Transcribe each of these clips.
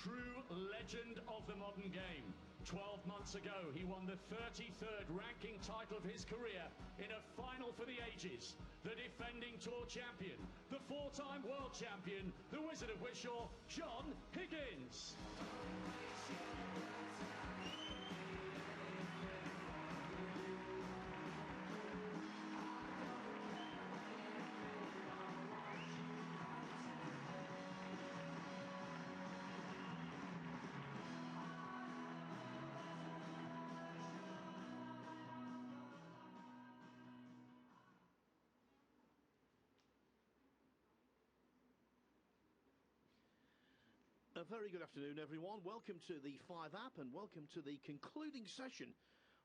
true legend of the modern game. 12 months ago, he won the 33rd ranking title of his career in a final for the ages. The defending tour champion, the 4-time world champion, the Wizard of Wishaw, John Higgins. A very good afternoon, everyone. Welcome to the 5-App and welcome to the concluding session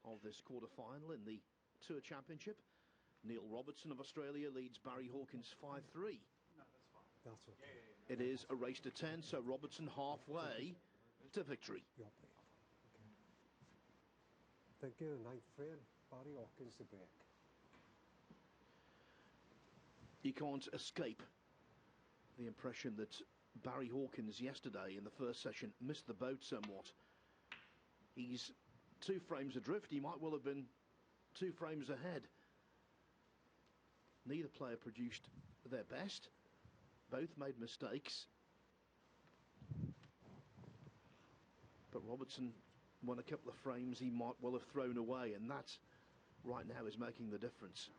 of this quarter-final in the Tour Championship. Neil Robertson of Australia leads Barry Hawkins 5-3. No, that's fine. That's okay. It is a race to 10, so Robertson halfway to victory. Your play. Okay. Thank you, ninth frame. Barry Hawkins to break. You can't escape the impression that Barry Hawkins yesterday in the first session missed the boat somewhat. He's 2 frames adrift. He might well have been 2 frames ahead. Neither player produced their best. Both made mistakes. But Robertson won a couple of frames he might well have thrown away, and that right now is making the difference.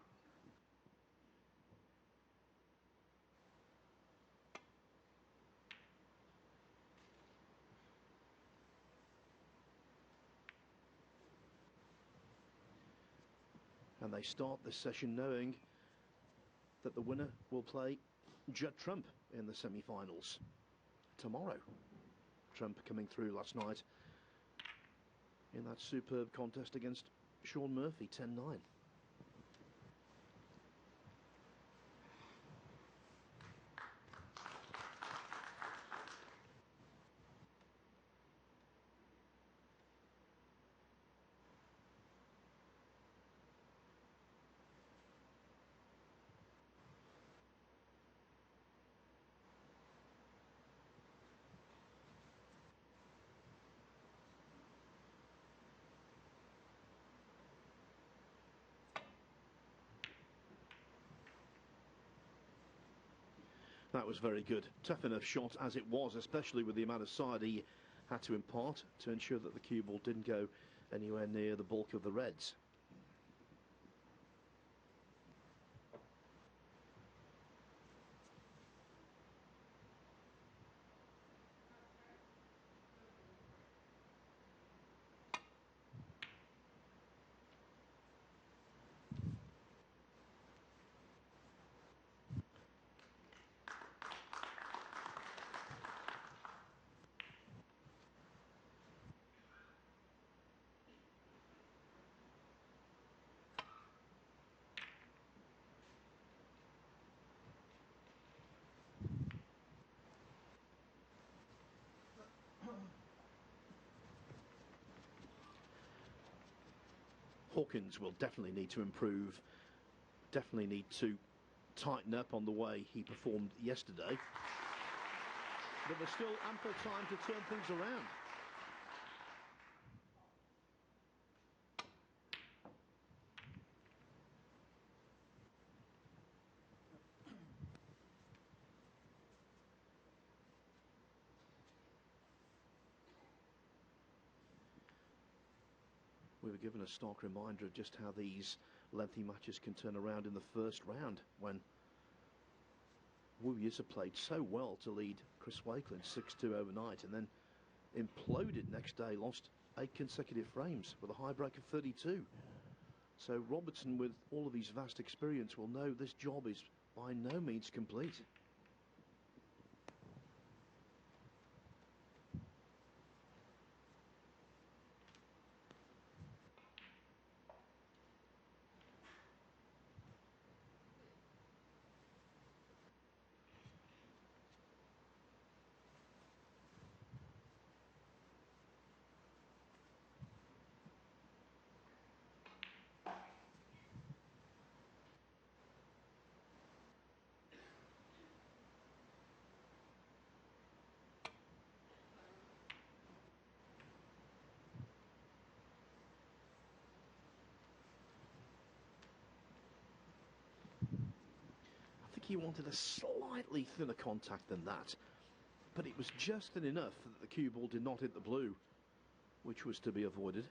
And they start this session knowing that the winner will play Judd Trump in the semi-finals tomorrow. Trump coming through last night in that superb contest against Shaun Murphy, 10-9. That was very good. Tough enough shot as it was, especially with the amount of side he had to impart to ensure that the cue ball didn't go anywhere near the bulk of the reds. Hawkins will definitely need to improve, definitely need to tighten up on the way he performed yesterday. But there's still ample time to turn things around. We were given a stark reminder of just how these lengthy matches can turn around in the first round when Wu Yisa played so well to lead Chris Wakelin 6-2 overnight and then imploded next day, lost 8 consecutive frames with a high break of 32. So Robertson, with all of his vast experience, will know this job is by no means complete. think he wanted a slightly thinner contact than that, but it was just thin enough that the cue ball did not hit the blue, which was to be avoided.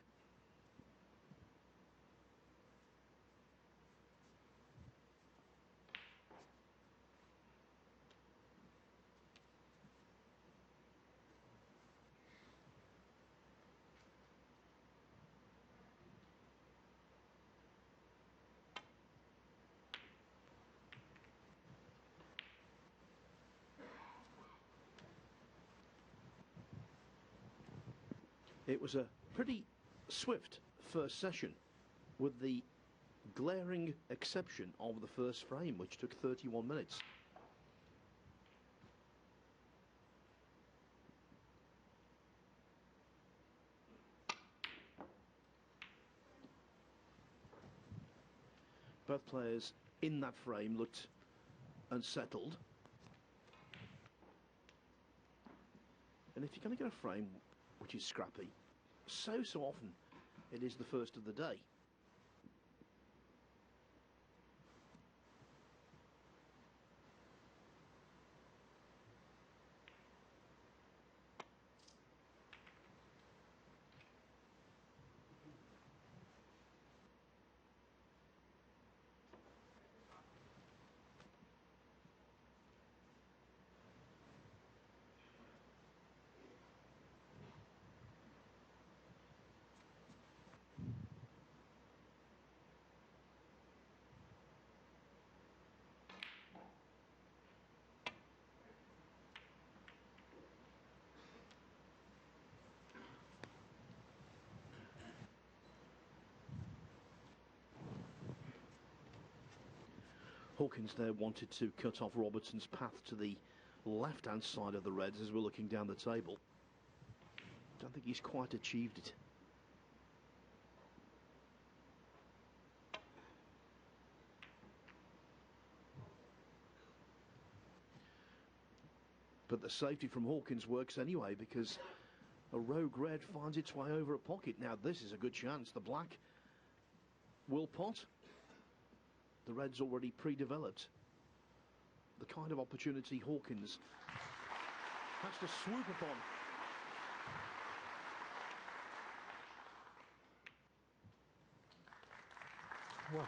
It was a pretty swift first session, with the glaring exception of the first frame, which took 31 minutes. Both players in that frame looked unsettled. And if you're going to get a frame which is scrappy, so often it is the first of the day. Hawkins there wanted to cut off Robertson's path to the left-hand side of the Reds as we're looking down the table. Don't think he's quite achieved it. But the safety from Hawkins works anyway, because a rogue red finds its way over a pocket. Now this is a good chance. The black will pot. The red's already pre-developed. The kind of opportunity Hawkins has to swoop upon. One.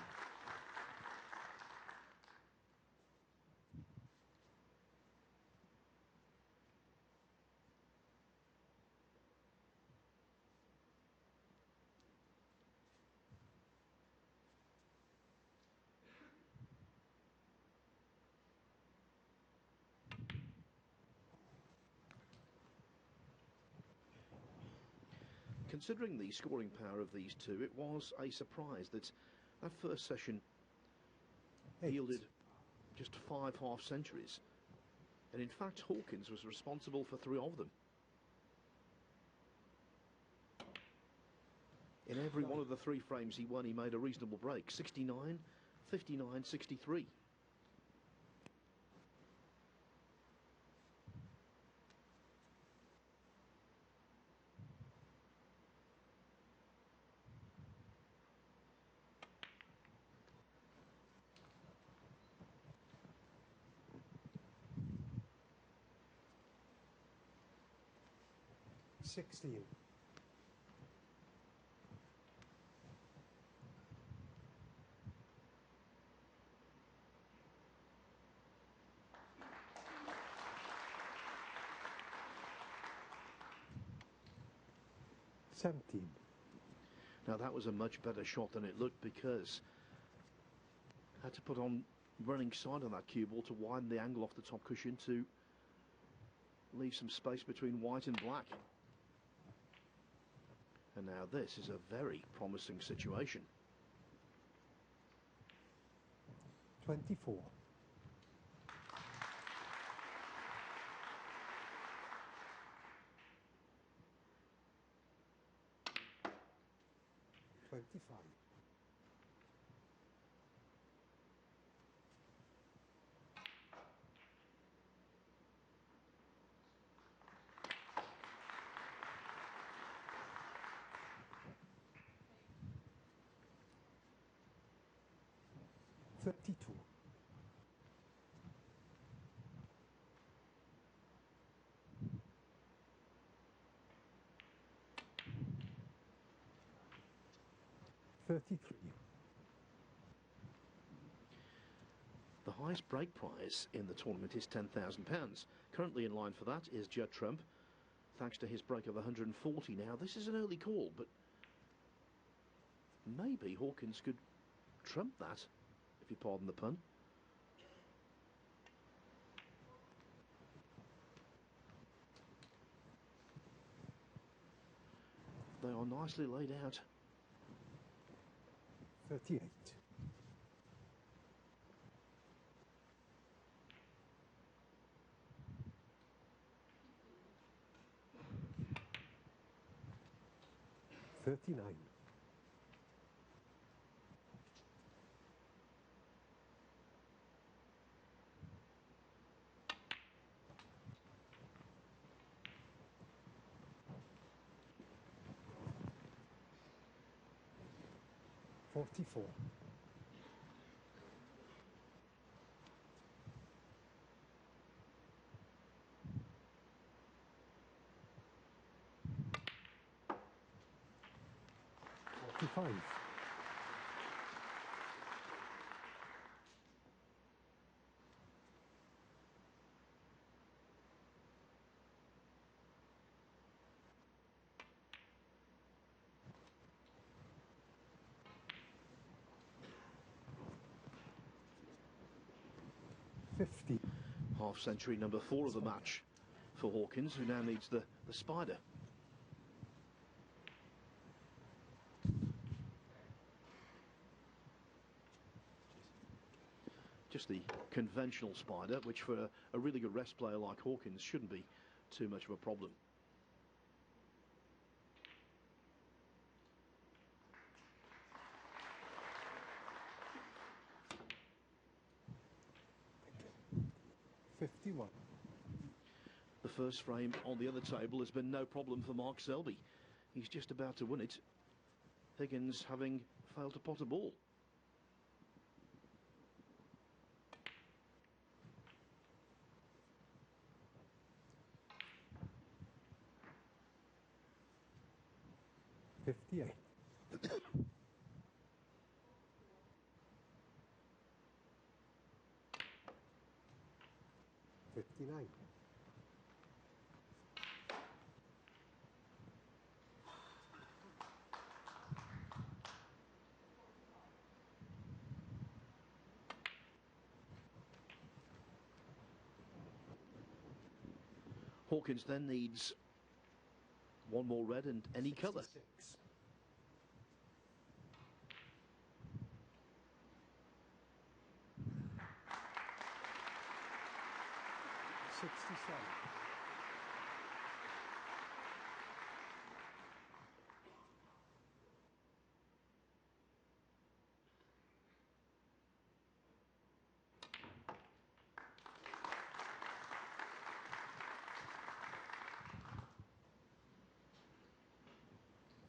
Considering the scoring power of these two, it was a surprise that that first session yielded just 5 half-centuries. And in fact, Hawkins was responsible for 3 of them. In every one of the 3 frames he won, he made a reasonable break. 69, 59, 63. $16. $17. Now that was a much better shot than it looked, because had to put on running side on that cue ball to widen the angle off the top cushion to leave some space between white and black. And now this is a very promising situation. 24. $25. $32. 33. The highest break prize in the tournament is £10,000. Currently in line for that is Judd Trump, thanks to his break of 140 now. This is an early call, but maybe Hawkins could trump that, if you pardon the pun. They are nicely laid out. 38. $39. 44. 45. 50. Half century number 4 of the match for Hawkins, who now needs the spider. Just the conventional spider, which for a really good rest player like Hawkins shouldn't be too much of a problem. $51. The first frame on the other table has been no problem for Mark Selby. He's just about to win it. Higgins having failed to pot a ball. $58. 59. Hawkins then needs one more red and any colour. 66. 67.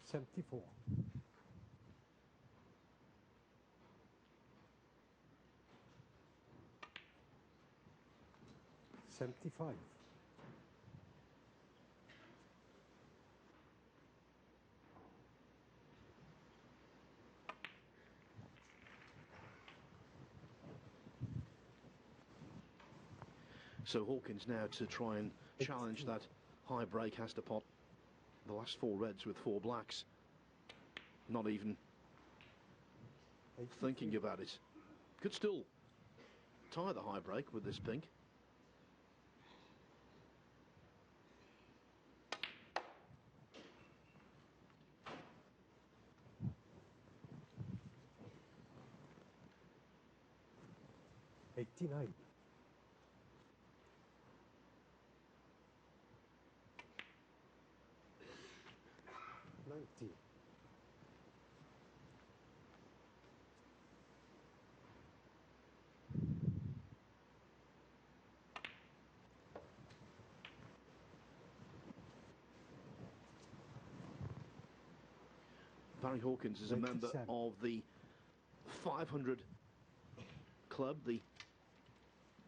74. 75. 'So Hawkins now to try and challenge that high break, has to pot the last 4 reds with 4 blacks. Not even thinking about it. Could still tie the high break with this pink. $89. 90. Barry Hawkins is a member 97. of the 500 club, the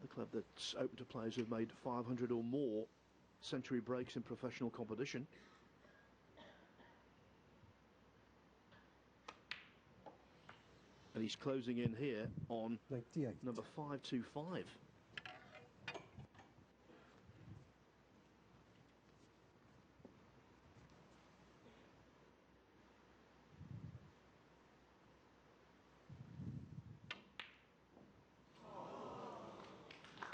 club that's open to players who've made 500 or more century breaks in professional competition. And he's closing in here on 98. number 525.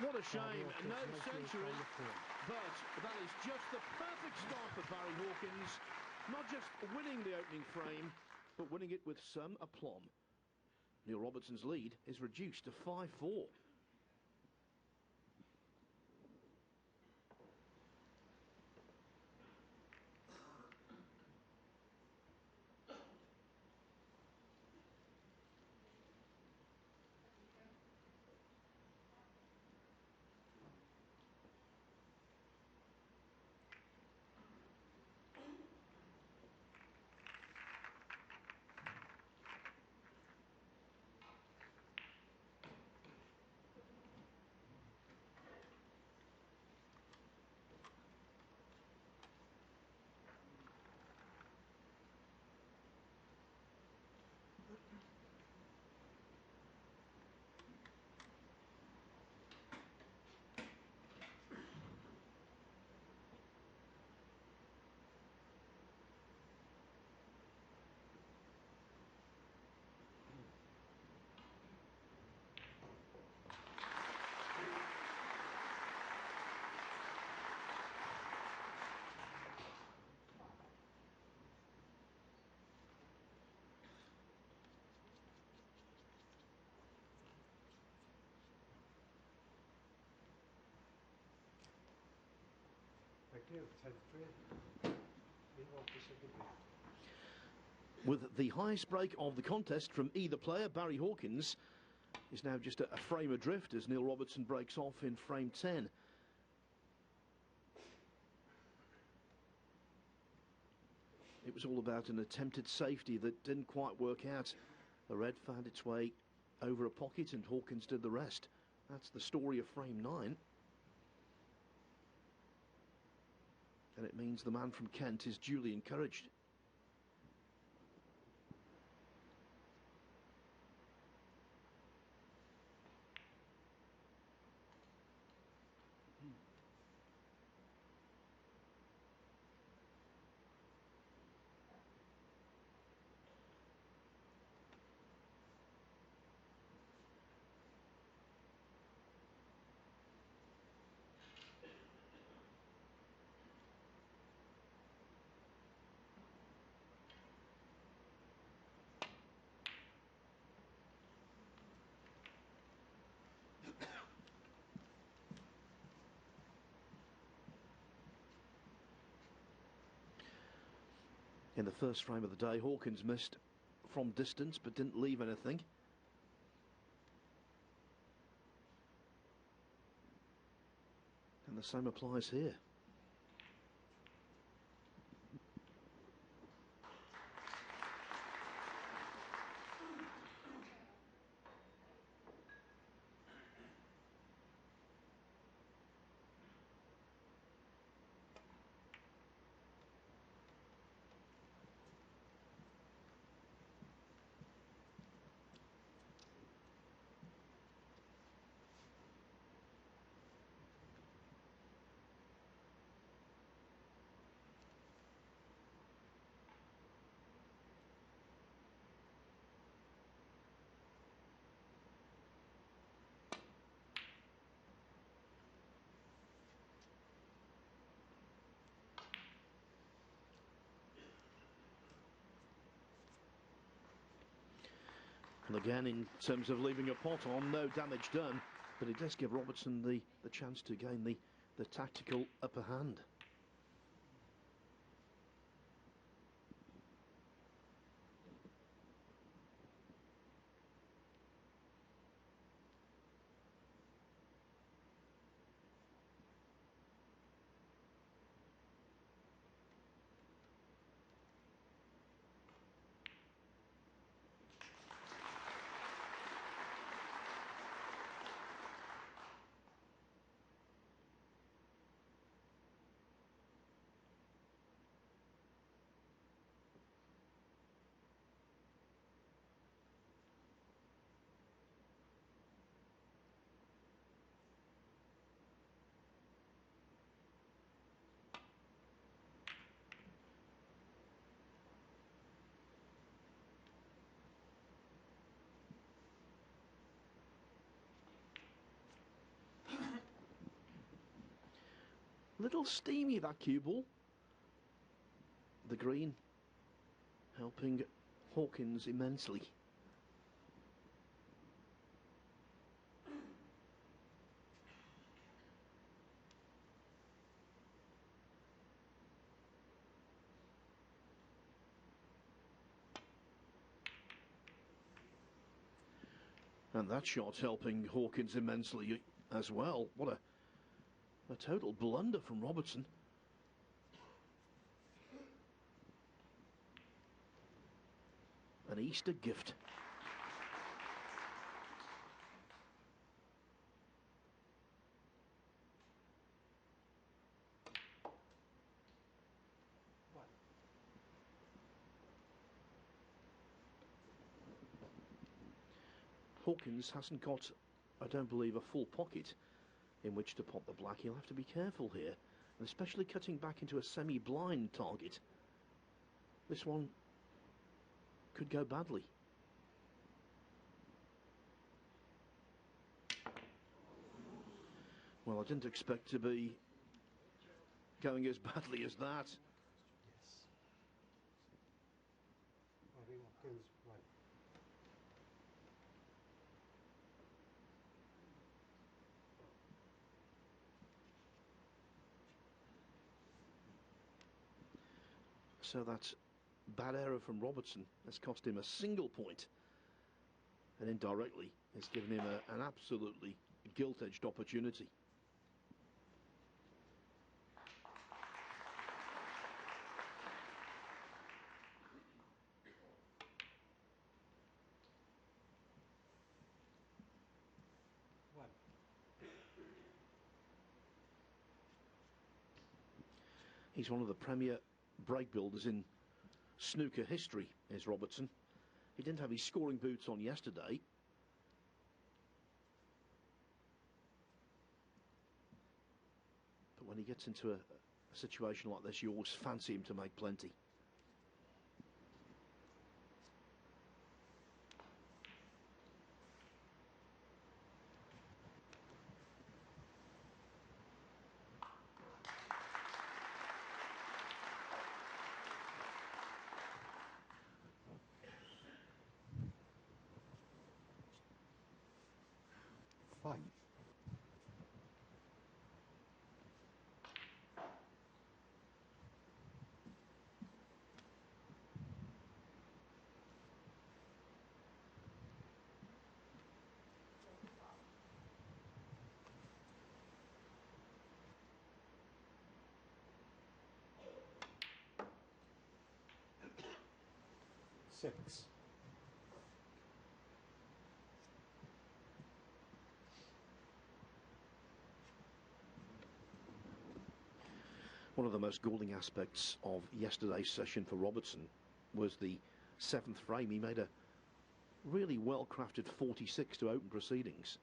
What a shame, no century, but that is just the perfect start for Barry Hawkins. Not just winning the opening frame, but winning it with some aplomb. Neil Robertson's lead is reduced to 5-4. Thank you, 10-3. Neil Robertson to break. With the highest break of the contest from either player, Barry Hawkins is now just a frame adrift as Neil Robertson breaks off in frame 10. It was all about an attempted safety that didn't quite work out. The red found its way over a pocket and Hawkins did the rest. That's the story of frame 9. And it means the man from Kent is duly encouraged. In the first frame of the day, Hawkins missed from distance but didn't leave anything. And the same applies here. And again, in terms of leaving a pot on, no damage done, but it does give Robertson the chance to gain the tactical upper hand. Little steamy, that cue ball. The green helping Hawkins immensely. And that shot helping Hawkins immensely as well. What a total blunder from Robertson. An Easter gift. Hawkins hasn't got, I don't believe, a full pocket in which to pop the black. He'll have to be careful here, and especially cutting back into a semi-blind target. This one could go badly. Well, I didn't expect to be going as badly as that. Yes. Barry Hawkins, right. So that bad error from Robertson has cost him a single point, and indirectly has given him an absolutely gilt-edged opportunity. One. He's one of the premier break builders in snooker history, is Robertson. He didn't have his scoring boots on yesterday. But when he gets into a situation like this, you always fancy him to make plenty. Five. Six. One of the most galling aspects of yesterday's session for Robertson was the 7th frame. He made a really well-crafted 46 to open proceedings.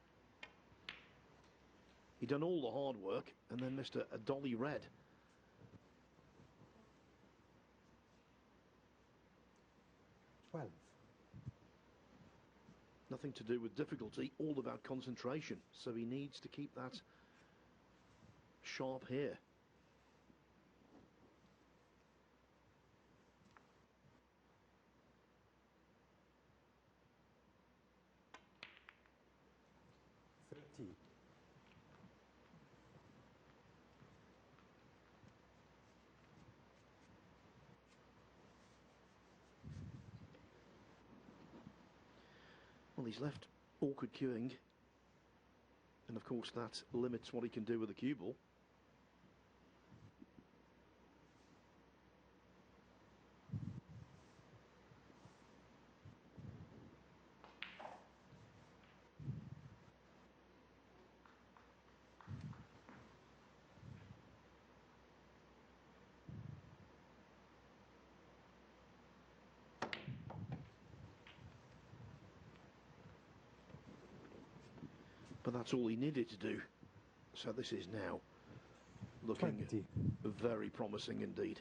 He'd done all the hard work and then missed a dolly red. Twelve. Nothing to do with difficulty, all about concentration. So he needs to keep that sharp here. Well, he's left awkward queuing, and of course that limits what he can do with the cue ball. But that's all he needed to do. So this is now looking 20. very promising indeed.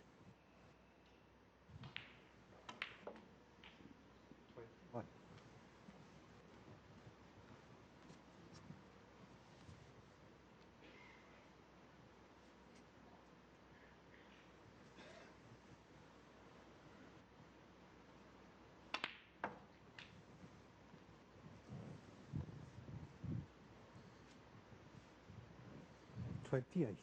21. 28.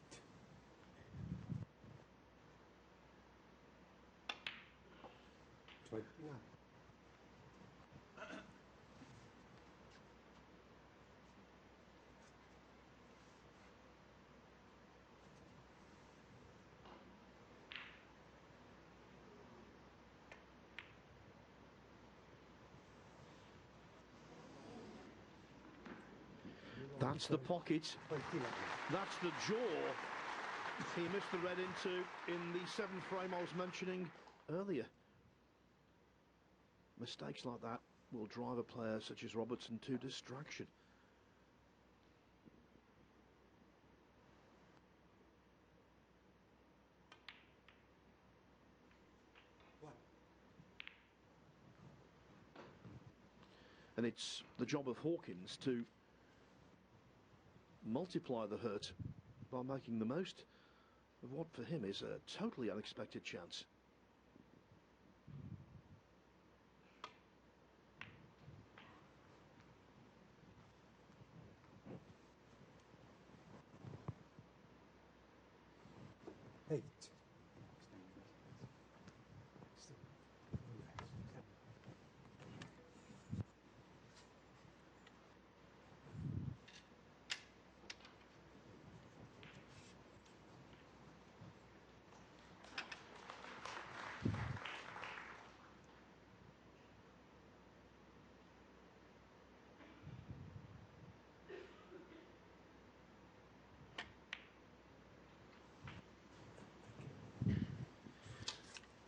That's the pocket. That's the jaw. He missed the red into in the 7th frame I was mentioning earlier. Mistakes like that will drive a player such as Robertson to distraction. And it's the job of Hawkins to multiply the hurt by making the most of what for him is a totally unexpected chance. Eight.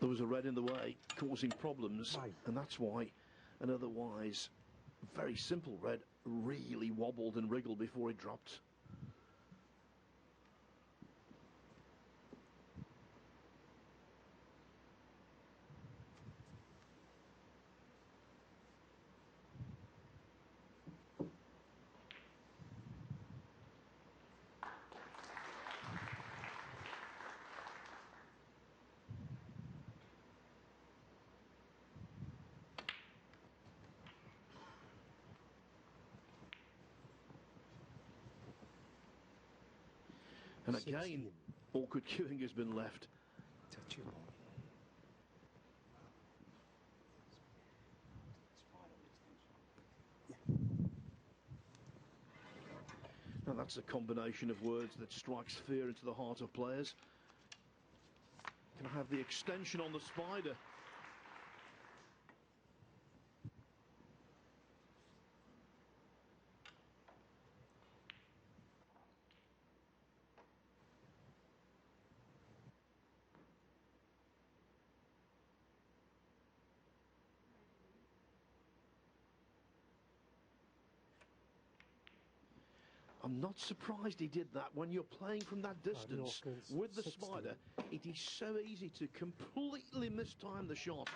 There was a red in the way, causing problems, and that's why an otherwise very simple red really wobbled and wriggled before it dropped. And again, 16. awkward queuing has been left. Touch your ball. Now that's a combination of words that strikes fear into the heart of players. Can I have the extension on the spider? I'm not surprised he did that. When you're playing from that distance Hawkins, with the 16. spider, it is so easy to completely mistime the shot.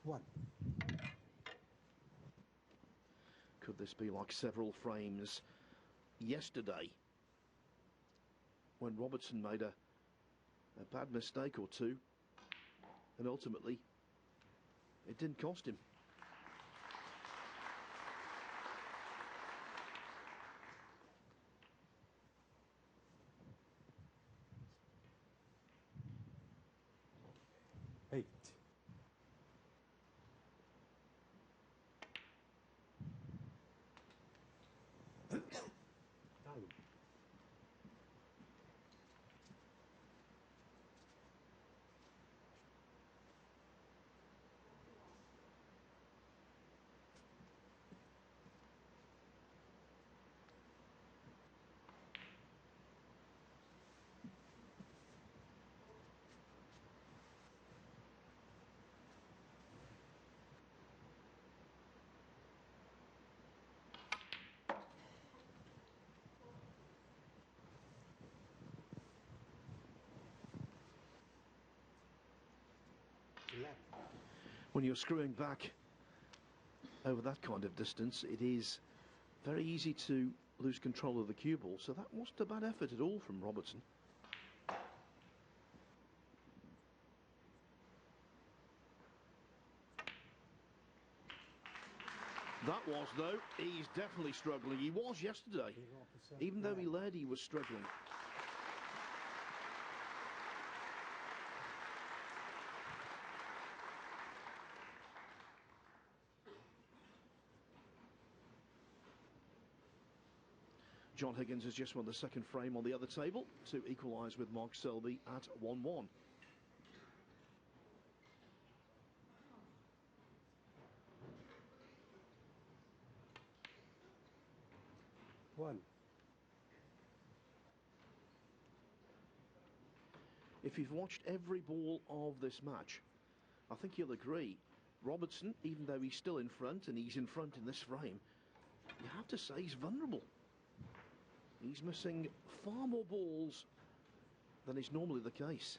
One. Could this be like several frames yesterday when Robertson made a bad mistake or two, and ultimately it didn't cost him. Eight. Nine. When you're screwing back over that kind of distance, it is very easy to lose control of the cue ball, so that wasn't a bad effort at all from Robertson. That was, though, he's definitely struggling. He was yesterday. Even though he led, he was struggling. John Higgins has just won the second frame on the other table to equalise with Mark Selby at 1-1. If you've watched every ball of this match, I think you'll agree, Robertson, even though he's still in front, and he's in front in this frame, you have to say he's vulnerable. He's missing far more balls than is normally the case.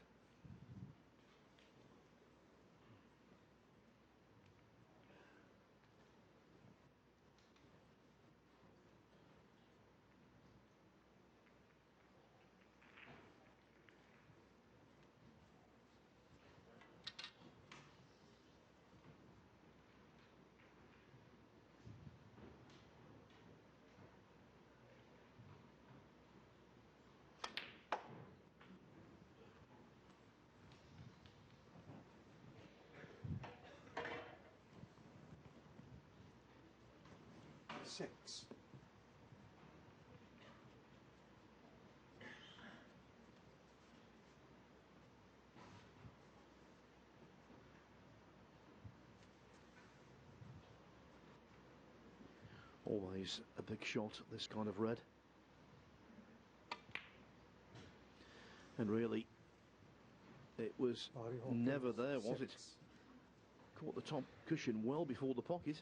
Six. Always a big shot, this kind of red. And really, it was never there, was it? Caught the top cushion well before the pocket.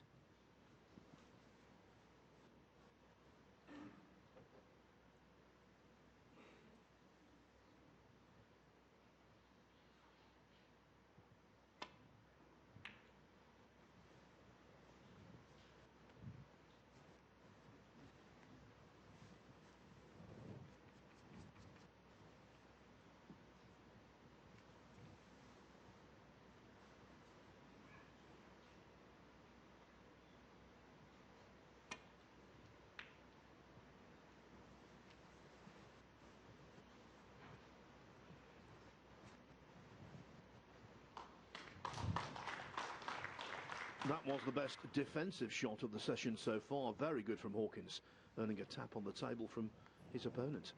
That was the best defensive shot of the session so far. Very good from Hawkins, earning a tap on the table from his opponent.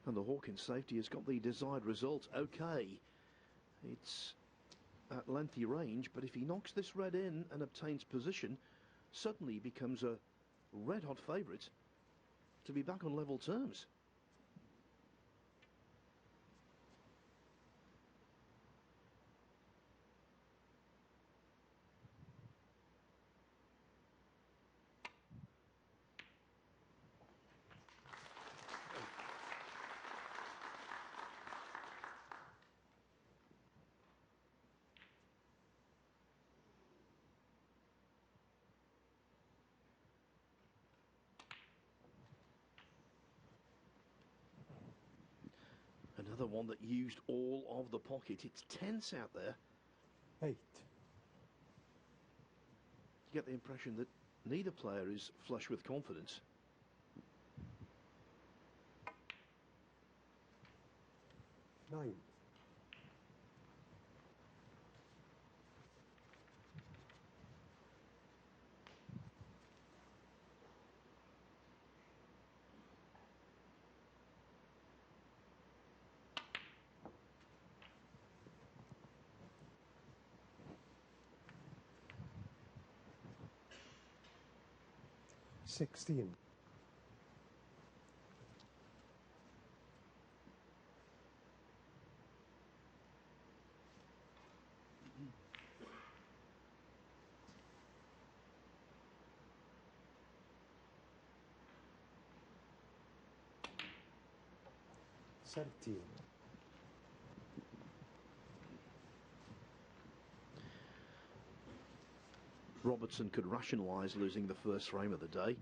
And the Hawkins safety has got the desired result. Okay, it's at lengthy range, but if he knocks this red in and obtains position, suddenly becomes a red-hot favourite to be back on level terms. Another one that used all of the pocket. It's tense out there. 8. You get the impression that neither player is flush with confidence. Nine. $16. $17. Robertson could rationalise losing the first frame of the day.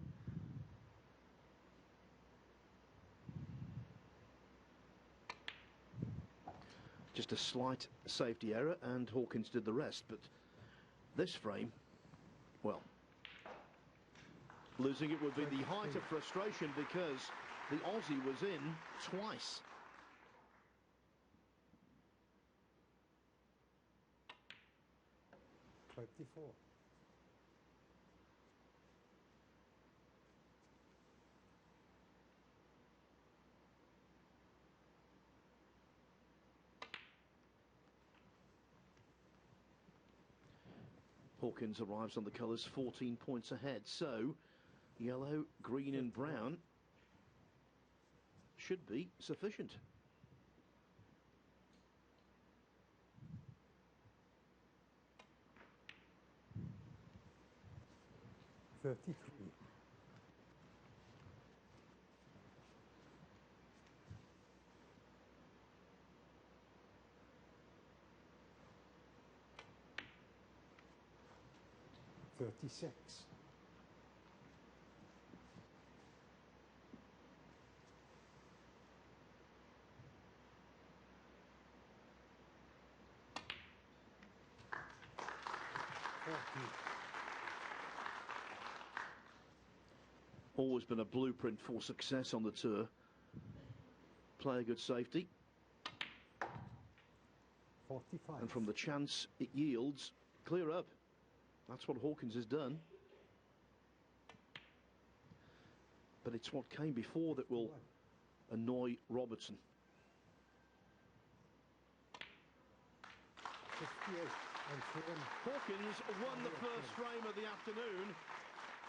Just a slight safety error, and Hawkins did the rest. But this frame, well, losing it would be the height of frustration because the Aussie was in twice. Hawkins arrives on the colours 14 points ahead, so yellow, green and brown should be sufficient. $36. Always been a blueprint for success on the tour. Play a good safety. 45. And from the chance it yields, clear up. That's what Hawkins has done. But it's what came before that will annoy Robertson. 58 and frame. Hawkins won the first frame of the afternoon.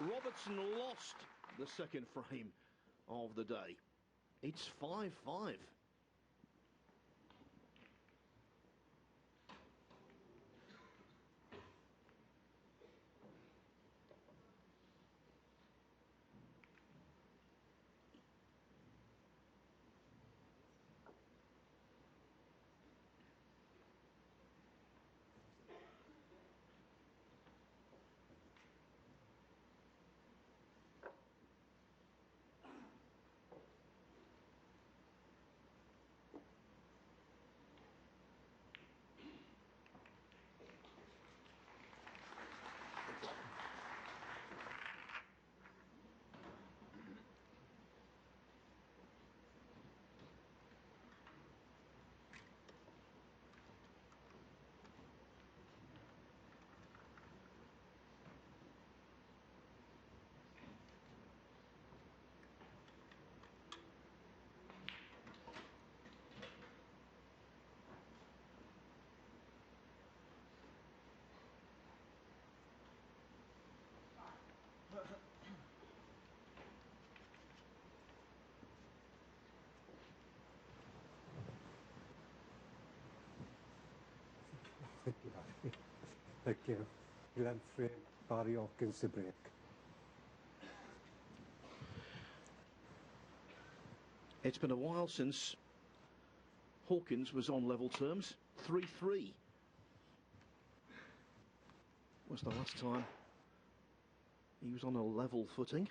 Robertson lost the second frame of the day. It's 5-5. Thank you. 11th frame, Barry Hawkins to break. It's been a while since Hawkins was on level terms. 3-3 was the last time he was on a level footing.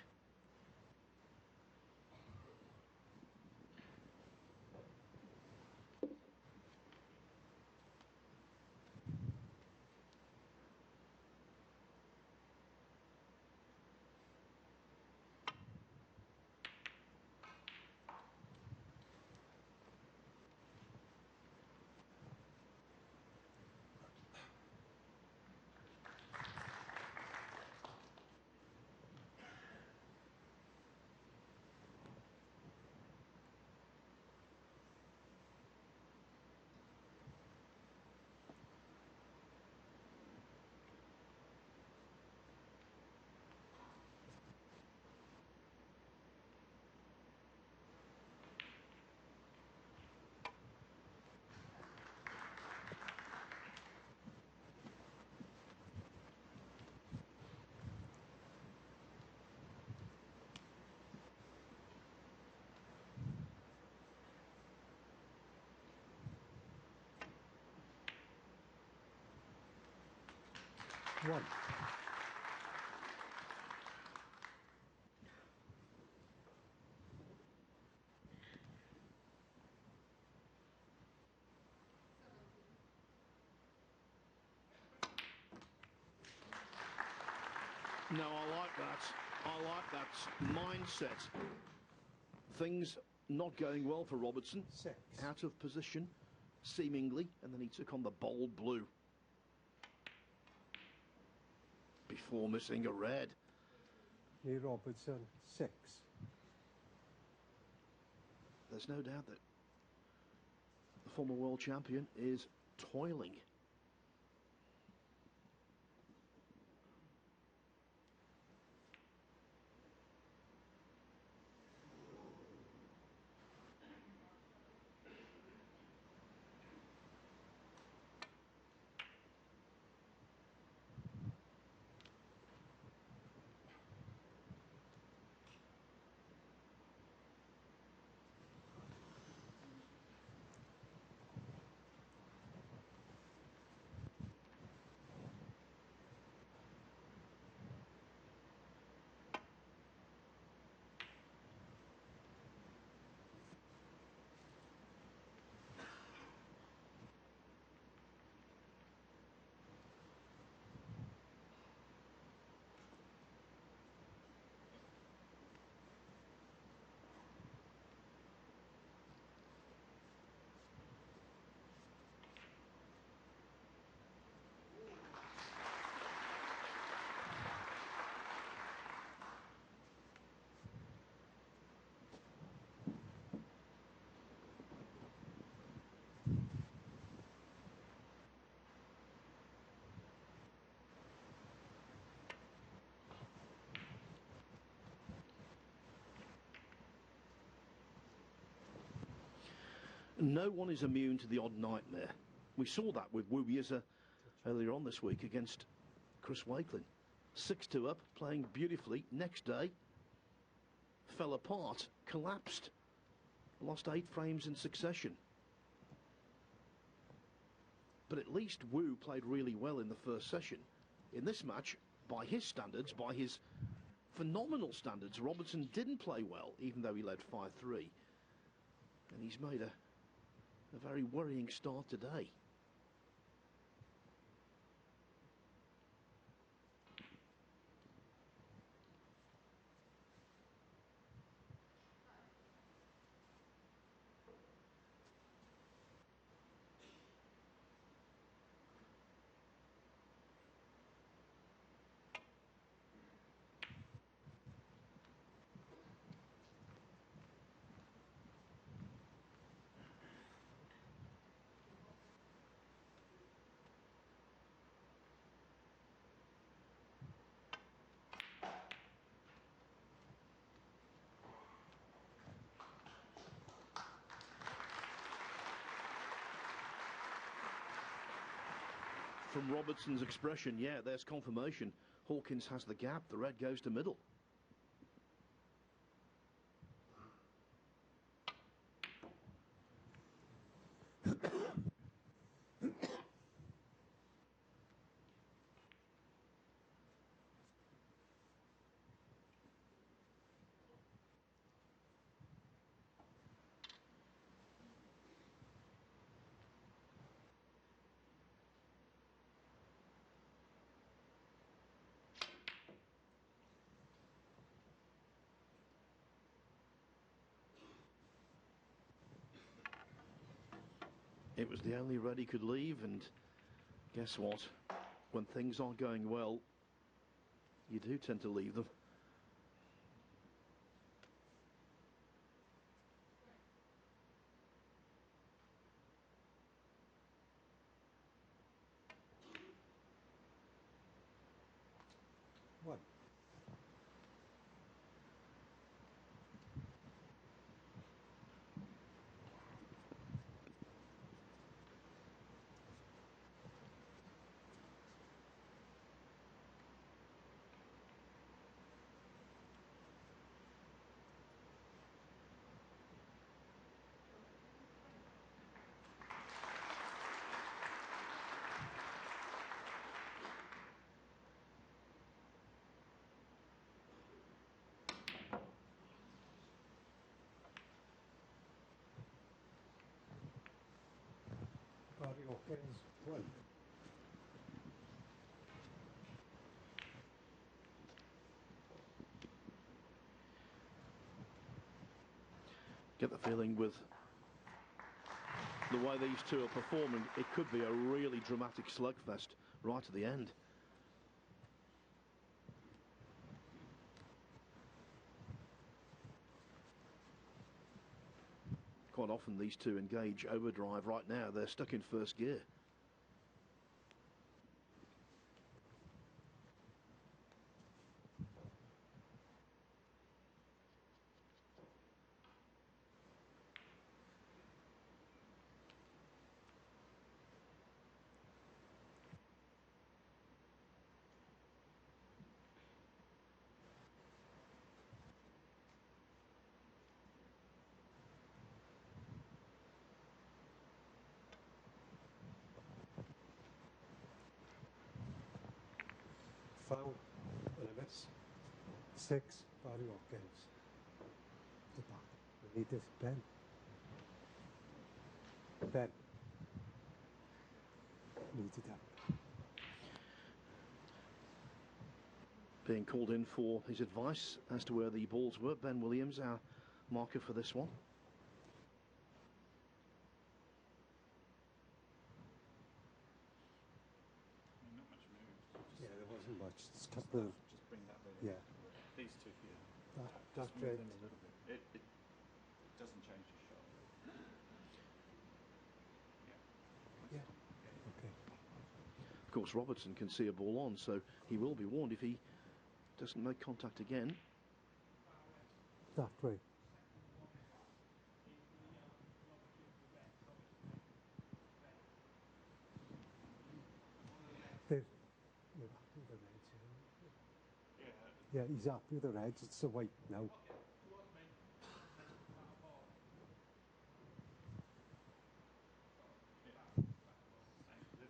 One. No, I like that. I like that mindset. Things not going well for Robertson. 6. Out of position, seemingly, and then he took on the bold blue. Before missing a red. Lee Robertson, 6. There's no doubt that the former world champion is toiling. No one is immune to the odd nightmare. We saw that with Wu Yize earlier on this week against Chris Wakelin. 6-2 up, playing beautifully. Next day, fell apart, collapsed, lost 8 frames in succession. But at least Wu played really well in the first session. In this match, by his standards, by his phenomenal standards, Robertson didn't play well, even though he led 5-3. And he's made a very worrying start today. From Robertson's expression, yeah, there's confirmation. Hawkins has the gap, the red goes to middle. It was the only red he could leave, and guess what? When things aren't going well, you do tend to leave them. One. Hawkins, 1. Get the feeling with the way these two are performing, it could be a really dramatic slugfest right at the end. Quite often these two engage overdrive. Right now they're stuck in first gear. Foul and a miss. 6, Barry Hawkins. The back. We need this, Ben. Ben. Needed that. Being called in for his advice as to where the balls were. Ben Williams, our marker for this one. Not much move. Yeah, there wasn't much. It's a couple of... Just bring that bit in. Yeah. These two here. That's Move right. them a little bit. It doesn't change the shot. Yeah. Okay. Of course, Robertson can see a ball on, so he will be warned if he doesn't make contact again. That way. There. You're happy with the reds, Yeah. yeah, he's happy with the reds. It's the white now.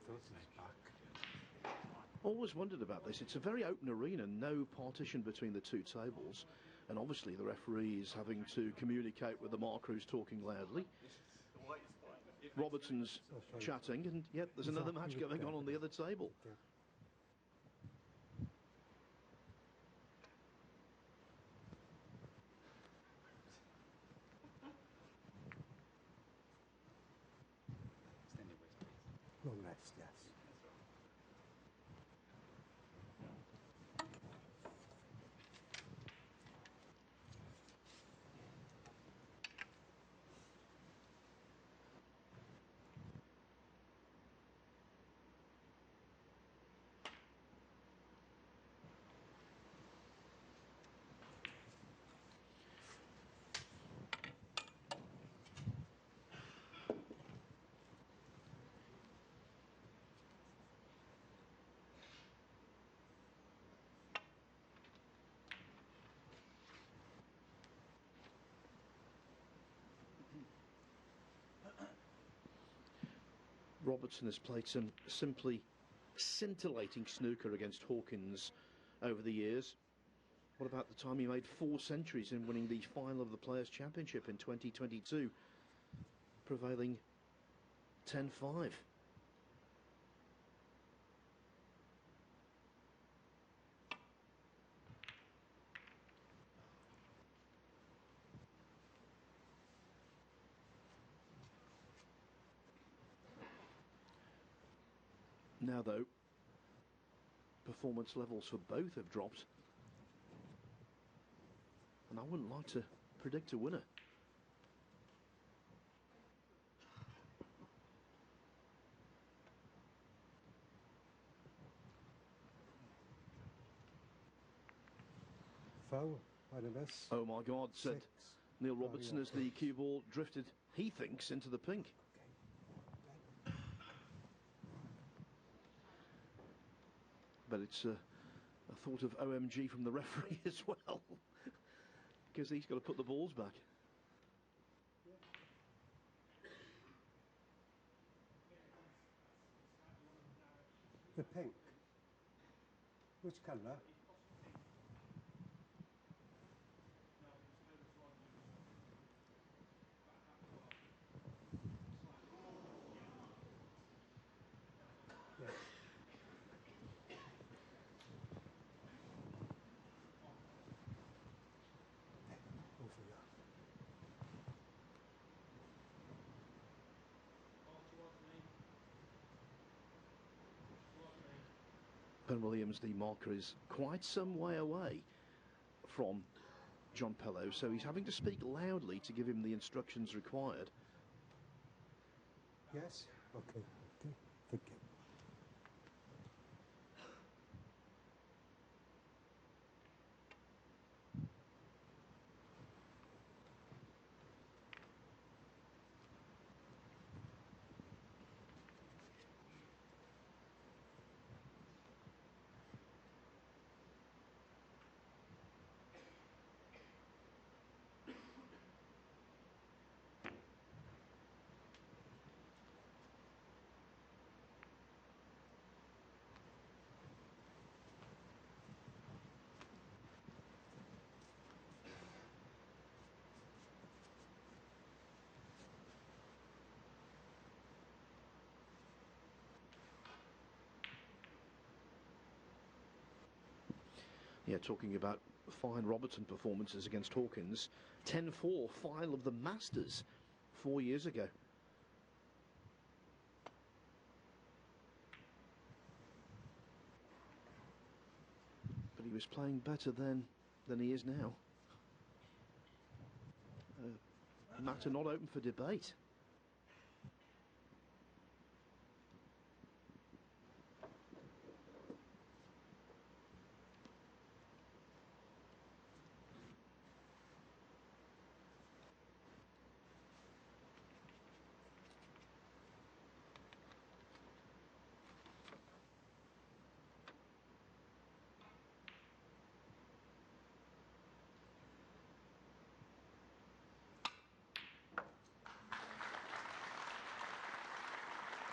Thought he's back. Always wondered about this. It's a very open arena, no partition between the two tables. And obviously the referee is having to communicate with the marker who's talking loudly. Robertson's chatting, and yet there's another match going on the other table. Yeah. Long rest, yes. Robertson has played some simply scintillating snooker against Hawkins over the years. What about the time he made 4 centuries in winning the final of the Players' Championship in 2022, prevailing 10-5. Now, though, performance levels for both have dropped, and I wouldn't like to predict a winner. Foul and a miss. Oh my God, said 6. Neil Robertson as the cue ball drifted, he thinks, into the pink. But it's a thought of OMG from the referee as well, because he's got to put the balls back. The pink. Which colour? Yeah. Over there. Ben Williams, the marker, is quite some way away from John Pello, so he's having to speak loudly to give him the instructions required. Yes? Okay. Okay. Thank you. Yeah, talking about fine Robertson performances against Hawkins. 10-4 final of the Masters 4 years ago. But he was playing better then than he is now. A matter not open for debate.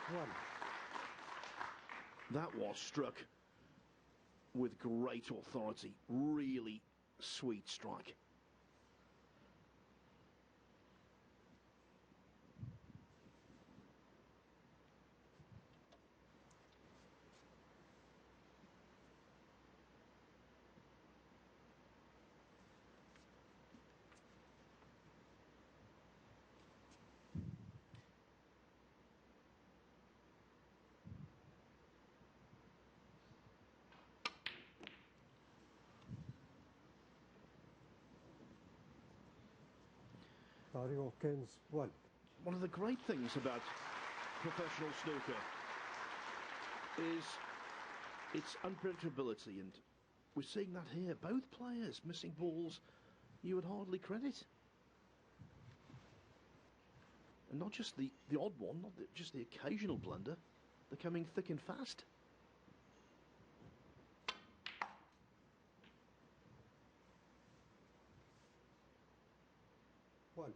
One. That was struck with great authority. Really sweet strike. Hawkins, 1. One of the great things about professional snooker is its unpredictability, and we're seeing that here. Both players missing balls you would hardly credit. And not just the odd one, not just the occasional blunder. They're coming thick and fast. One.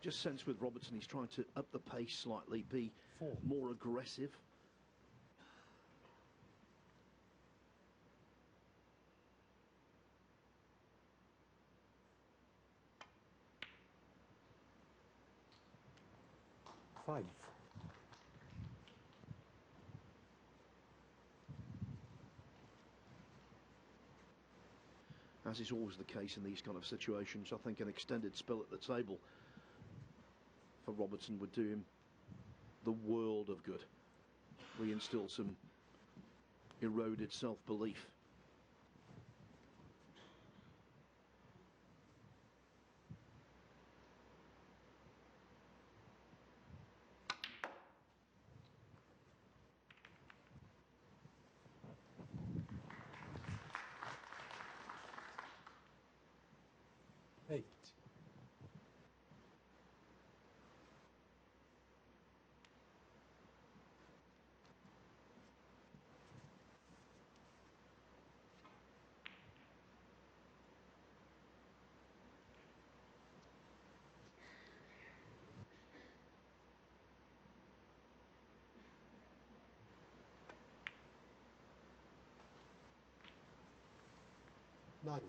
Just sense with Robertson he's trying to up the pace slightly, be 4. more aggressive. Five. As is always the case in these kind of situations, I think an extended spell at the table for Robertson would do him the world of good. Reinstill some eroded self-belief. Eight. Nine.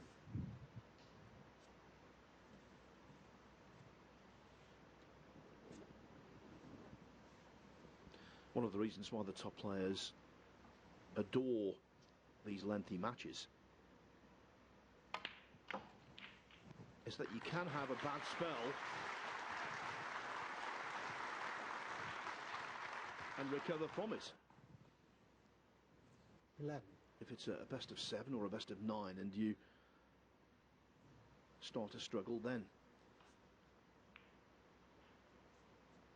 One of the reasons why the top players adore these lengthy matches is that you can have a bad spell and recover from it. 11. If it's a best of 7 or a best of 9 and you start to struggle, then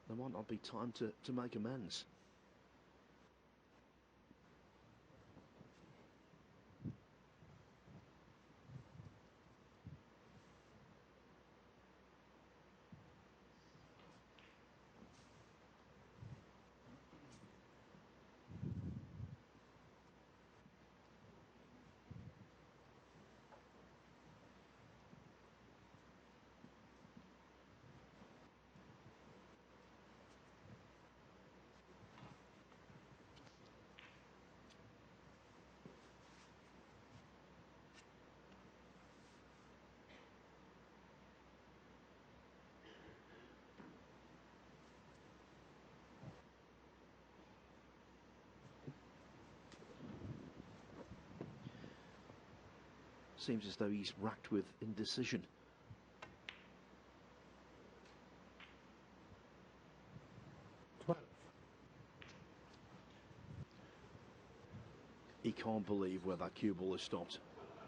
there might not be time to make amends. Seems as though he's racked with indecision. He can't believe where that cue ball has stopped.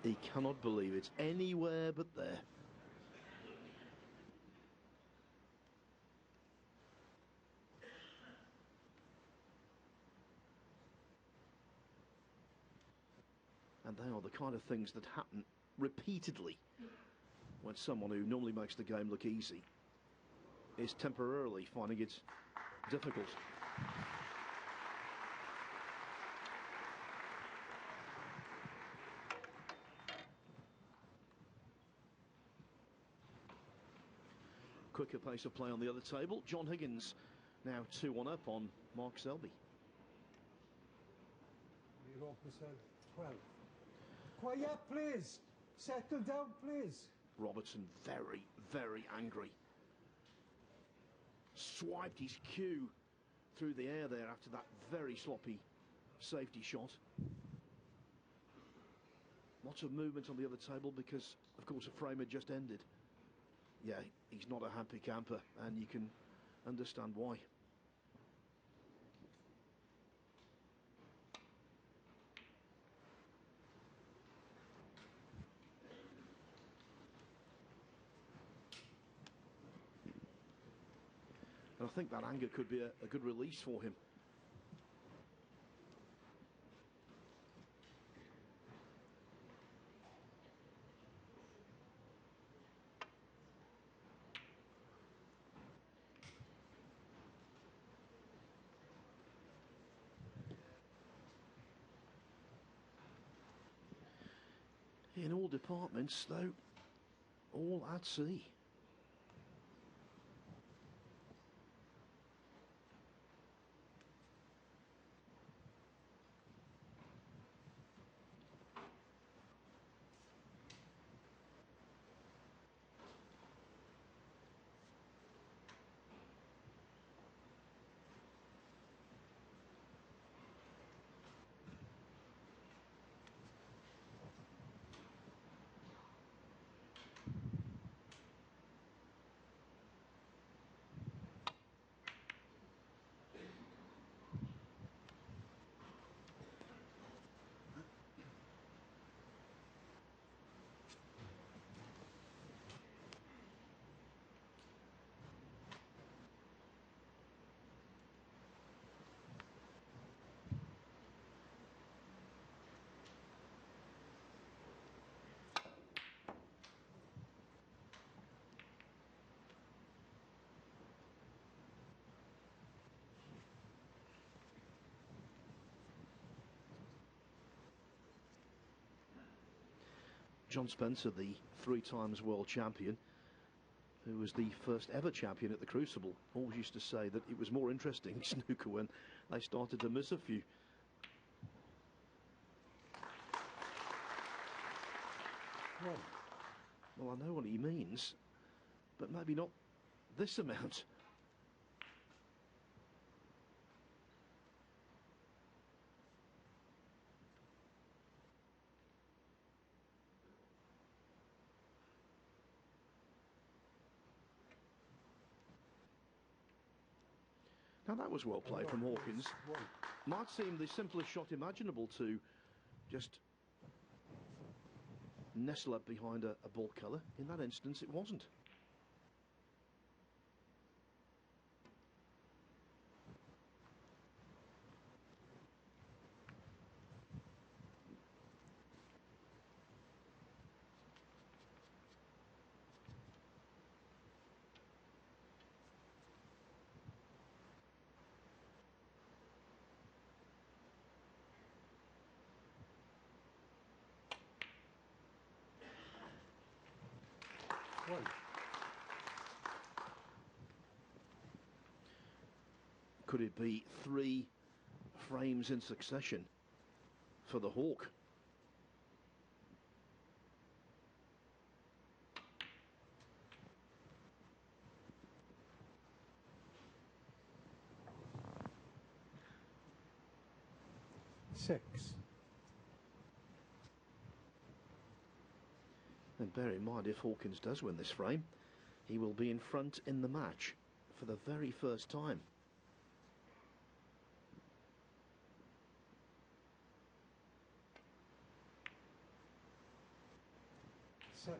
He cannot believe it's anywhere but there. And they are the kind of things that happen repeatedly when someone who normally makes the game look easy is temporarily finding it difficult. Quicker pace of play on the other table. John Higgins now 2-1 up on Mark Selby. Robertson, 12. Quiet, please. Settle down, please. Robertson very, very angry. Swiped his cue through the air there after that very sloppy safety shot. Lots of movement on the other table because, of course, a frame had just ended. Yeah, he's not a happy camper, and you can understand why. And I think that anger could be a good release for him. In all departments, though, all at sea. John Spencer, the 3 times world champion, who was the first ever champion at the Crucible, always used to say that it was more interesting snooker when they started to miss a few. Well, I know what he means, but maybe not this amount. Now that was well played from Hawkins. Might seem the simplest shot imaginable to just nestle up behind a ball colour. In that instance, it wasn't. Could it be 3 frames in succession for the Hawk? Six. And bear in mind, if Hawkins does win this frame, he will be in front in the match for the very first time. Seven.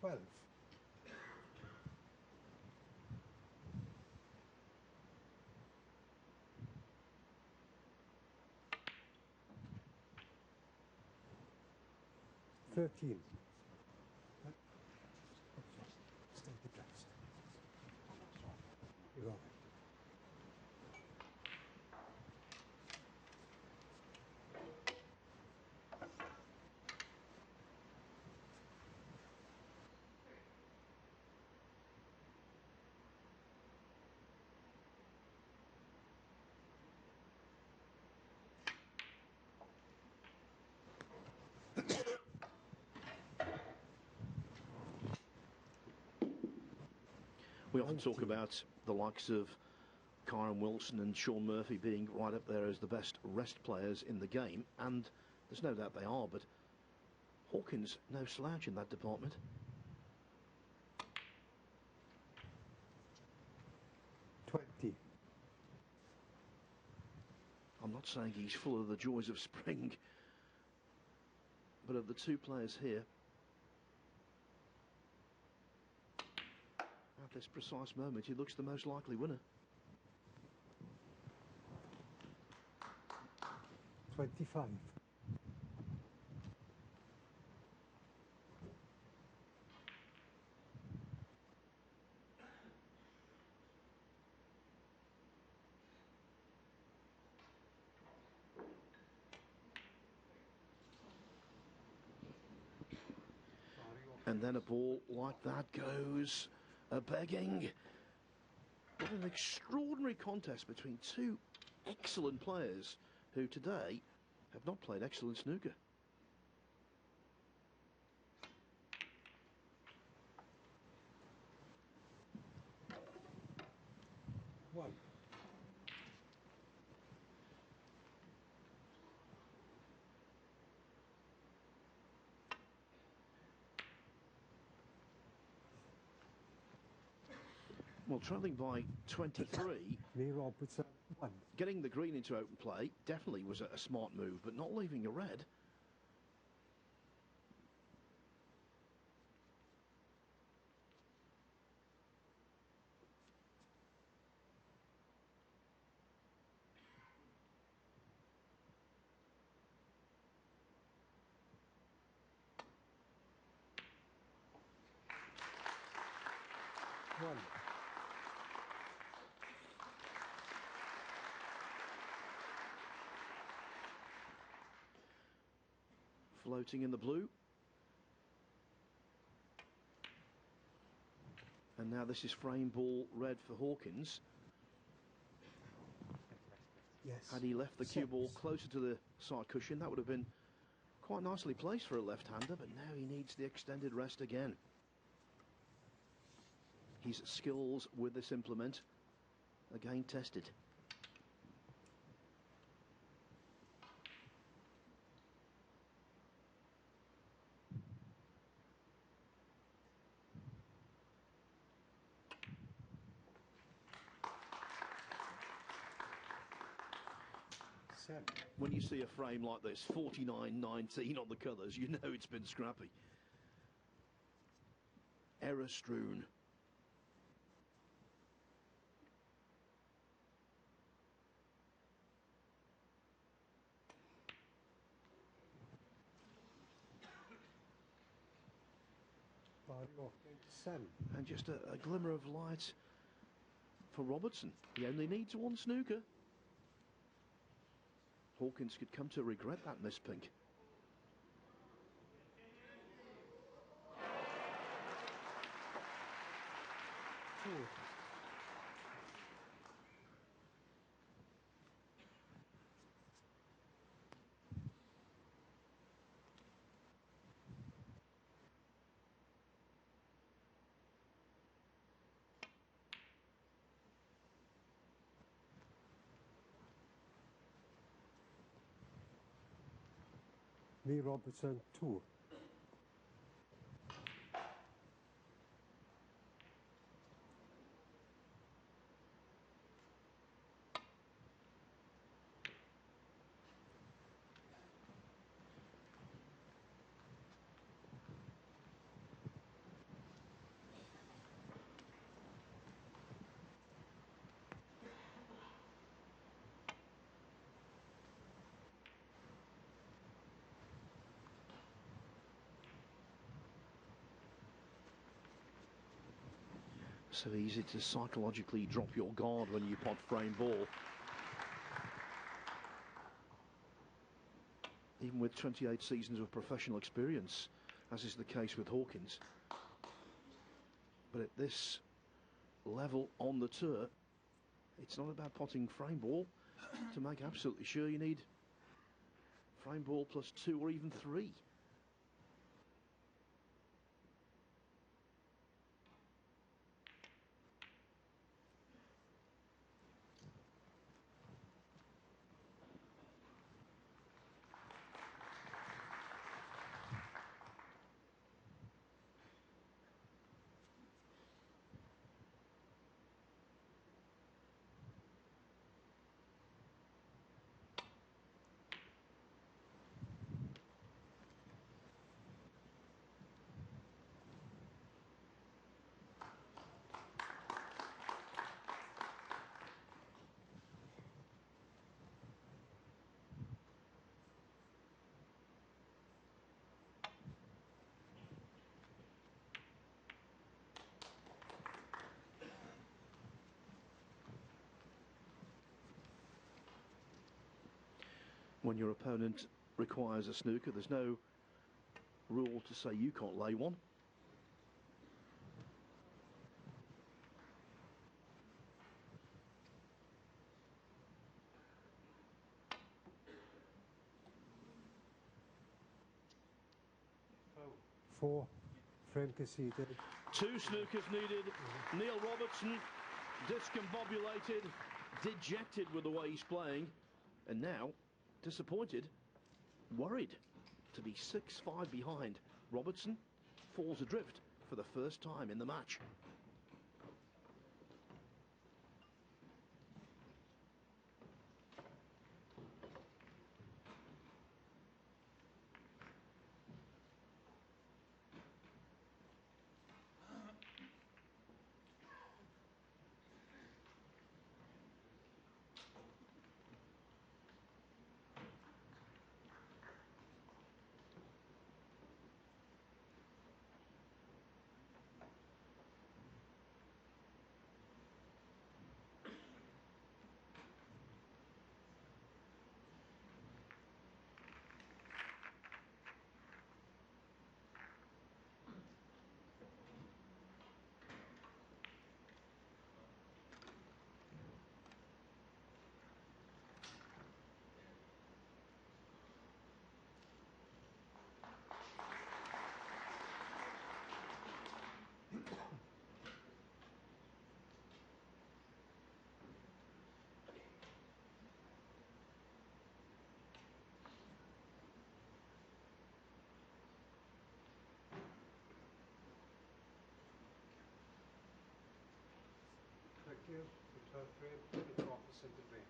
Twelve. 13. Stay the dress. You're all right. We often talk about the likes of Kyron Wilson and Sean Murphy being right up there as the best rest players in the game, and there's no doubt they are, but Hawkins no slouch in that department. I'm not saying he's full of the joys of spring, but of the 2 players here, at this precise moment, he looks the most likely winner. 25. And then a ball like that goes a-begging. What an extraordinary contest between 2 excellent players who today have not played excellent snooker. One. Well, trailing by 23, Me, Robertson, 1. getting the green into open play definitely was a smart move, but not leaving a red. One. Floating in the blue. And now this is frame ball red for Hawkins. Yes. Had he left the cue ball closer to the side cushion, that would have been quite nicely placed for a left-hander, but now he needs the extended rest again. his skills with this implement again tested. When you see a frame like this, 49-19 on the colours, you know it's been scrappy. Error strewn. And just a glimmer of light for Robertson. He only needs one snooker. Hawkins could come to regret that miss pink. Me Robertson 2. So easy to psychologically drop your guard when you pot frame ball. Even with 28 seasons of professional experience, as is the case with Hawkins. But at this level on the tour, it's not about potting frame ball. To make absolutely sure, you need frame ball plus 2 or even 3. When your opponent requires a snooker, there's no rule to say you can't lay one. Four. Frame conceded. 2 snookers needed. Neil Robertson discombobulated, dejected with the way he's playing, and now disappointed, worried to be 6-5 behind. Robertson falls adrift for the first time in the match. value, return frame, and Robertson to break.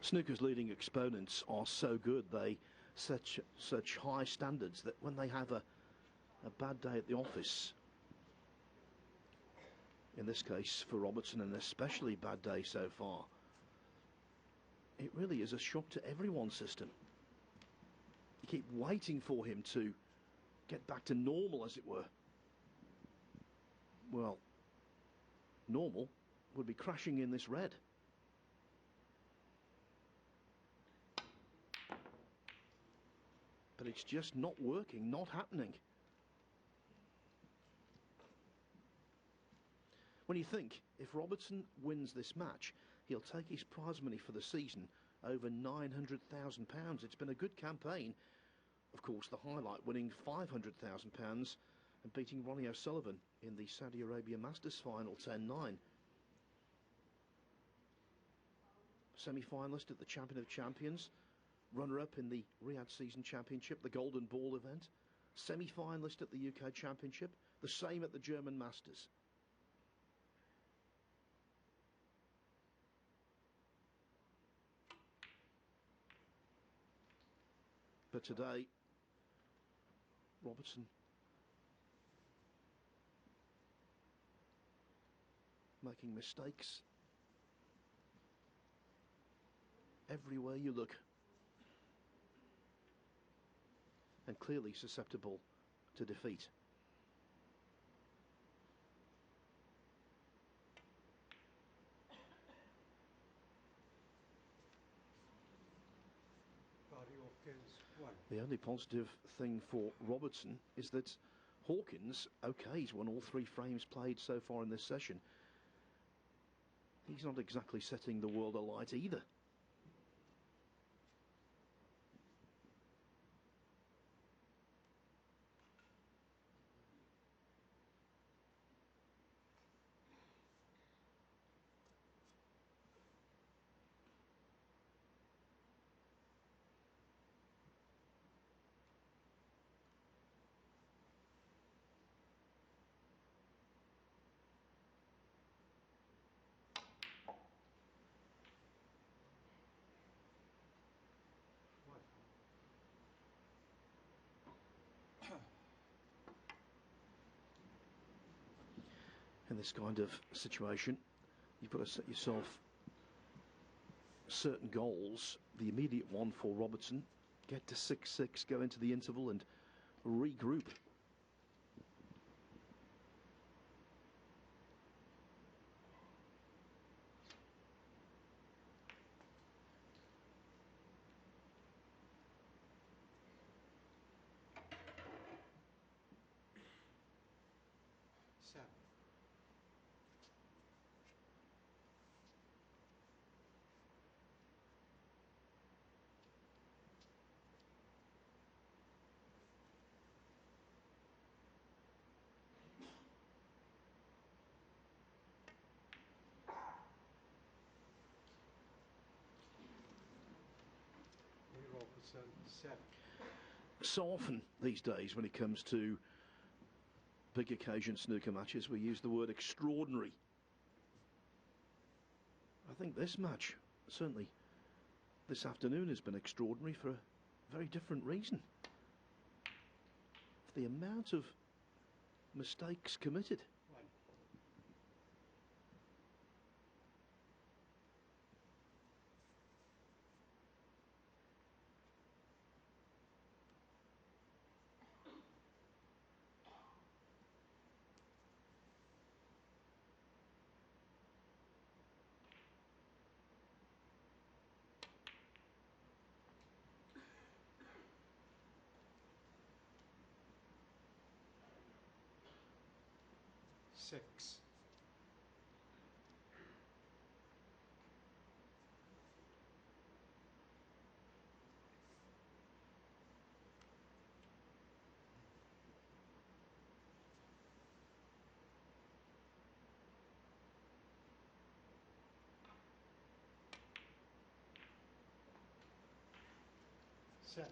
Snooker's leading exponents are so good, they set such high standards that when they have a bad day at the office, in this case for Robertson, an especially bad day so far, it really is a shock to everyone's system. You keep waiting for him to get back to normal, as it were. Well, normal would be crashing in this red. But it's just not working, not happening. When you think, if Robertson wins this match, he'll take his prize money for the season over £900,000. It's been a good campaign. Of course, the highlight winning £500,000 and beating Ronnie O'Sullivan in the Saudi Arabia Masters final 10-9. Semi-finalist at the Champion of Champions, runner-up in the Riyadh Season Championship, the Golden Ball event, semi-finalist at the UK Championship, the same at the German Masters. But today, Robertson making mistakes everywhere you look, and clearly susceptible to defeat. Hawkins won. The only positive thing for Robertson is that Hawkins, okay, he's won all 3 frames played so far in this session. He's not exactly setting the world alight either. In this kind of situation, you've got to set yourself certain goals. The immediate one for Robertson, get to 6-6, go into the interval and regroup. Robertson 7. So often these days when it comes to big occasion snooker matches, we use the word extraordinary. I think this match, certainly this afternoon, has been extraordinary for a very different reason. The amount of mistakes committed. 6. Seven.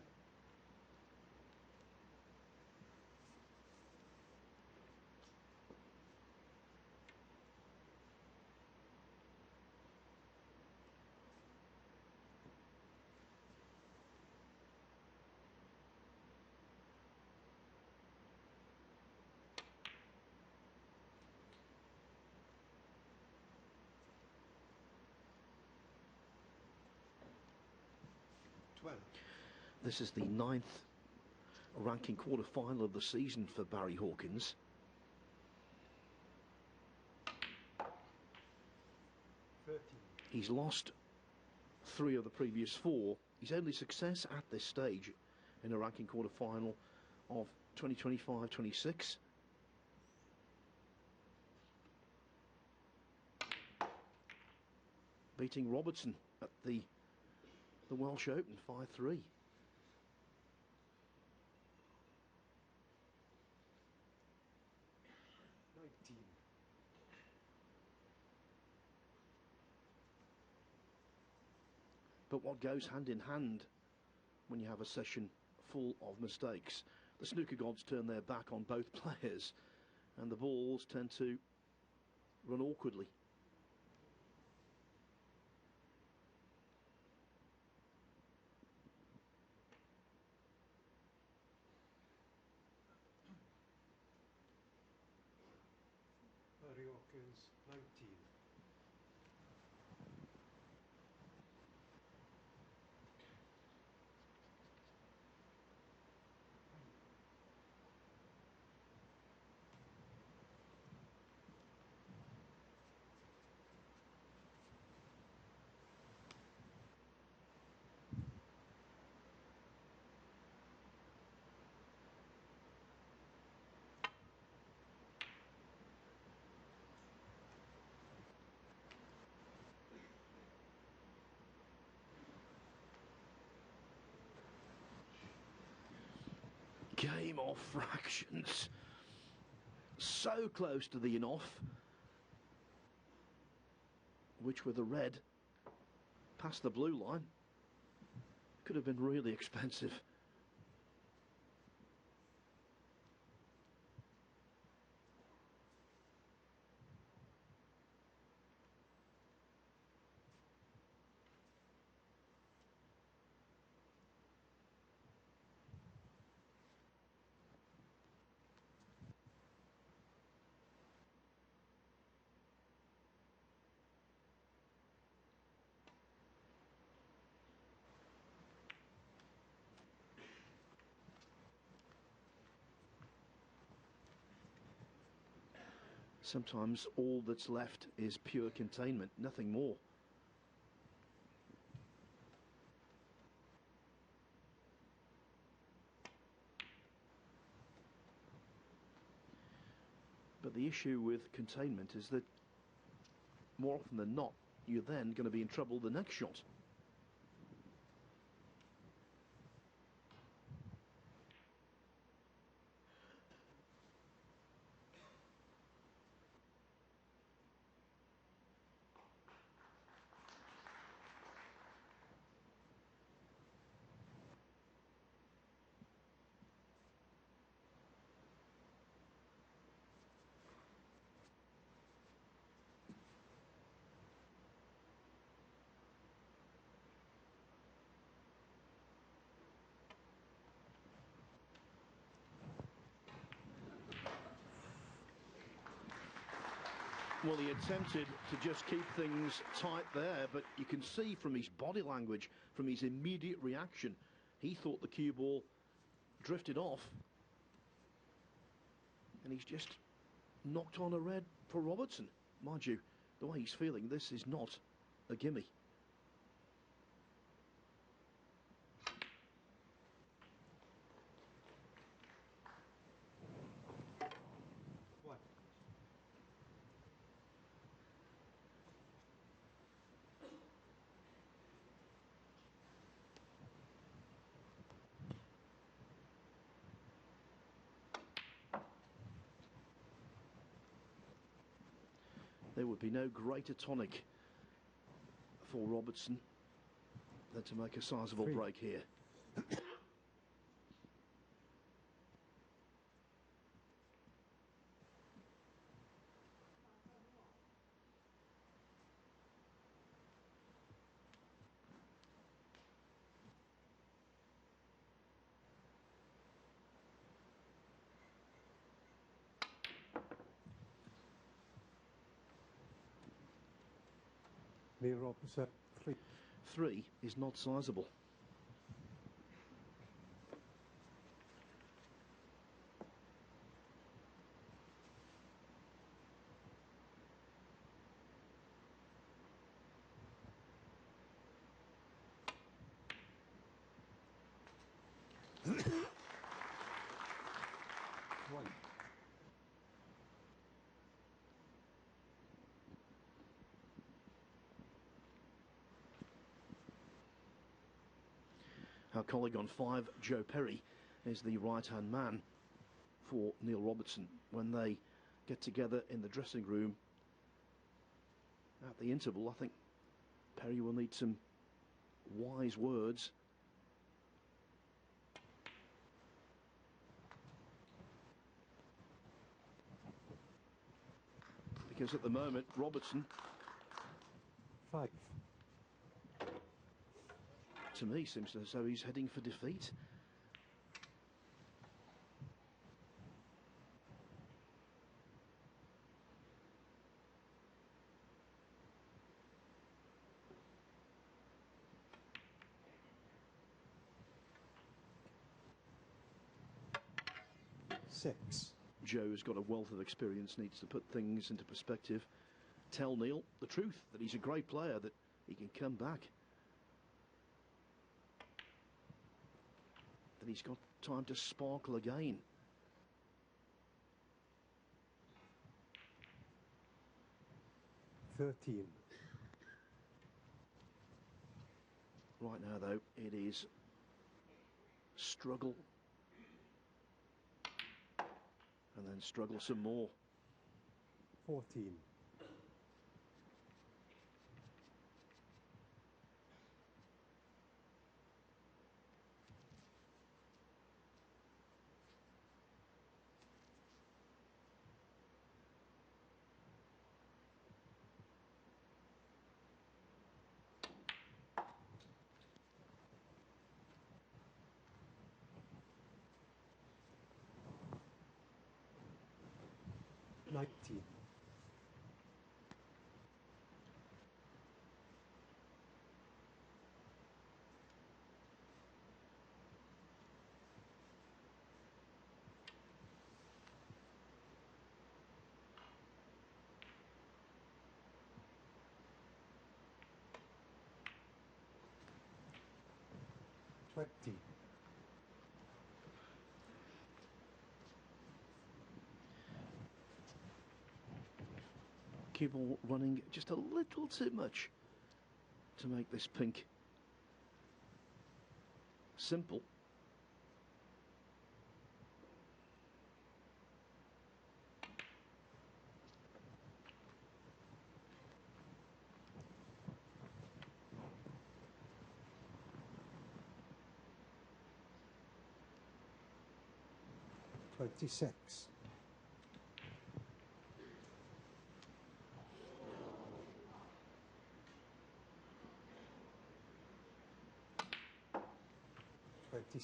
This is the 9th ranking quarter-final of the season for Barry Hawkins. He's lost 3 of the previous 4. His only success at this stage in a ranking quarter-final of 2025-26. Beating Robertson at the Welsh Open 5-3. But what goes hand in hand when you have a session full of mistakes? The snooker gods turn their back on both players and the balls tend to run awkwardly. Barry Hawkins, 19. Game of fractions. So close to the in-off, which with the red past the blue line could have been really expensive. Sometimes all that's left is pure containment, nothing more. But the issue with containment is that more often than not, you're then going to be in trouble the next shot. Well, he attempted to just keep things tight there, but you can see from his body language, from his immediate reaction, he thought the cue ball drifted off. And he's just knocked on a red for Robertson. Mind you, the way he's feeling, this is not a gimme. There would be no greater tonic for Robertson than to make a sizable break here. Neil Robertson, 3. 3 is not sizable. Our colleague on 5, Joe Perry, is the right-hand man for Neil Robertson. When they get together in the dressing room at the interval, I think Perry will need some wise words. Because at the moment, Robertson, 5. to me, seems as though he's heading for defeat. Six. Joe's got a wealth of experience, needs to put things into perspective. Tell Neil the truth, that he's a great player, that he can come back. That he's got time to sparkle again. $13. Right now, though, it is struggle. And then struggle some more. 14. $19. $20. Cue ball running just a little too much to make this pink simple. $26. $27.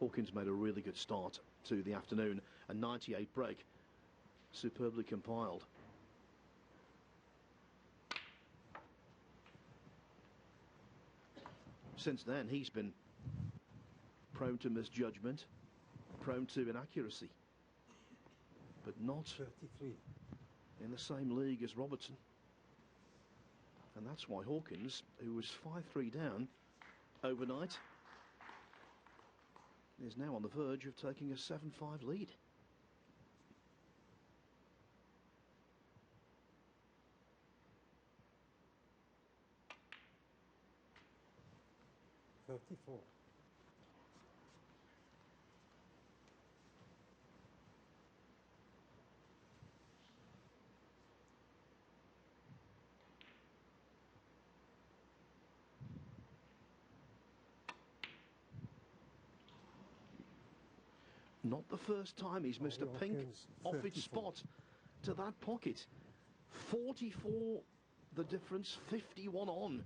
Hawkins made a really good start to the afternoon. A 98 break, superbly compiled. Since then, he's been prone to misjudgment, prone to inaccuracy, but not 33. in the same league as Robertson. And that's why Hawkins, who was 5-3 down overnight, is now on the verge of taking a 7-5 lead. $34. Not the first time he's missed a pink Hawkins, off its 34. spot to that pocket. 44 the difference, 51 on.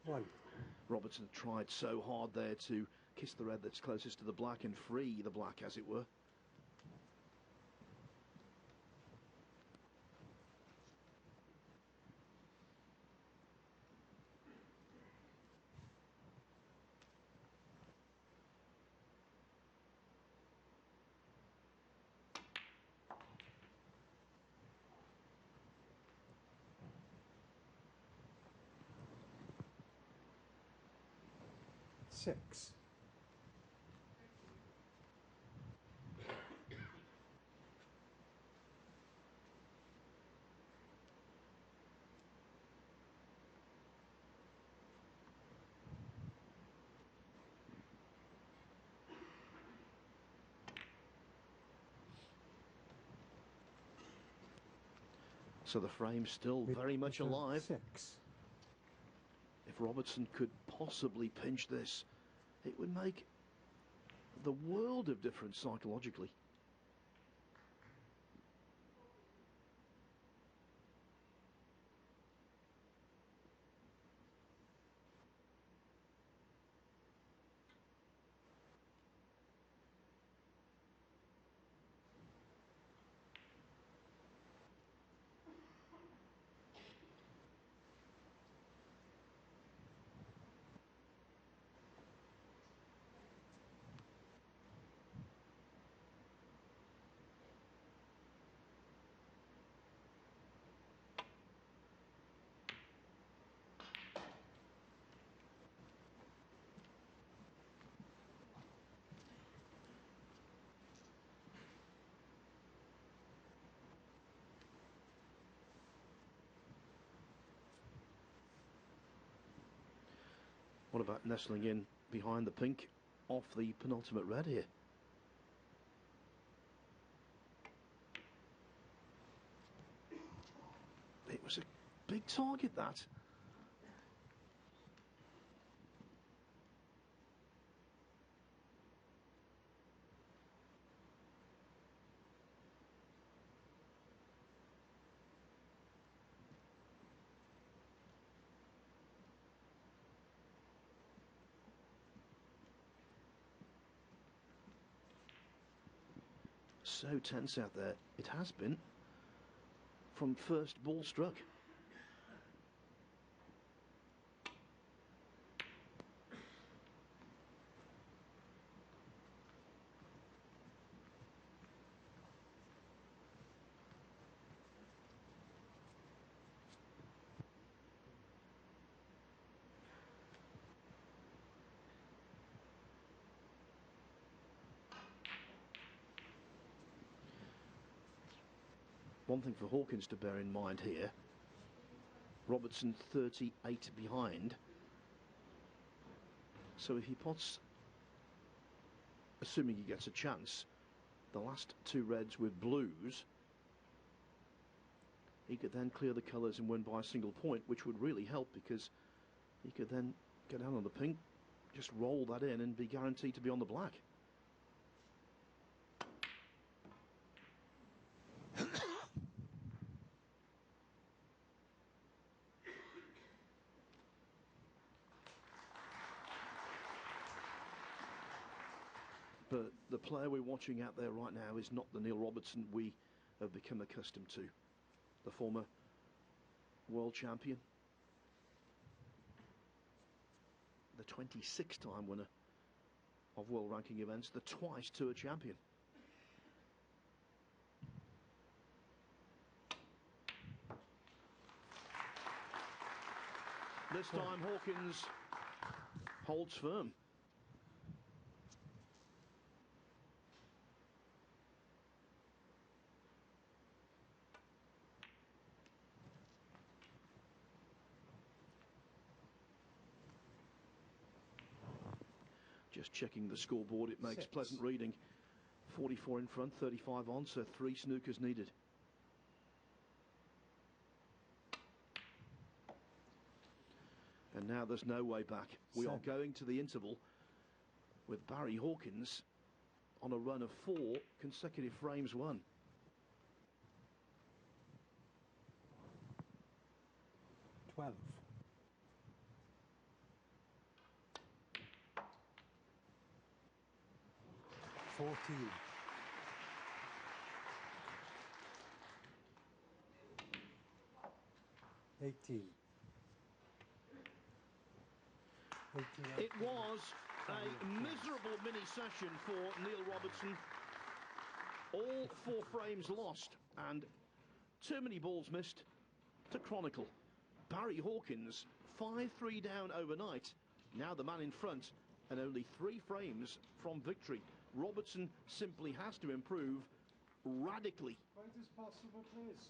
One. Robertson tried so hard there to kiss the red that's closest to the black and free the black, as it were. Six. So the frame's still very much alive. Six. If Robertson could possibly pinch this, it would make the world of difference psychologically. What about nestling in behind the pink off the penultimate red here? It was a big target, that. So tense out there. It has been from first ball struck. One thing for Hawkins to bear in mind here, Robertson 38 behind. So if he pots, assuming he gets a chance, the last two reds with blues, he could then clear the colours and win by a single point, which would really help because he could then go down on the pink, just roll that in and be guaranteed to be on the black. But the player we're watching out there right now is not the Neil Robertson we have become accustomed to. The former world champion, the 26th-time winner of world ranking events, the twice tour champion. This time Hawkins holds firm. Just checking the scoreboard, it makes pleasant reading 44 in front, 35 on, so 3 snookers needed. And now there's no way back. We are going to the interval with Barry Hawkins on a run of 4 consecutive frames won. $12. 14. 18. It was a miserable mini session for Neil Robertson. All 4 frames lost and too many balls missed to chronicle. Barry Hawkins 5-3 down overnight. Now the man in front and only 3 frames from victory. Robertson simply has to improve radically. Greatest possible, please.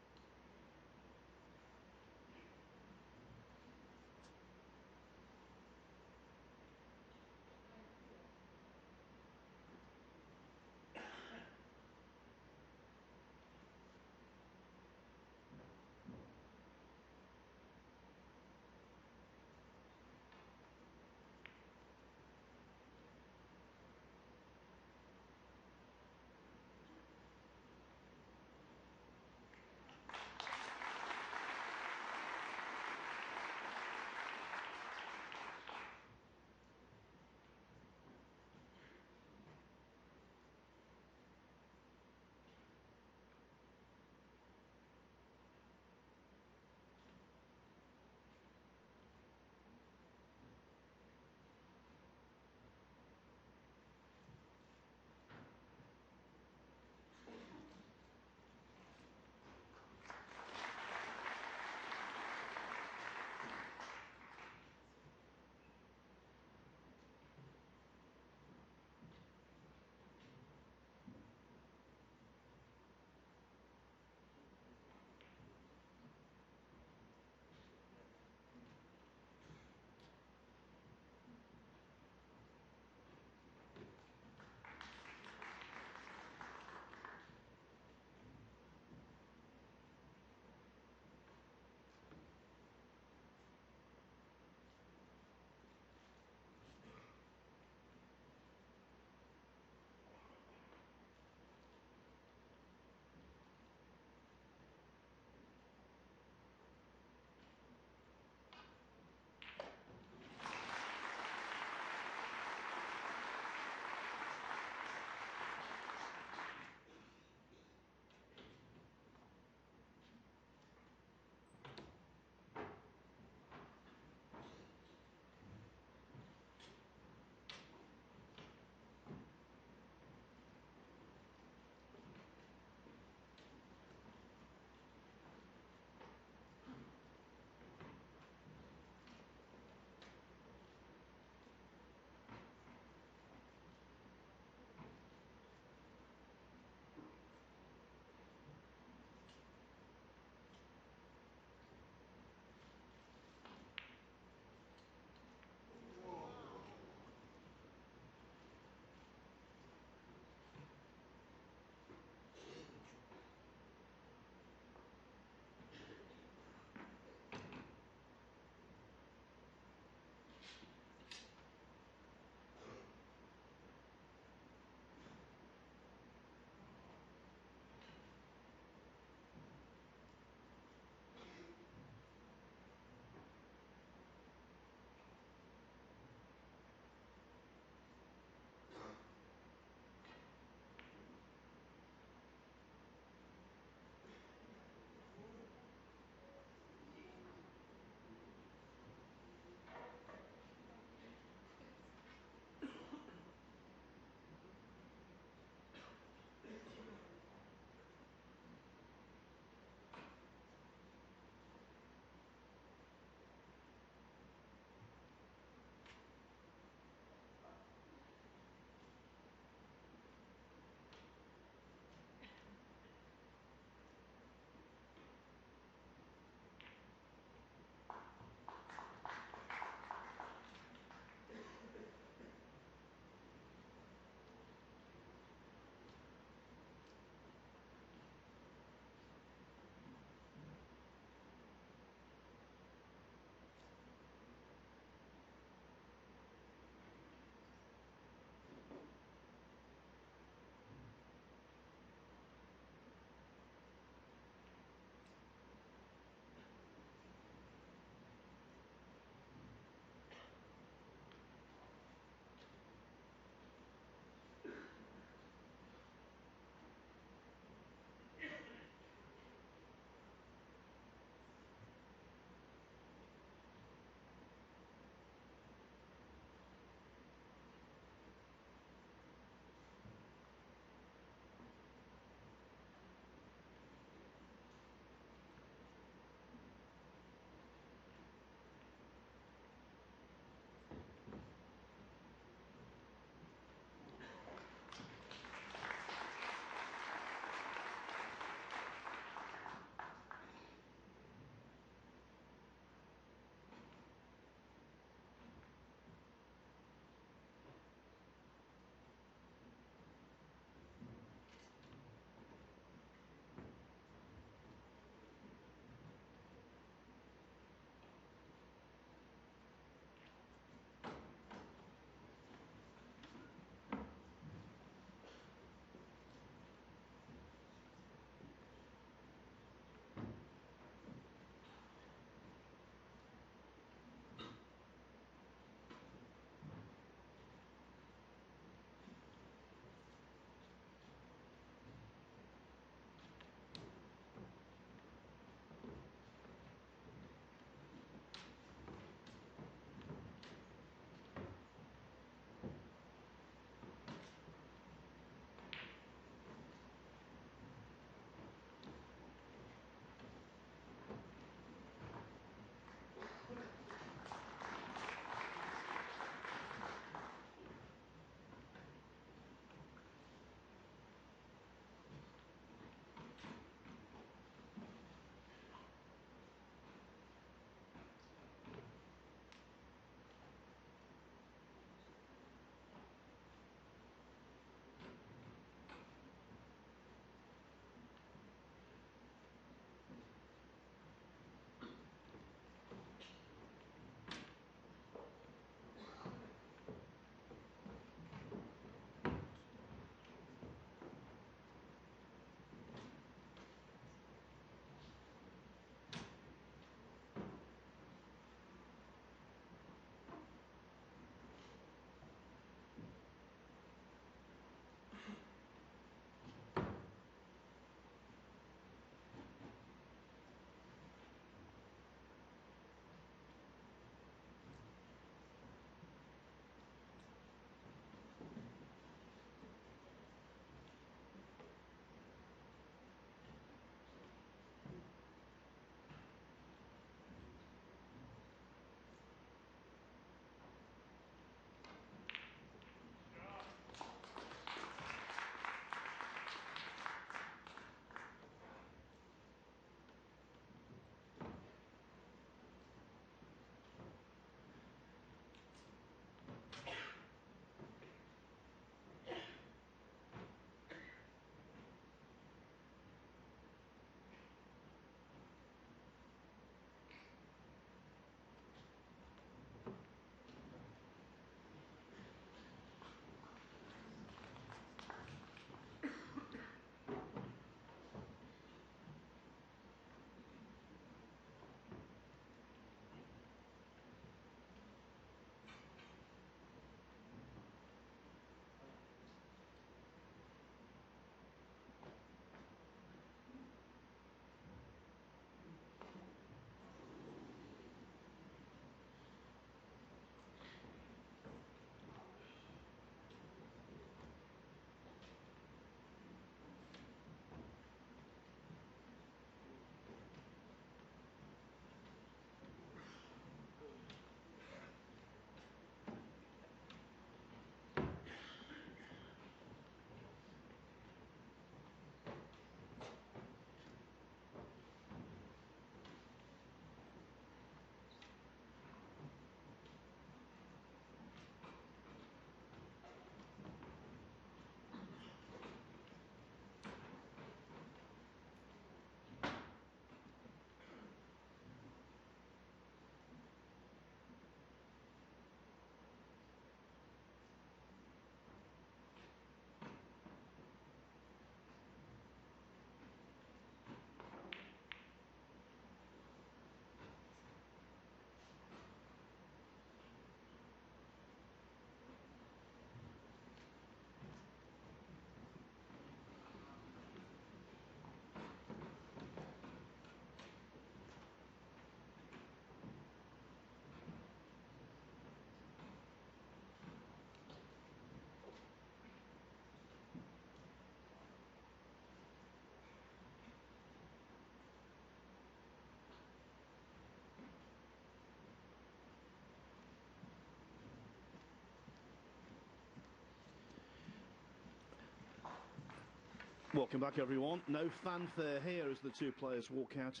Welcome back, everyone. No fanfare here as the two players walk out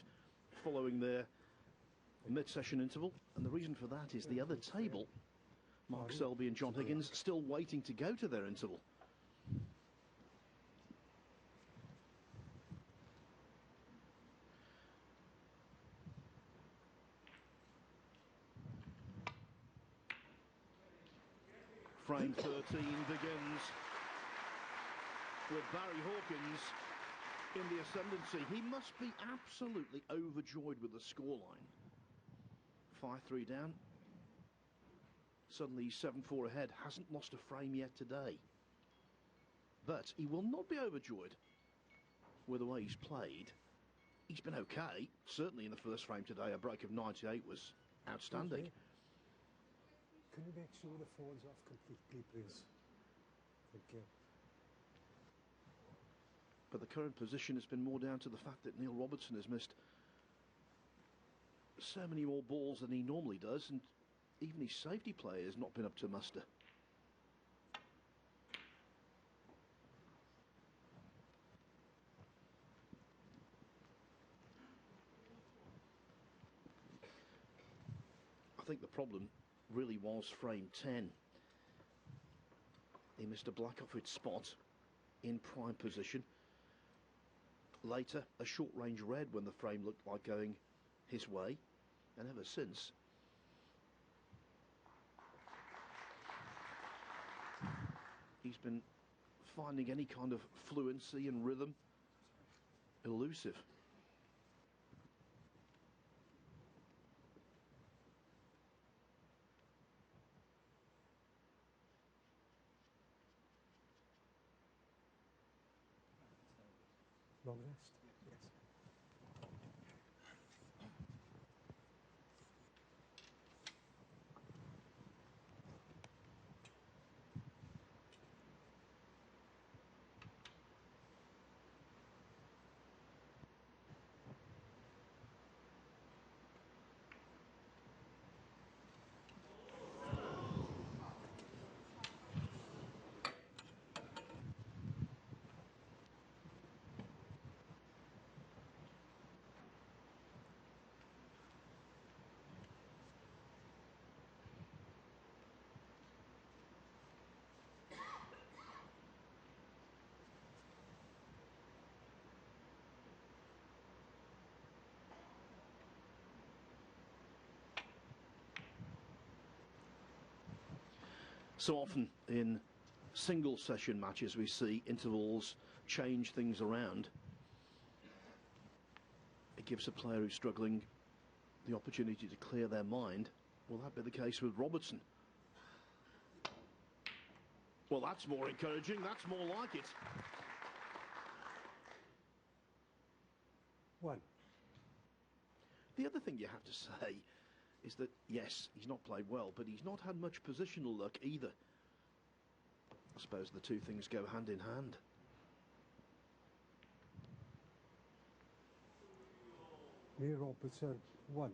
following their mid-session interval. And the reason for that is the other table, Mark Selby and John Higgins, still waiting to go to their interval. Frame 13 begins with Barry Hawkins in the ascendancy. He must be absolutely overjoyed with the scoreline. 5-3 down. Suddenly 7-4 ahead. Hasn't lost a frame yet today. But he will not be overjoyed with the way he's played. He's been okay. Certainly in the first frame today, a break of 98 was outstanding. Can you make sure the phone's off completely, please? Thank you. But the current position has been more down to the fact that Neil Robertson has missed so many more balls than he normally does, and even his safety play has not been up to muster. I think the problem really was frame 10. He missed a black off its spot in prime position. Later, a short range red when the frame looked like going his way, and ever since he's been finding any kind of fluency and rhythm elusive. Long rest? Yes. So often in single session matches we see intervals change things around. It gives a player who's struggling the opportunity to clear their mind. Will that be the case with Robertson? Well, that's more encouraging. That's more like it. One. The other thing you have to say is that, yes, he's not played well, but he's not had much positional luck either. I suppose the two things go hand in hand. Neil Robertson, 1.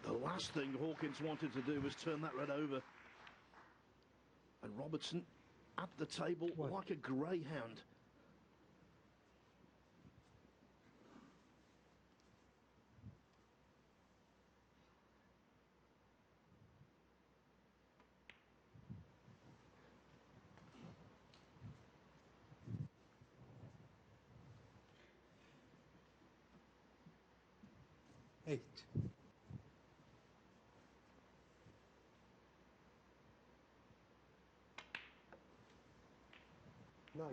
The last thing Hawkins wanted to do was turn that red over. And Robertson at the table like a greyhound. Eight. 9.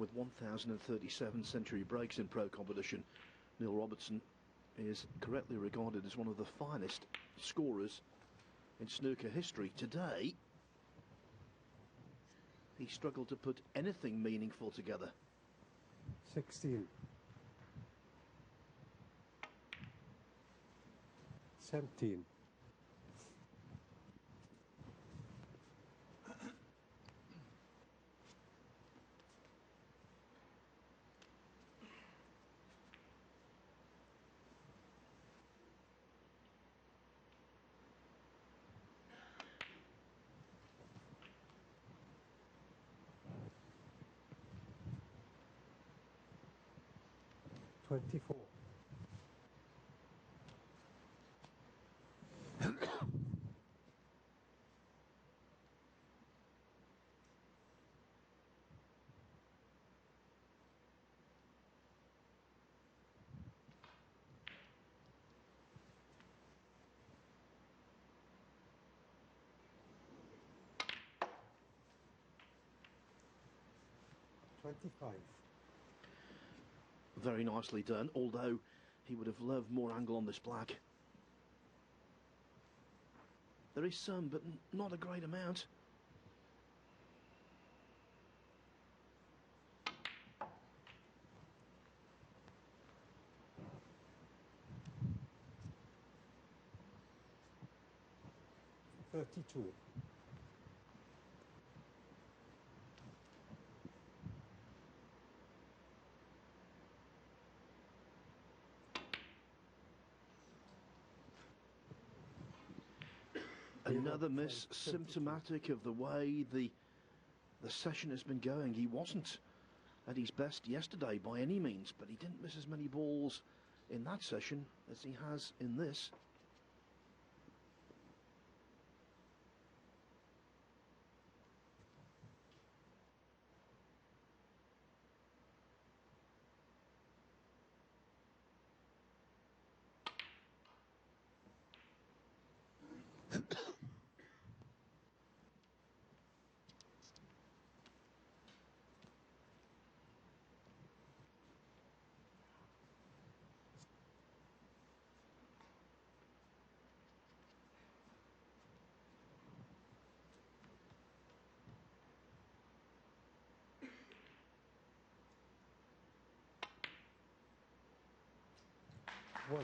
with 1,037 century breaks in pro competition, Neil Robertson is correctly regarded as one of the finest scorers in snooker history. Today, he struggled to put anything meaningful together. 16. 17. 24. 25. Very nicely done, although he would have loved more angle on this black. There is some, but not a great amount. $32. Another miss, symptomatic of the way the session has been going. He wasn't at his best yesterday by any means, but he didn't miss as many balls in that session as he has in this. One.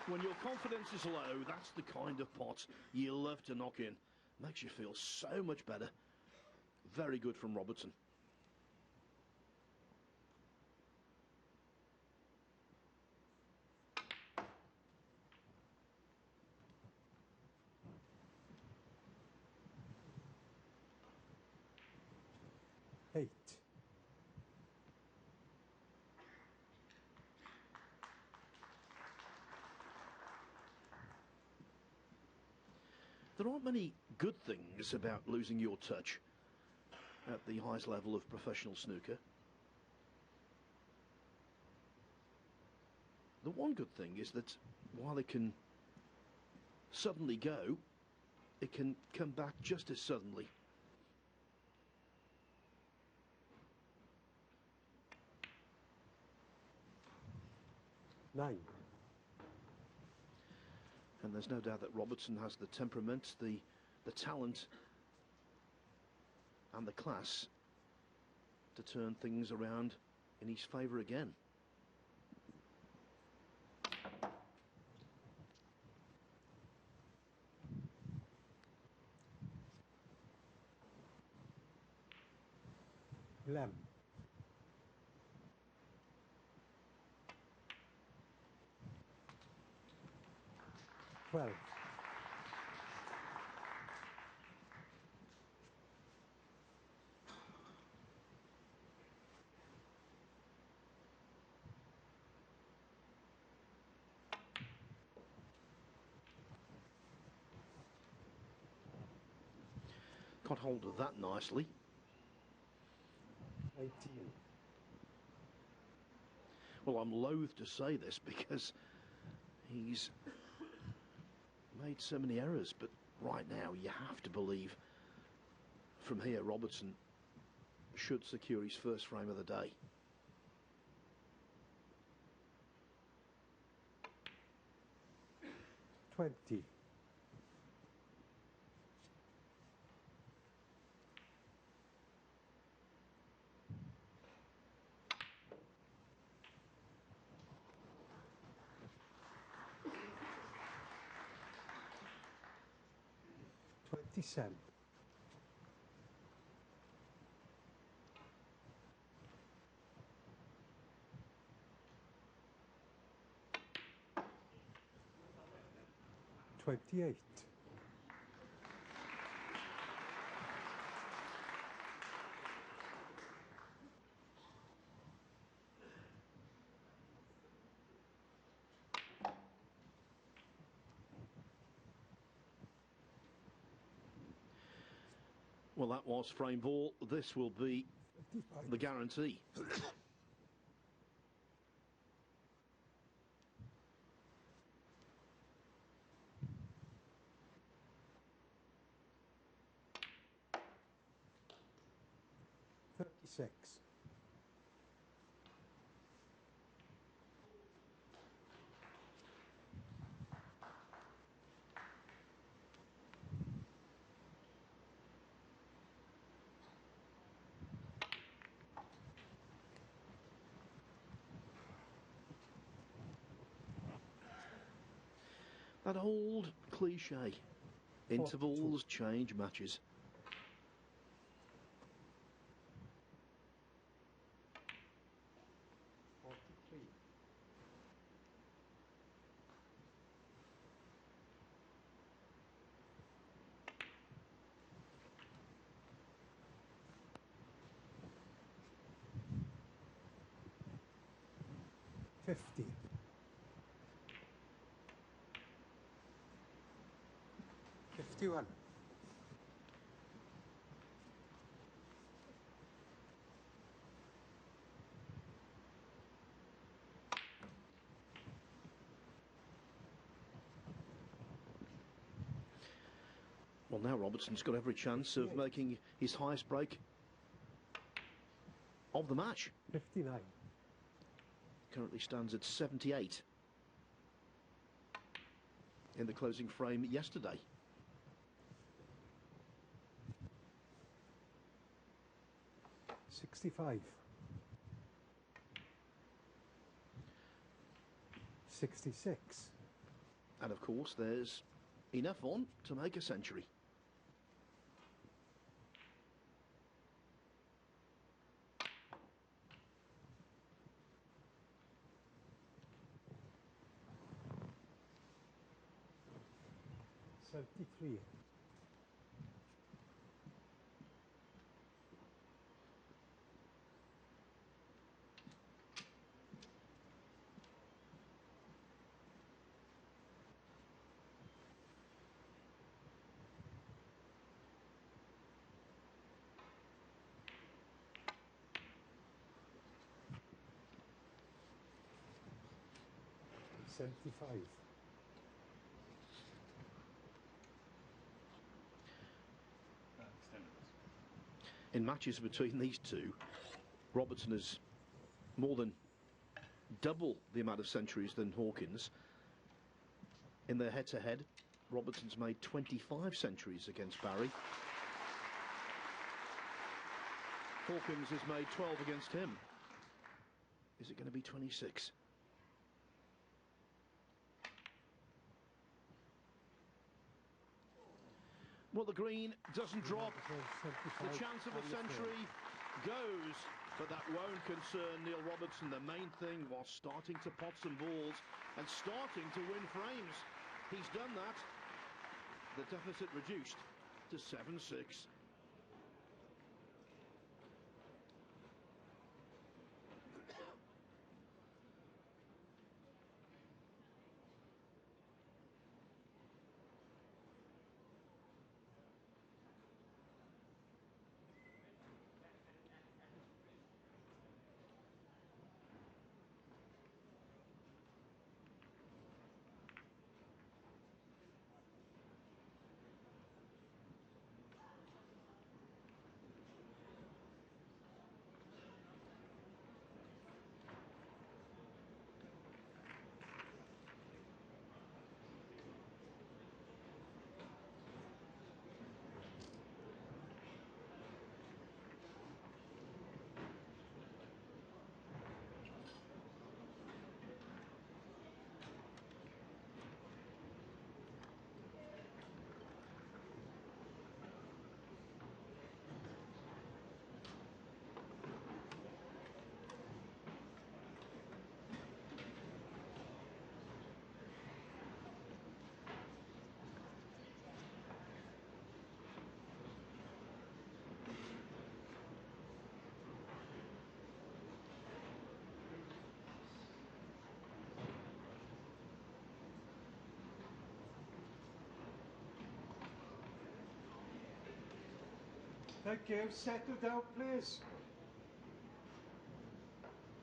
When your confidence is low, that's the kind of pot you love to knock in. Makes you feel so much better. Very good from Robertson. Eight. There aren't many good things about losing your touch at the highest level of professional snooker. The one good thing is that while it can suddenly go, it can come back just as suddenly. Nine. And there's no doubt that Robertson has the temperament, the talent and the class to turn things around in his favour again. Lamb. 12. Got hold of that nicely. 18. Well, I'm loath to say this because he's made so many errors, but right now you have to believe from here Robertson should secure his first frame of the day. $20. $27. $28. Well, that was frame ball. This will be the guarantee. $36. That old cliche. Intervals change matches. $50. $51. Well, now Robertson's got every chance of making his highest break of the match. 59. Currently stands at 78 in the closing frame yesterday. $65. 66. And of course, there's enough on to make a century. $73. $75. In matches between these two, Robertson has more than double the amount of centuries than Hawkins. In their head-to-head, Robertson's made 25 centuries against Barry. Hawkins has made 12 against him. Is it going to be 26? Well, the green doesn't drop. The chance of a century goes, but that won't concern Neil Robertson. The main thing was starting to pot some balls and starting to win frames. He's done that. The deficit reduced to 7-6. Thank you. Settle down, please.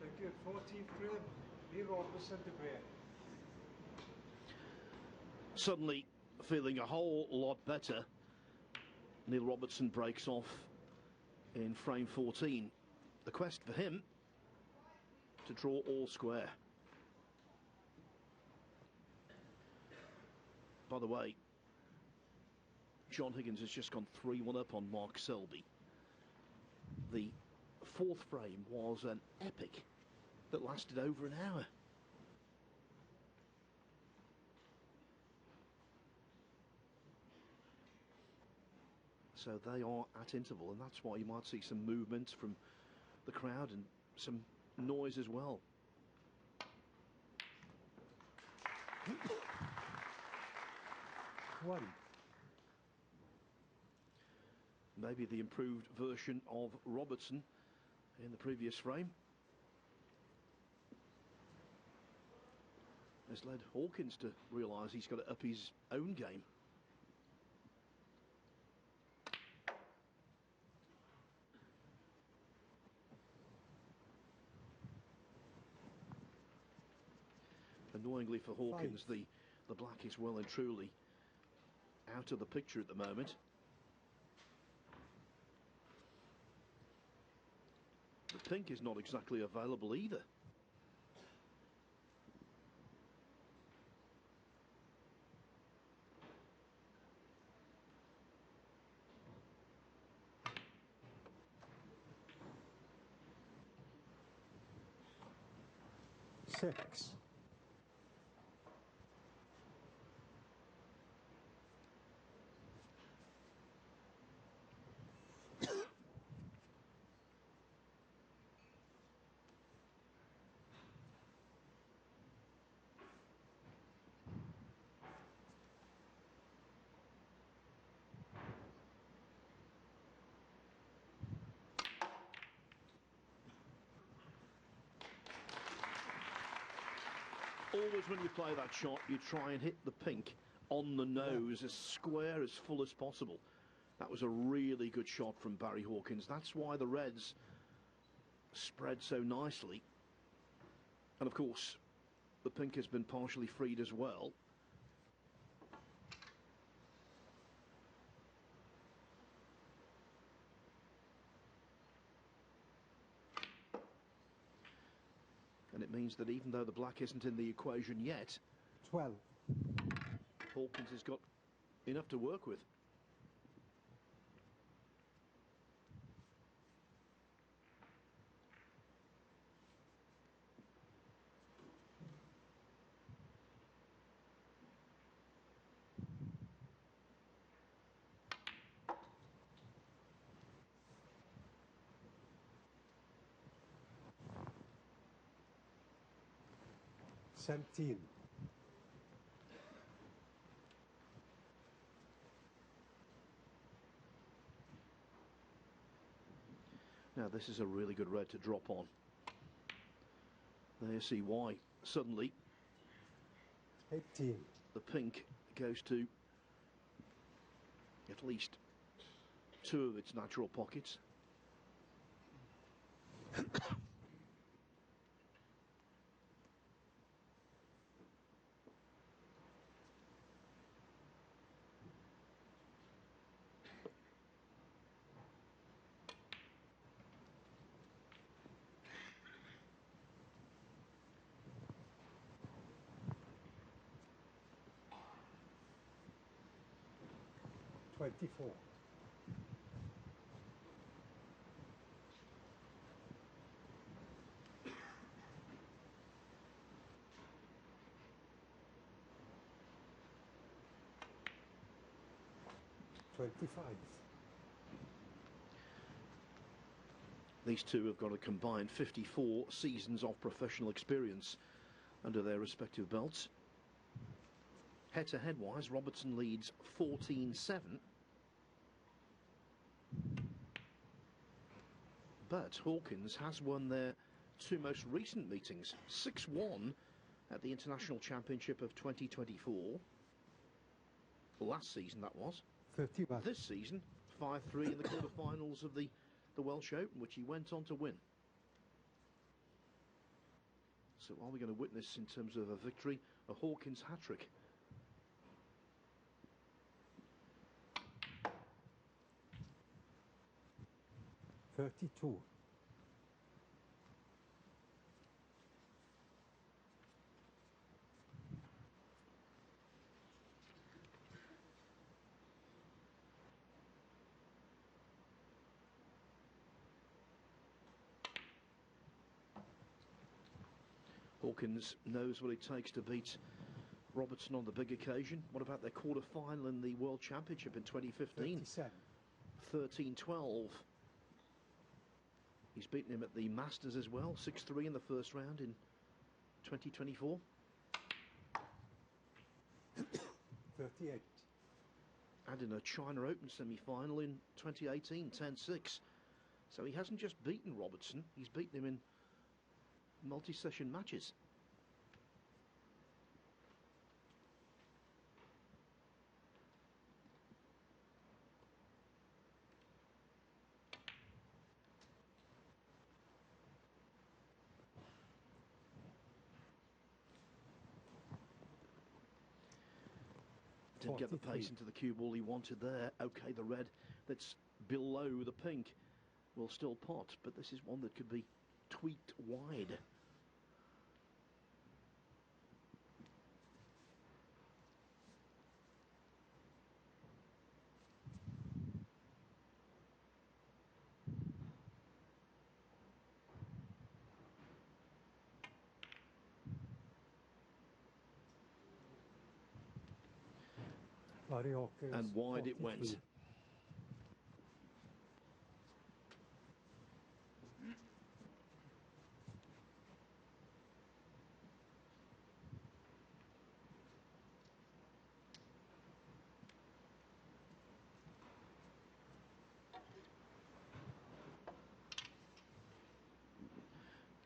Thank you. 14th frame. Lee Robertson to break. Suddenly feeling a whole lot better. Neil Robertson breaks off in frame 14. The quest for him to draw all square. By the way, John Higgins has just gone 3-1 up on Mark Selby. The fourth frame was an epic that lasted over an hour. So they are at interval, and that's why you might see some movement from the crowd and some noise as well. One. Maybe the improved version of Robertson in the previous frame has led Hawkins to realise he's got to up his own game. Annoyingly for Hawkins, the black is well and truly out of the picture at the moment. The pink is not exactly available either. Six. Always when you play that shot, you try and hit the pink on the nose, as square, as full as possible. That was a really good shot from Barry Hawkins. That's why the reds spread so nicely. And of course, the pink has been partially freed as well. And it means that even though the black isn't in the equation yet, 12. Hawkins has got enough to work with. Seventeen. Now this is a really good red to drop on. There you see why. Suddenly 18. the pink goes to at least two of its natural pockets. Twenty-four. These two have got a combined 54 seasons of professional experience under their respective belts. Head-to-head wise, Robertson leads 14-7. But Hawkins has won their two most recent meetings, 6-1 at the International Championship of 2024. Last season that was. 31. This season, 5-3 in the quarterfinals of the Welsh Open, which he went on to win. So are we going to witness, in terms of a victory, a Hawkins hat-trick? .32. Hawkins knows what it takes to beat Robertson on the big occasion. What about their quarter-final in the World Championship in 2015? 37. 13-12. He's beaten him at the Masters as well, 6-3 in the first round in 2024. 38. And in a China Open semi-final in 2018, 10-6. So he hasn't just beaten Robertson, he's beaten him in multi-session matches. Didn't get the pace into the cue ball he wanted there. Okay, the red that's below the pink will still pot, but this is one that could be tweaked wide. Hawkins, and wide 43. it went.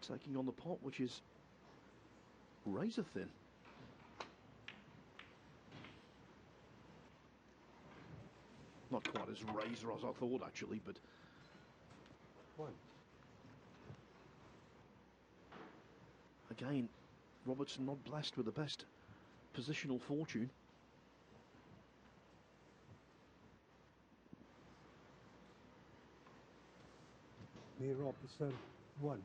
Taking on the pot, which is razor thin. Not quite as razor as I thought, actually, but... One. Again, Robertson not blessed with the best positional fortune. Robertson, 1.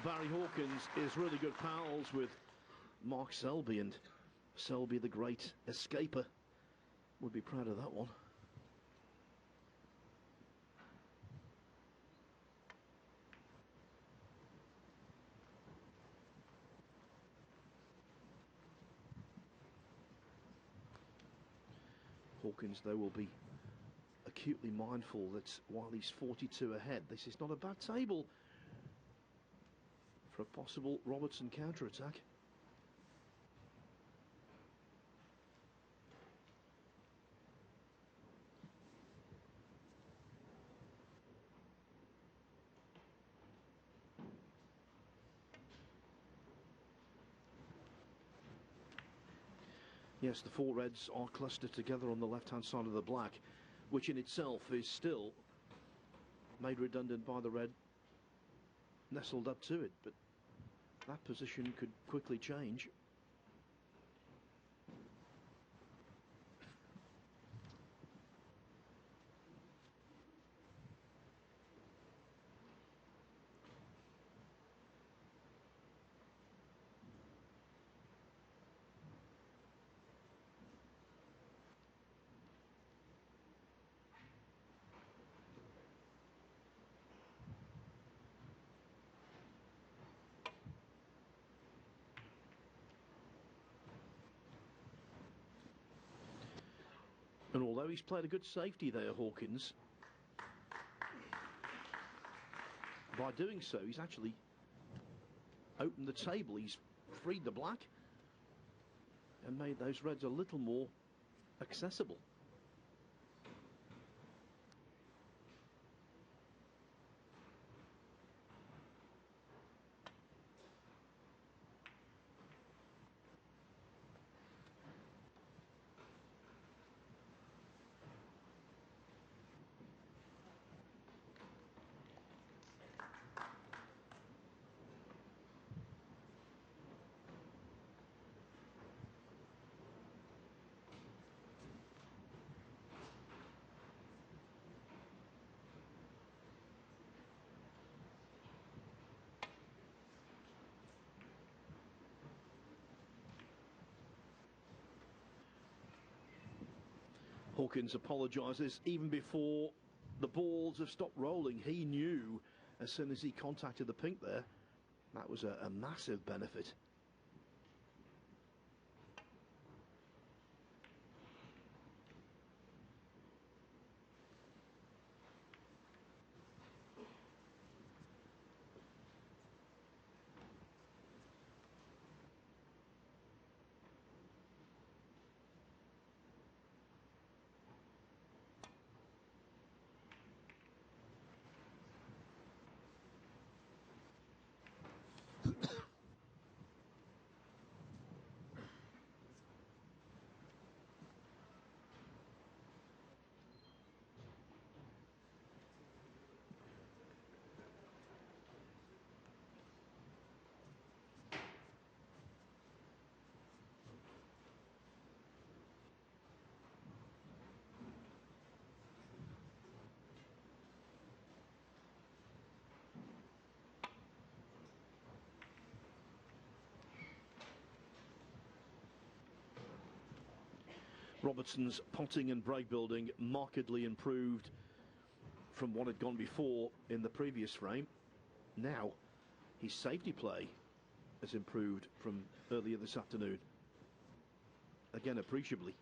Barry Hawkins is really good pals with Mark Selby, and Selby, the great escaper, would be proud of that one. Hawkins, though, will be acutely mindful that while he's 42 ahead, this is not a bad table for a possible Robertson counter-attack. Yes, the four reds are clustered together on the left-hand side of the black, which in itself is still made redundant by the red nestled up to it, but that position could quickly change. though, he's played a good safety there, Hawkins. By doing so, he's actually opened the table. He's freed the black and made those reds a little more accessible. Hawkins apologises even before the balls have stopped rolling. He knew as soon as he contacted the pink there, that was a massive benefit. Robertson's potting and break building markedly improved from what had gone before in the previous frame. Now his safety play has improved from earlier this afternoon, again appreciably.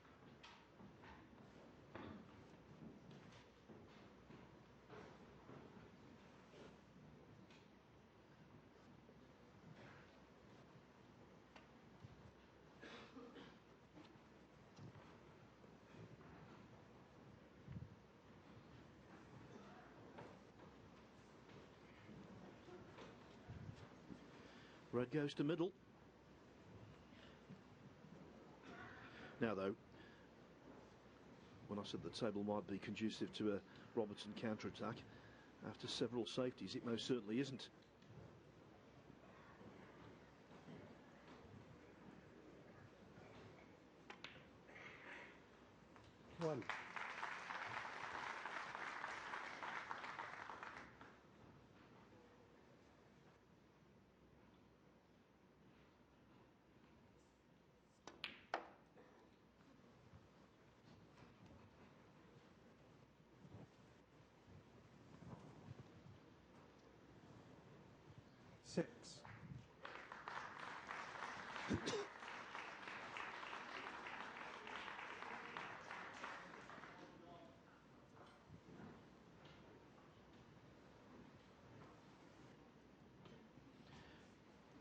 Red goes to middle. Now though, when I said the table might be conducive to a Robertson counter-attack, after several safeties it most certainly isn't. One. Six.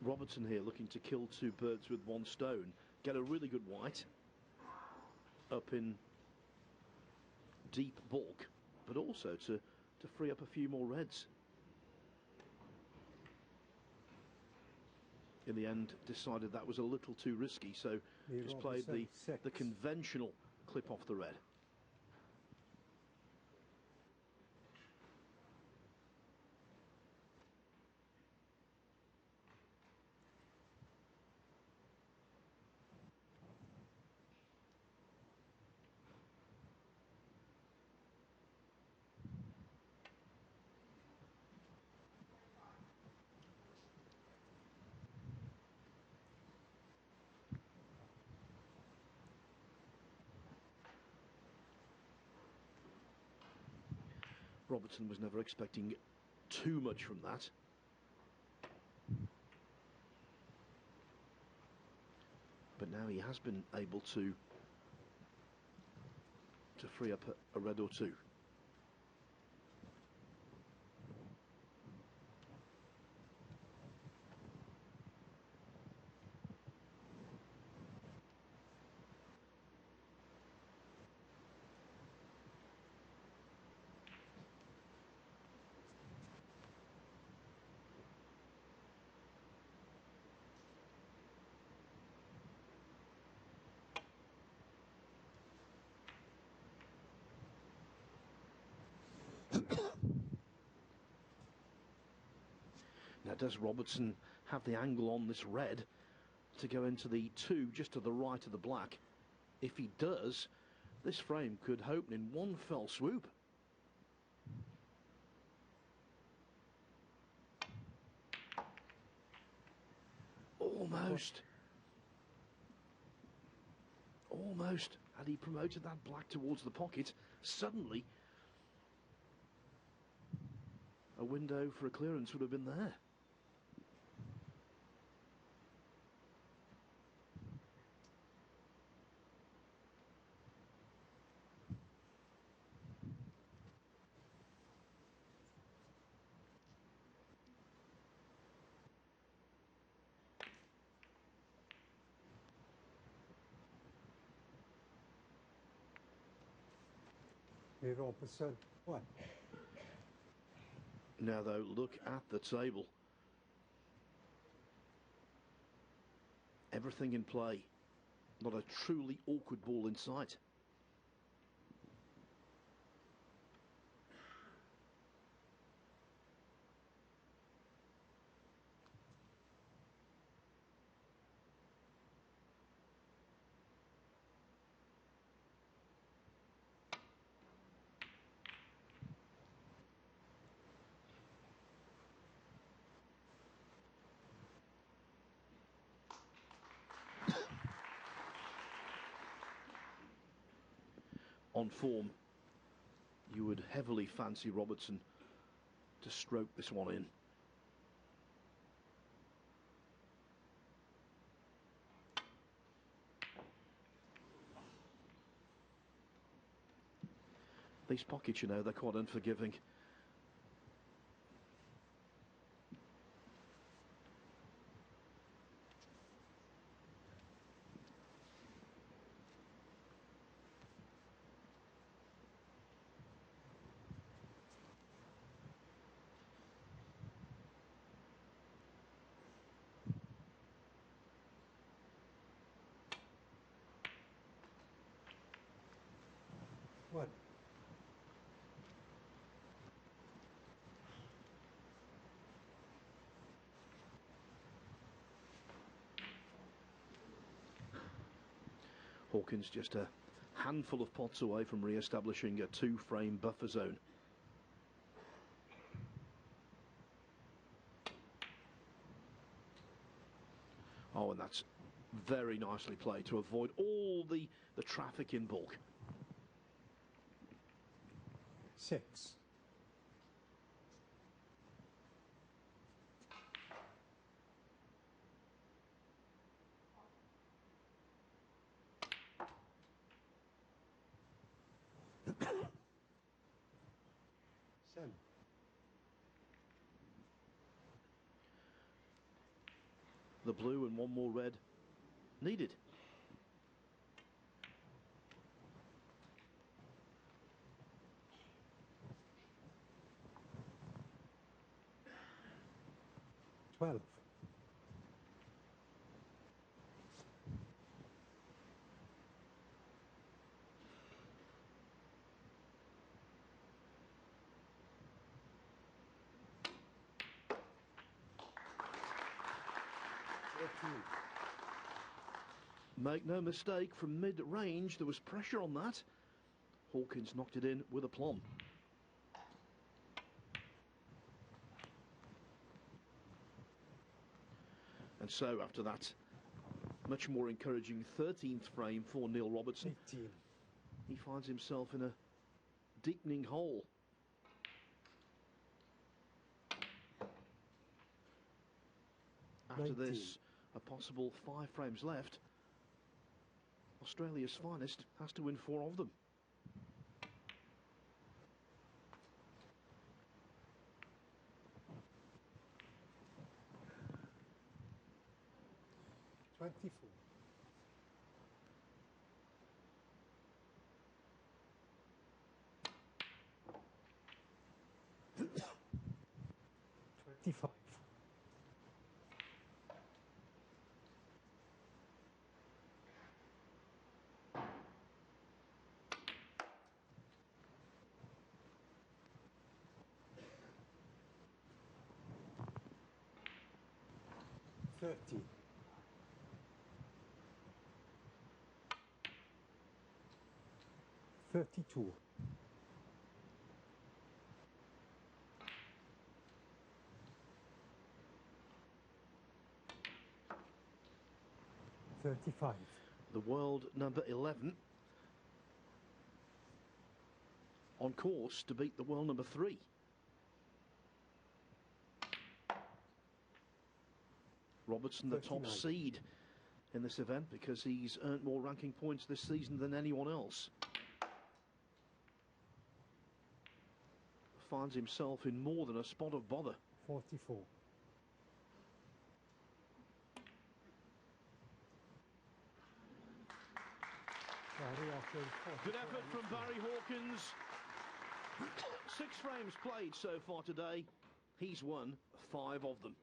Robertson here looking to kill two birds with one stone. Get a really good white up in deep bulk, but also to free up a few more reds. In the end, decided that was a little too risky, so just played the conventional clip off the red. Robertson was never expecting too much from that. But now he has been able to to free up a red or two. Now, does Robertson have the angle on this red to go into the 2 just to the right of the black? If he does, this frame could open in one fell swoop. Almost. Almost. Had he promoted that black towards the pocket, suddenly a window for a clearance would have been there. Hey, Robertson. What? Now, though, look at the table. Everything in play. Not a truly awkward ball in sight. On form, you would heavily fancy Robertson to stroke this one in. These pockets, you know, they're quite unforgiving. What? Hawkins just a handful of pots away from re-establishing a 2-frame buffer zone. Oh, and that's very nicely played to avoid all the traffic in bulk. 6. Seven. The blue and one more red needed. $12. Make no mistake, from mid-range there was pressure on that. Hawkins knocked it in with aplomb. And so after that much more encouraging 13th frame for Neil Robertson, 18. he finds himself in a deepening hole. After 19. this, a possible 5 frames left. Australia's finest has to win 4 of them. 24. 25. 30. 32. 35. The world number 11 on course to beat the world number 3. Robertson, the 39. top seed in this event because he's earned more ranking points this season than anyone else. Finds himself in more than a spot of bother. 44. Good effort from Barry Hawkins. 6 frames played so far today. He's won 5 of them.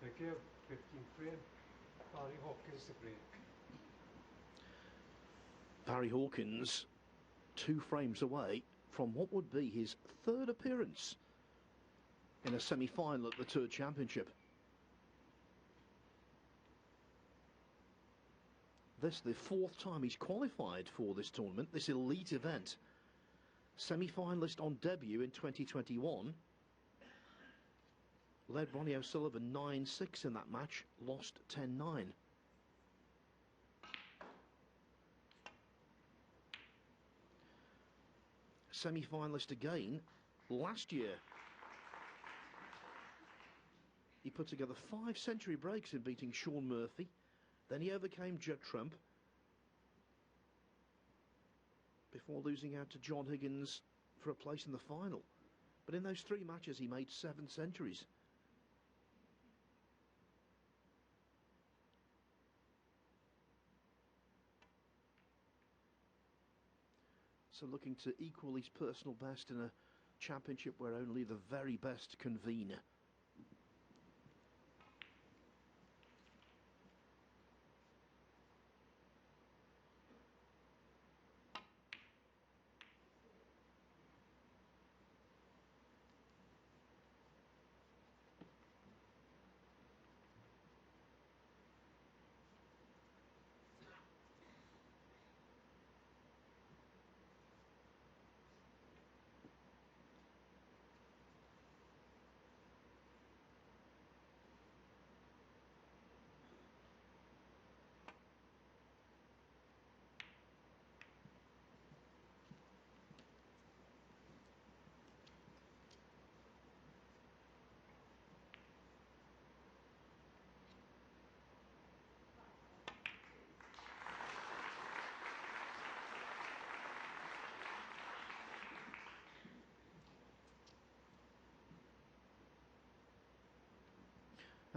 Thank you. 15 frame. Barry Hawkins the break. Barry Hawkins 2 frames away from what would be his 3rd appearance in a semi-final at the Tour Championship. This the 4th time he's qualified for this tournament, this elite event. Semi-finalist on debut in 2021. Led Ronnie O'Sullivan 9-6 in that match, lost 10-9. Semi-finalist again last year. He put together 5 century breaks in beating Sean Murphy. Then he overcame Judd Trump before losing out to John Higgins for a place in the final. But in those 3 matches he made 7 centuries. So looking to equal his personal best in a championship where only the very best convene.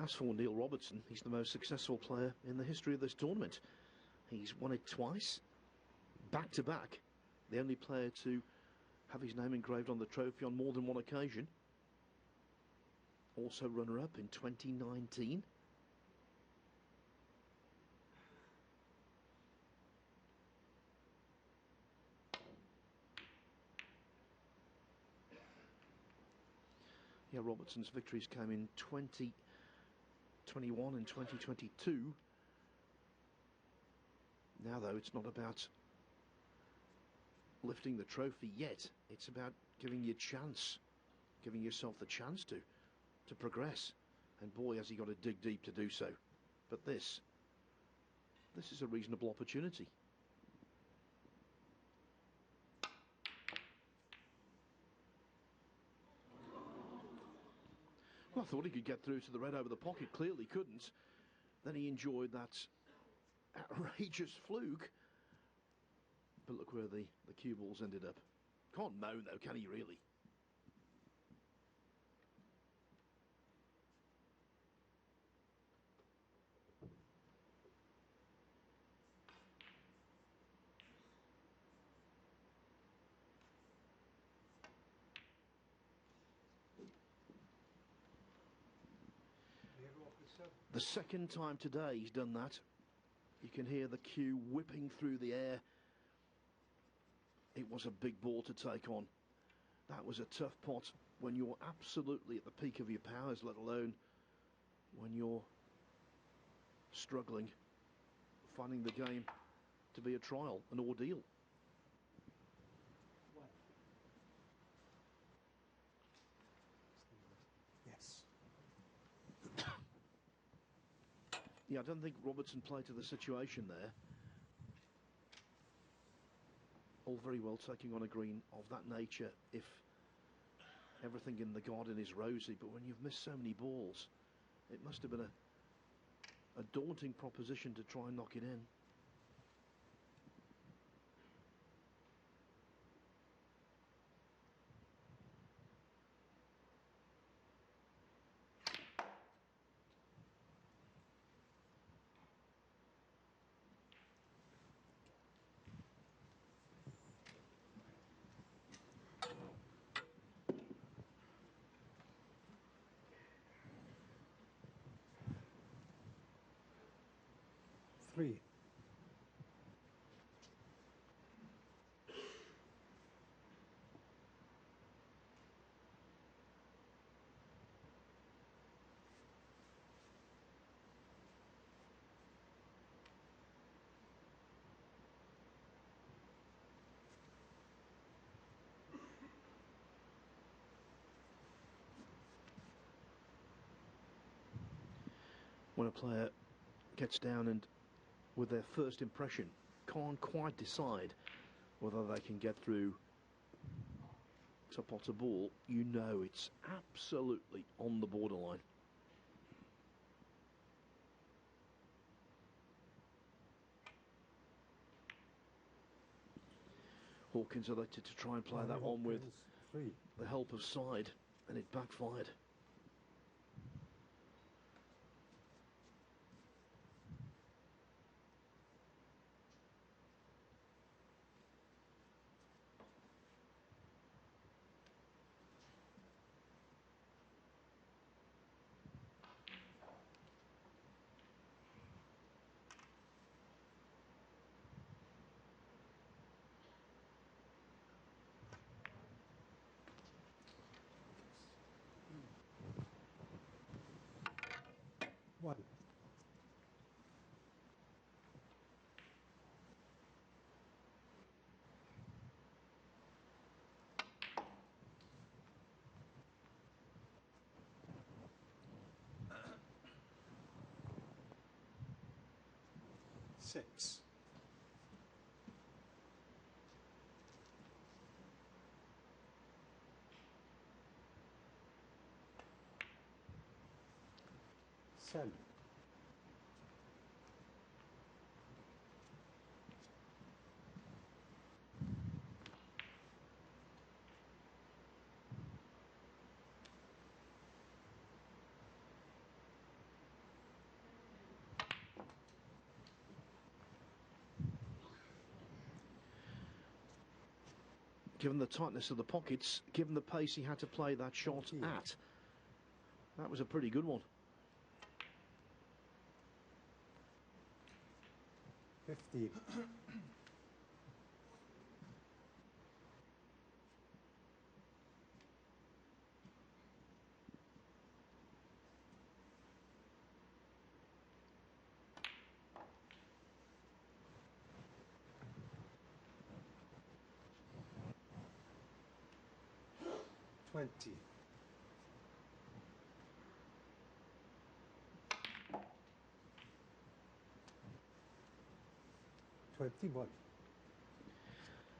As for Neil Robertson, he's the most successful player in the history of this tournament. He's won it twice, back to back. The only player to have his name engraved on the trophy on more than one occasion. Also runner-up in 2019. Yeah, Robertson's victories came in 2021 and 2022. Now, though, it's not about lifting the trophy yet. It's about giving you a chance, giving yourself the chance to progress. And boy, has he got to dig deep to do so. But this is a reasonable opportunity. Well, I thought he could get through to the red over the pocket. Clearly couldn't. Then he enjoyed that outrageous fluke. But look where the cue balls ended up. Can't moan though, can he really? The second time today he's done that. You can hear the cue whipping through the air. It was a big ball to take on. That was a tough pot when you're absolutely at the peak of your powers, let alone when you're struggling, finding the game to be a trial, an ordeal. Yes. Yeah, I don't think Robertson played to the situation there. All very well taking on a green of that nature if everything in the garden is rosy, but when you've missed so many balls, it must have been a daunting proposition to try and knock it in. Three. When a player gets down and with their first impression can't quite decide whether they can get through to pot a ball, you know it's absolutely on the borderline. Hawkins elected to try and play that one with the help of side, and it backfired. 6. Seven. Given the tightness of the pockets, given the pace he had to play that shot at, that was a pretty good one. 15. Twenty. 21.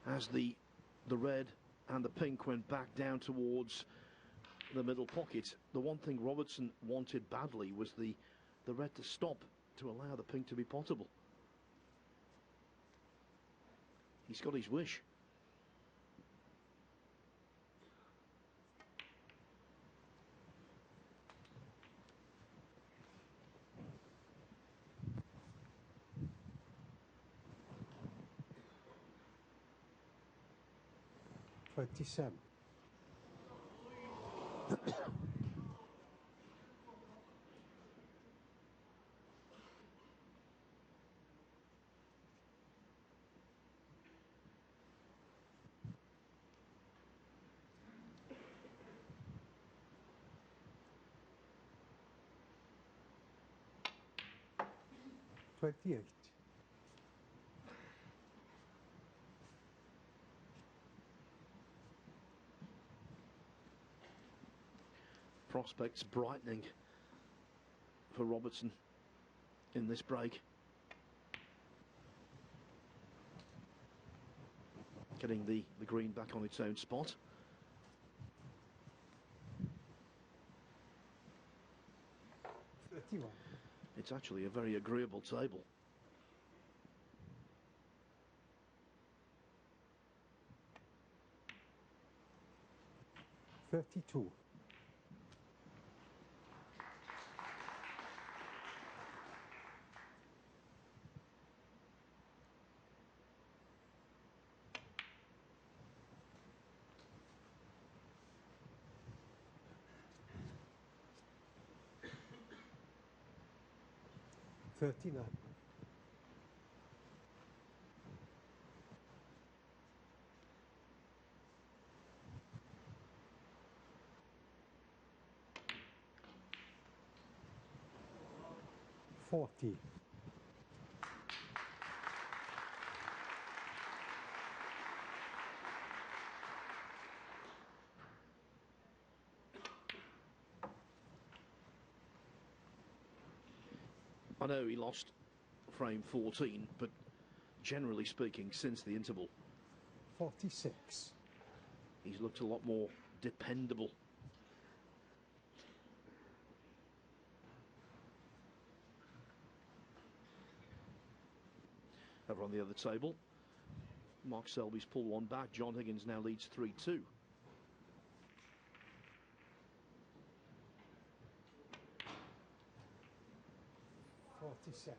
As the red and the pink went back down towards the middle pocket, the one thing Robertson wanted badly was the red to stop to allow the pink to be potable. He's got his wish. Twenty-seven. 28. Prospects brightening for Robertson in this break. Getting the green back on its own spot. It's actually a very agreeable table. $32. 39. 40. I know he lost frame 14, but generally speaking, since the interval, 46. he's looked a lot more dependable. Over on the other table, Mark Selby's pulled one back. John Higgins now leads 3-2. $47.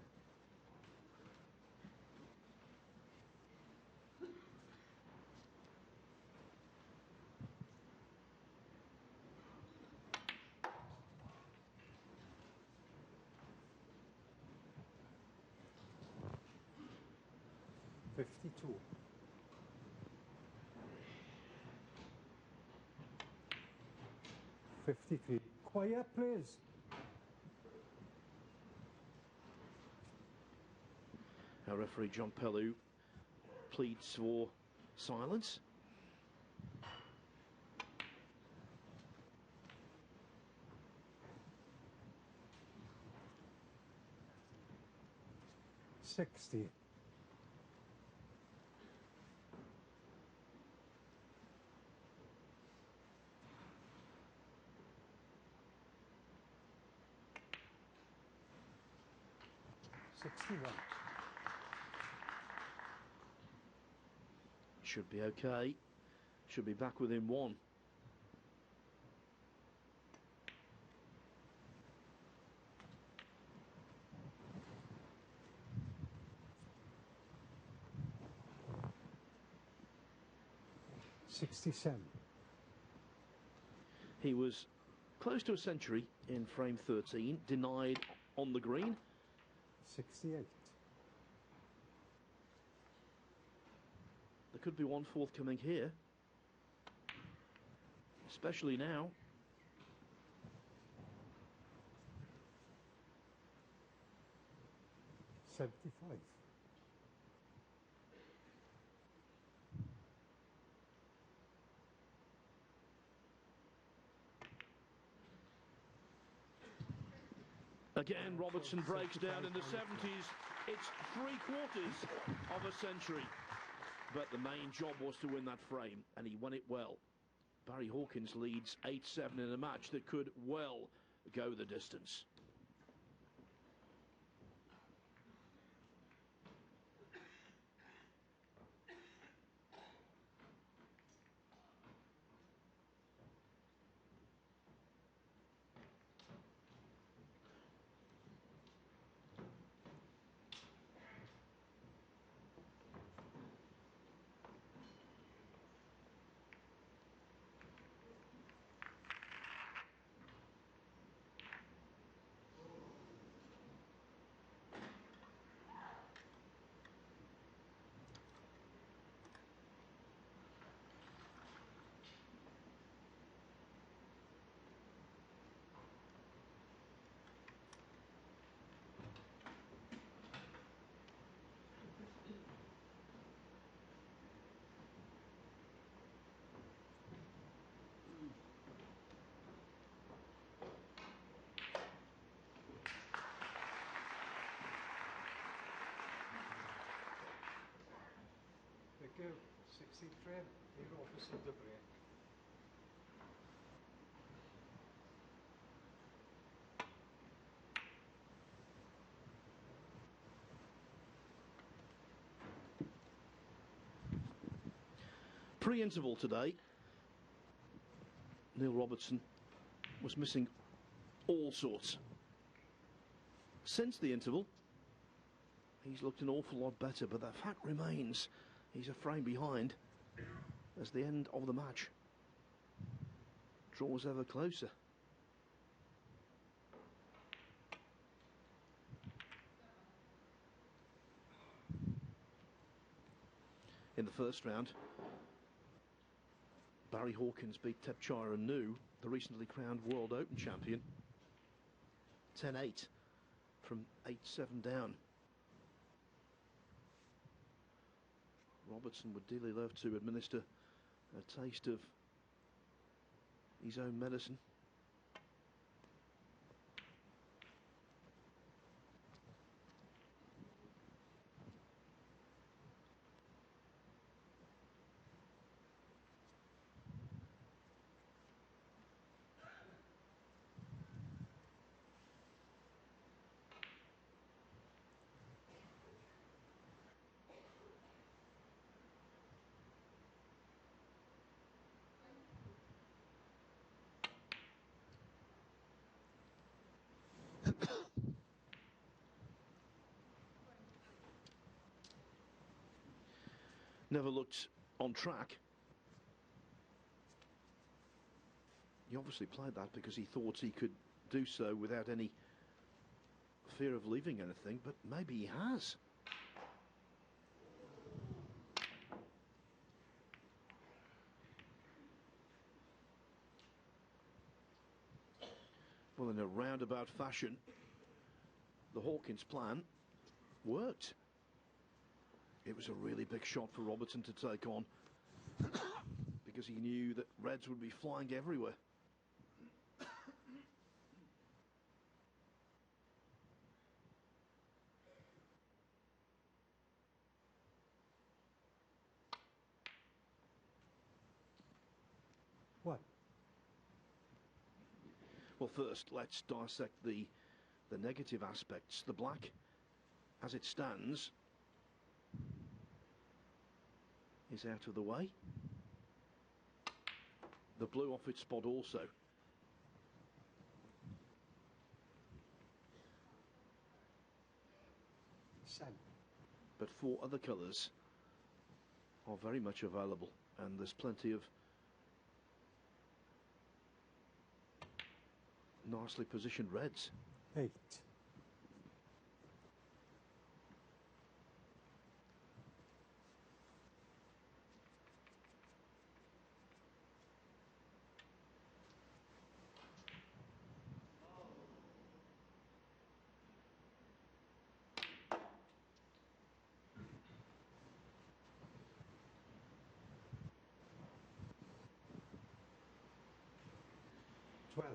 52. 53. Quiet, please. Our referee John Pellew pleads for silence. 60. Should be okay. Should be back within one. He was close to a century in frame 13, denied on the green. 68. There could be one forthcoming here, especially now. $75. Again, Robertson breaks down in the 70s. It's 3/4 of a century. But the main job was to win that frame, and he won it well. Barry Hawkins leads 8-7 in a match that could well go the distance. Go 16th frame, you're opposite the break. Pre-interval today, Neil Robertson was missing all sorts. Since the interval, he's looked an awful lot better, but the fact remains he's a frame behind as the end of the match draws ever closer. In the first round, Barry Hawkins beat Tepchira Nu, the recently crowned World Open champion, 10-8 from 8-7 down. Robertson would dearly love to administer a taste of his own medicine. Never looked on track. He obviously played that because he thought he could do so without any fear of leaving anything, but maybe he has. Well, in a roundabout fashion, the Hawkins plan worked. It was a really big shot for Robertson to take on because he knew that reds would be flying everywhere. One. Well, first, let's dissect the negative aspects. The black, as it stands, is out of the way. The blue off its spot also. Seven. But 4 other colours are very much available, and there's plenty of nicely positioned reds. 8. Twelve.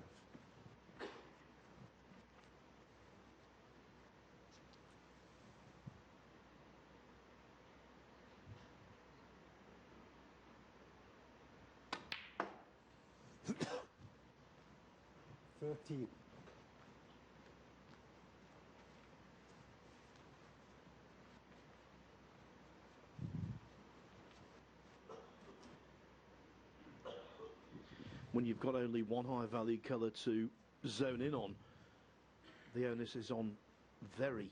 Thirteen. When you've got only one high value colour to zone in on, the onus is on very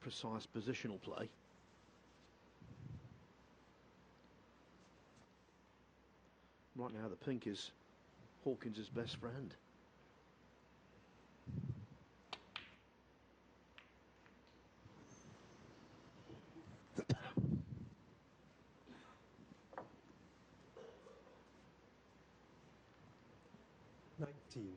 precise positional play. Right now the pink is Hawkins' best friend. Nineteen.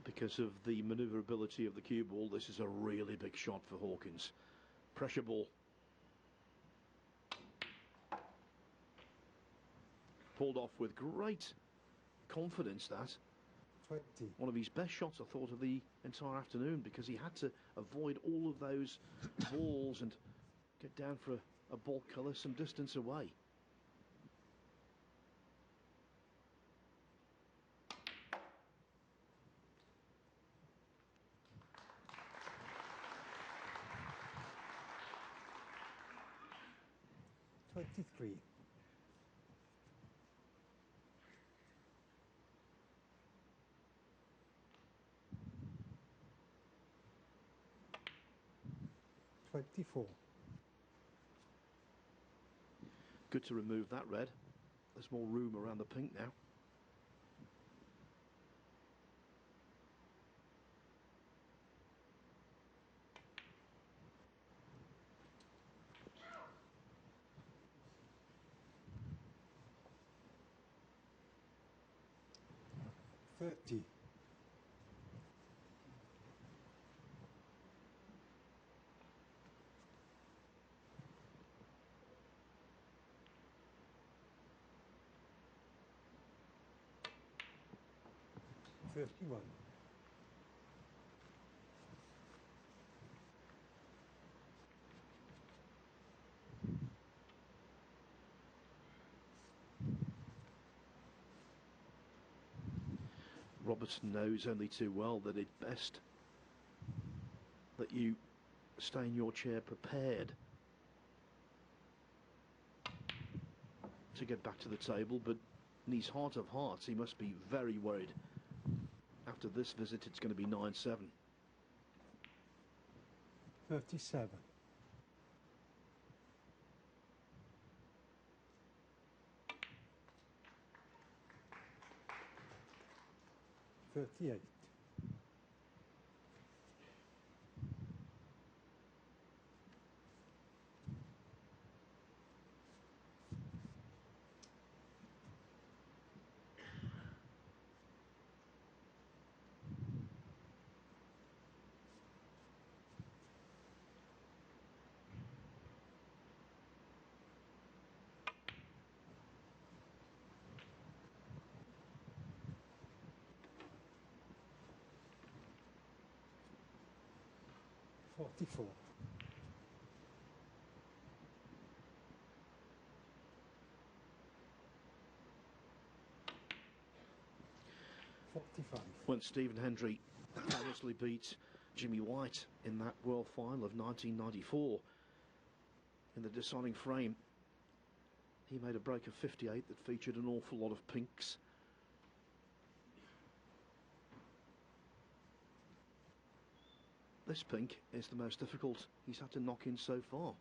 Because of the manoeuvrability of the cue ball, this is a really big shot for Hawkins. Pressure ball. Pulled off with great confidence, that. 20. One of his best shots, I thought, of the entire afternoon, because he had to avoid all of those balls and get down for a ball colour some distance away. Twenty-three. 24. Good to remove that red. There's more room around the pink now. Thirty. 31. Robertson knows only too well that it's best that you stay in your chair prepared to get back to the table, but in his heart of hearts he must be very worried. After this visit it's going to be 9-7. 37. 38. 40. 44. 45. When Stephen Hendry famously beat Jimmy White in that World Final of 1994 in the deciding frame, he made a break of 58 that featured an awful lot of pinks. This pink is the most difficult he's had to knock in so far.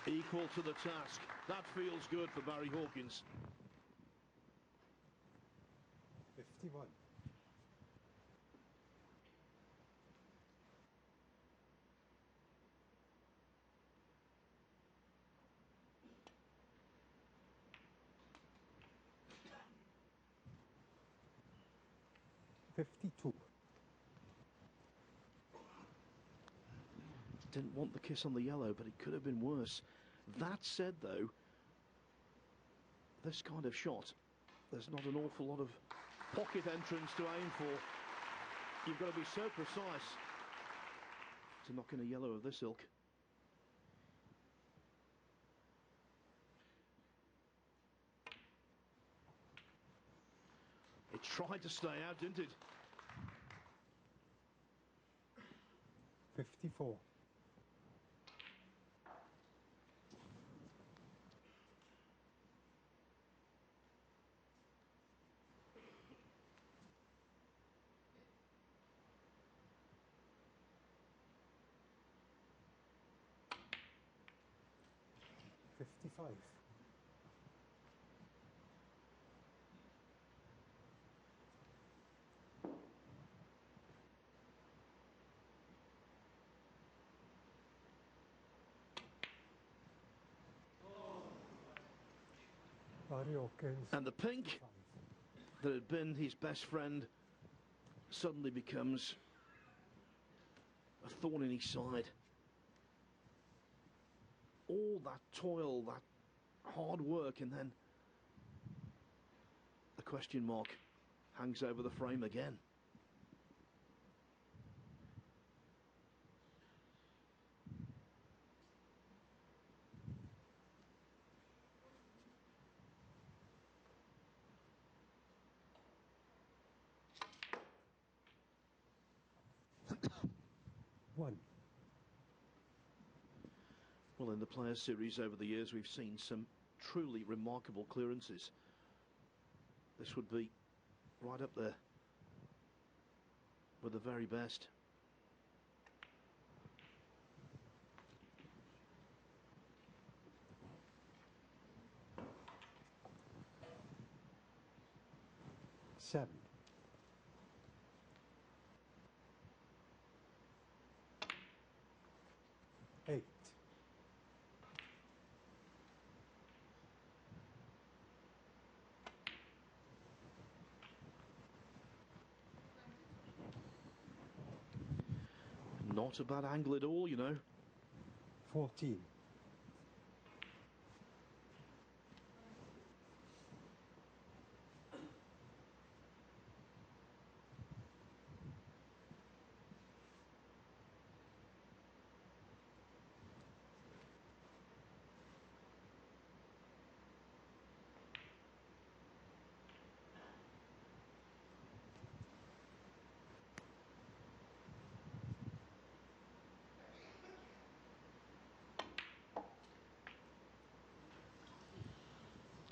Equal to the task. That feels good for Barry Hawkins. 51. 52. Didn't want the kiss on the yellow, but it could have been worse. That said, though, this kind of shot, there's not an awful lot of pocket entrance to aim for. You've got to be so precise to knock in a yellow of this ilk. It tried to stay out, didn't it? 54. 55. 'Hawkins. And the pink that had been his best friend suddenly becomes a thorn in his side. All that toil, that hard work, and then the question mark hangs over the frame again. One. Well, in the Players Series over the years, we've seen some truly remarkable clearances. This would be right up there with the very best. Seven. 8. Not a bad angle at all, you know. 14.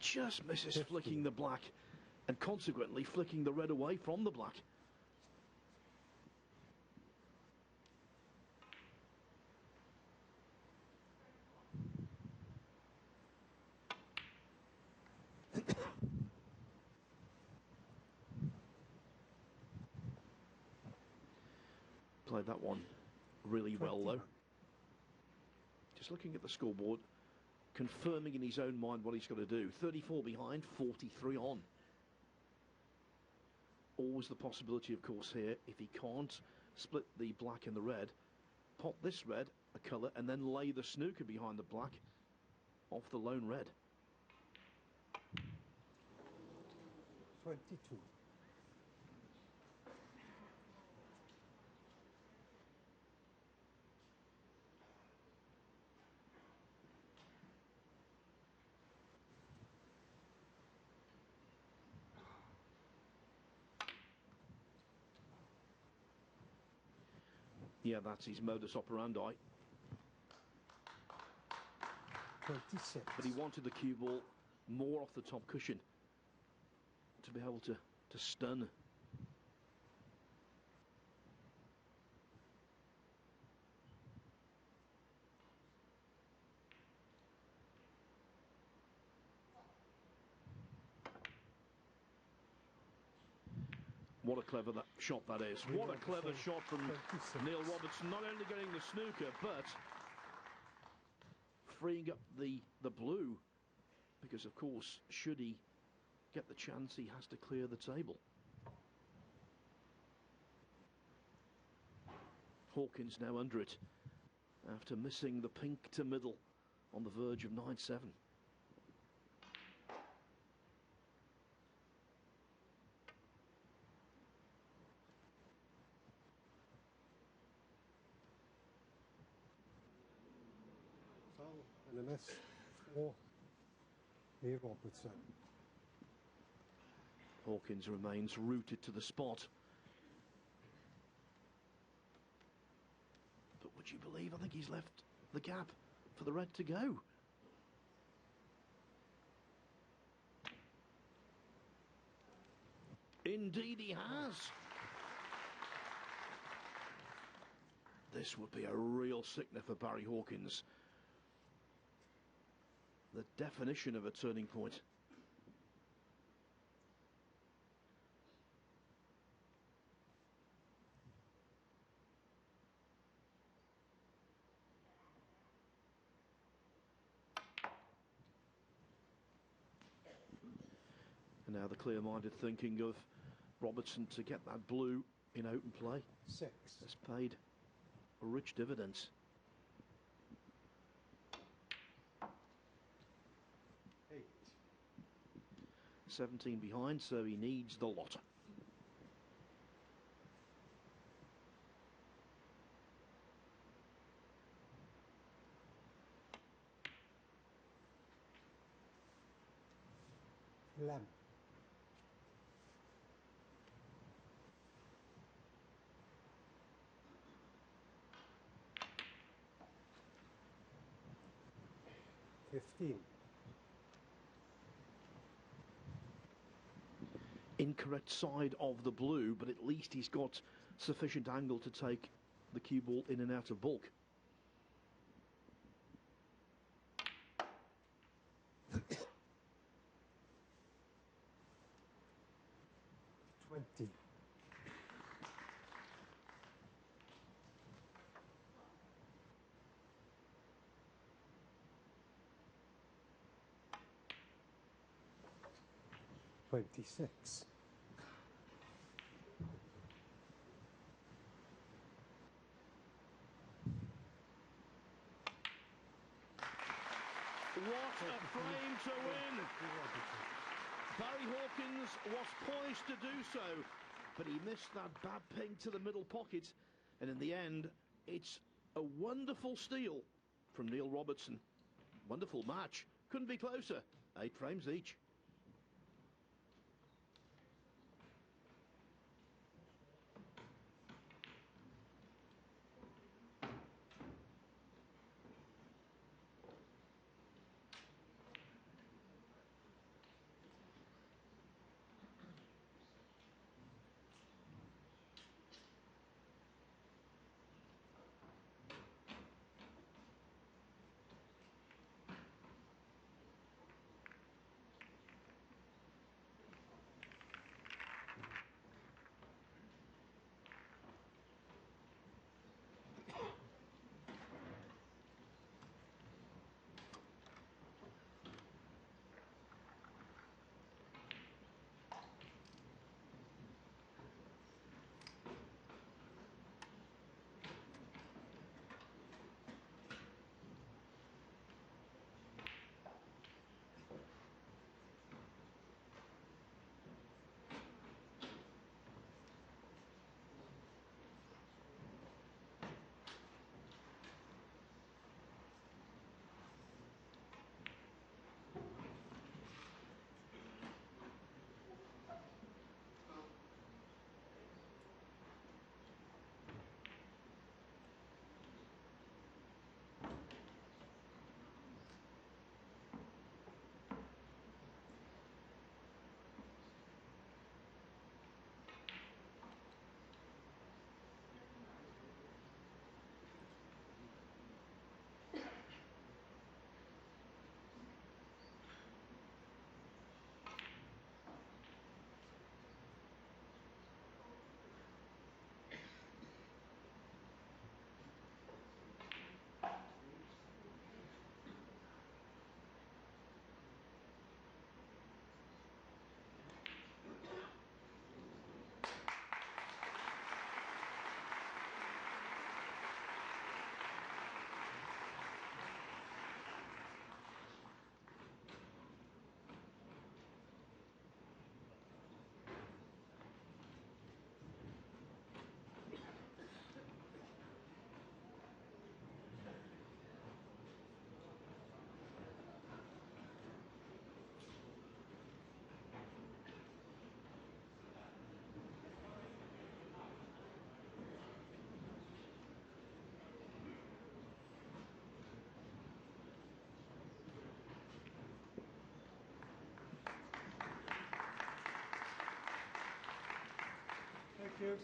Just misses flicking the black and consequently flicking the red away from the black. Played that one really well, though. Just looking at the scoreboard, confirming in his own mind what he's got to do. 34 behind, 43 on. Always the possibility, of course, here, if he can't split the black and the red, pop this red a colour and then lay the snooker behind the black off the lone red. 22. Yeah, that's his modus operandi. 26. But he wanted the cue ball more off the top cushion to be able to stun. What a clever shot that is. What a clever shot from 26. Neil Robertson, not only getting the snooker, but freeing up the blue. Because, of course, should he get the chance, he has to clear the table. Hawkins now under it after missing the pink to middle on the verge of 9-7. Foul and a miss for Neil Robertson. Hawkins remains rooted to the spot. But would you believe, I think he's left the gap for the red to go. Indeed he has. This would be a real sickener for Barry Hawkins. The definition of a turning point. And now the clear-minded thinking of Robertson to get that blue in open play 6. has paid rich dividends. 8. 17 behind, so he needs the lot. Lamb. 15. Incorrect side of the blue, but at least he's got sufficient angle to take the cue ball in and out of bulk. $26. What a frame to win! Barry Hawkins was poised to do so, but he missed that bad ping to the middle pocket, and in the end, it's a wonderful steal from Neil Robertson. Wonderful match. Couldn't be closer. 8 frames each.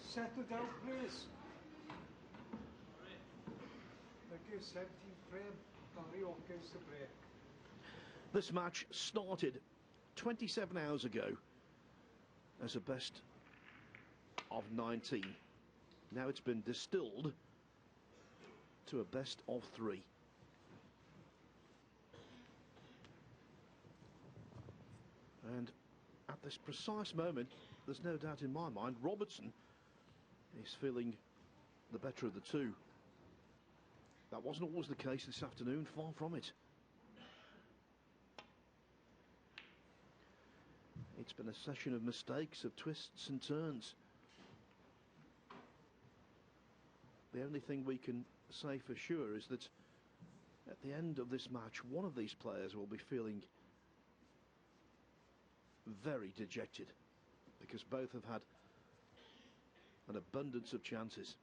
settle down, please. Thank you. 17th frame. Barry Hawkins to break. This match started 27 hours ago as a best of 19. Now it's been distilled to a best of 3. And at this precise moment, there's no doubt in my mind, Robertson is feeling the better of the two. That wasn't always the case this afternoon, far from it. It's been a session of mistakes, of twists and turns. The only thing we can say for sure is that at the end of this match, one of these players will be feeling very dejected because both have had an abundance of chances.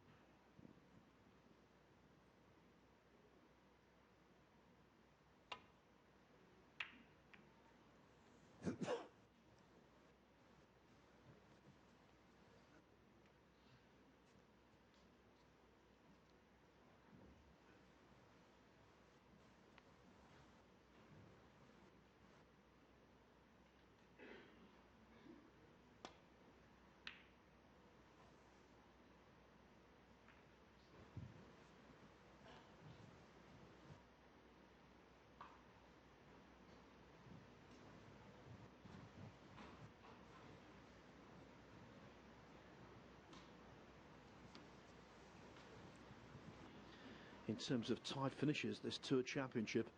In terms of tied finishes, this Tour Championship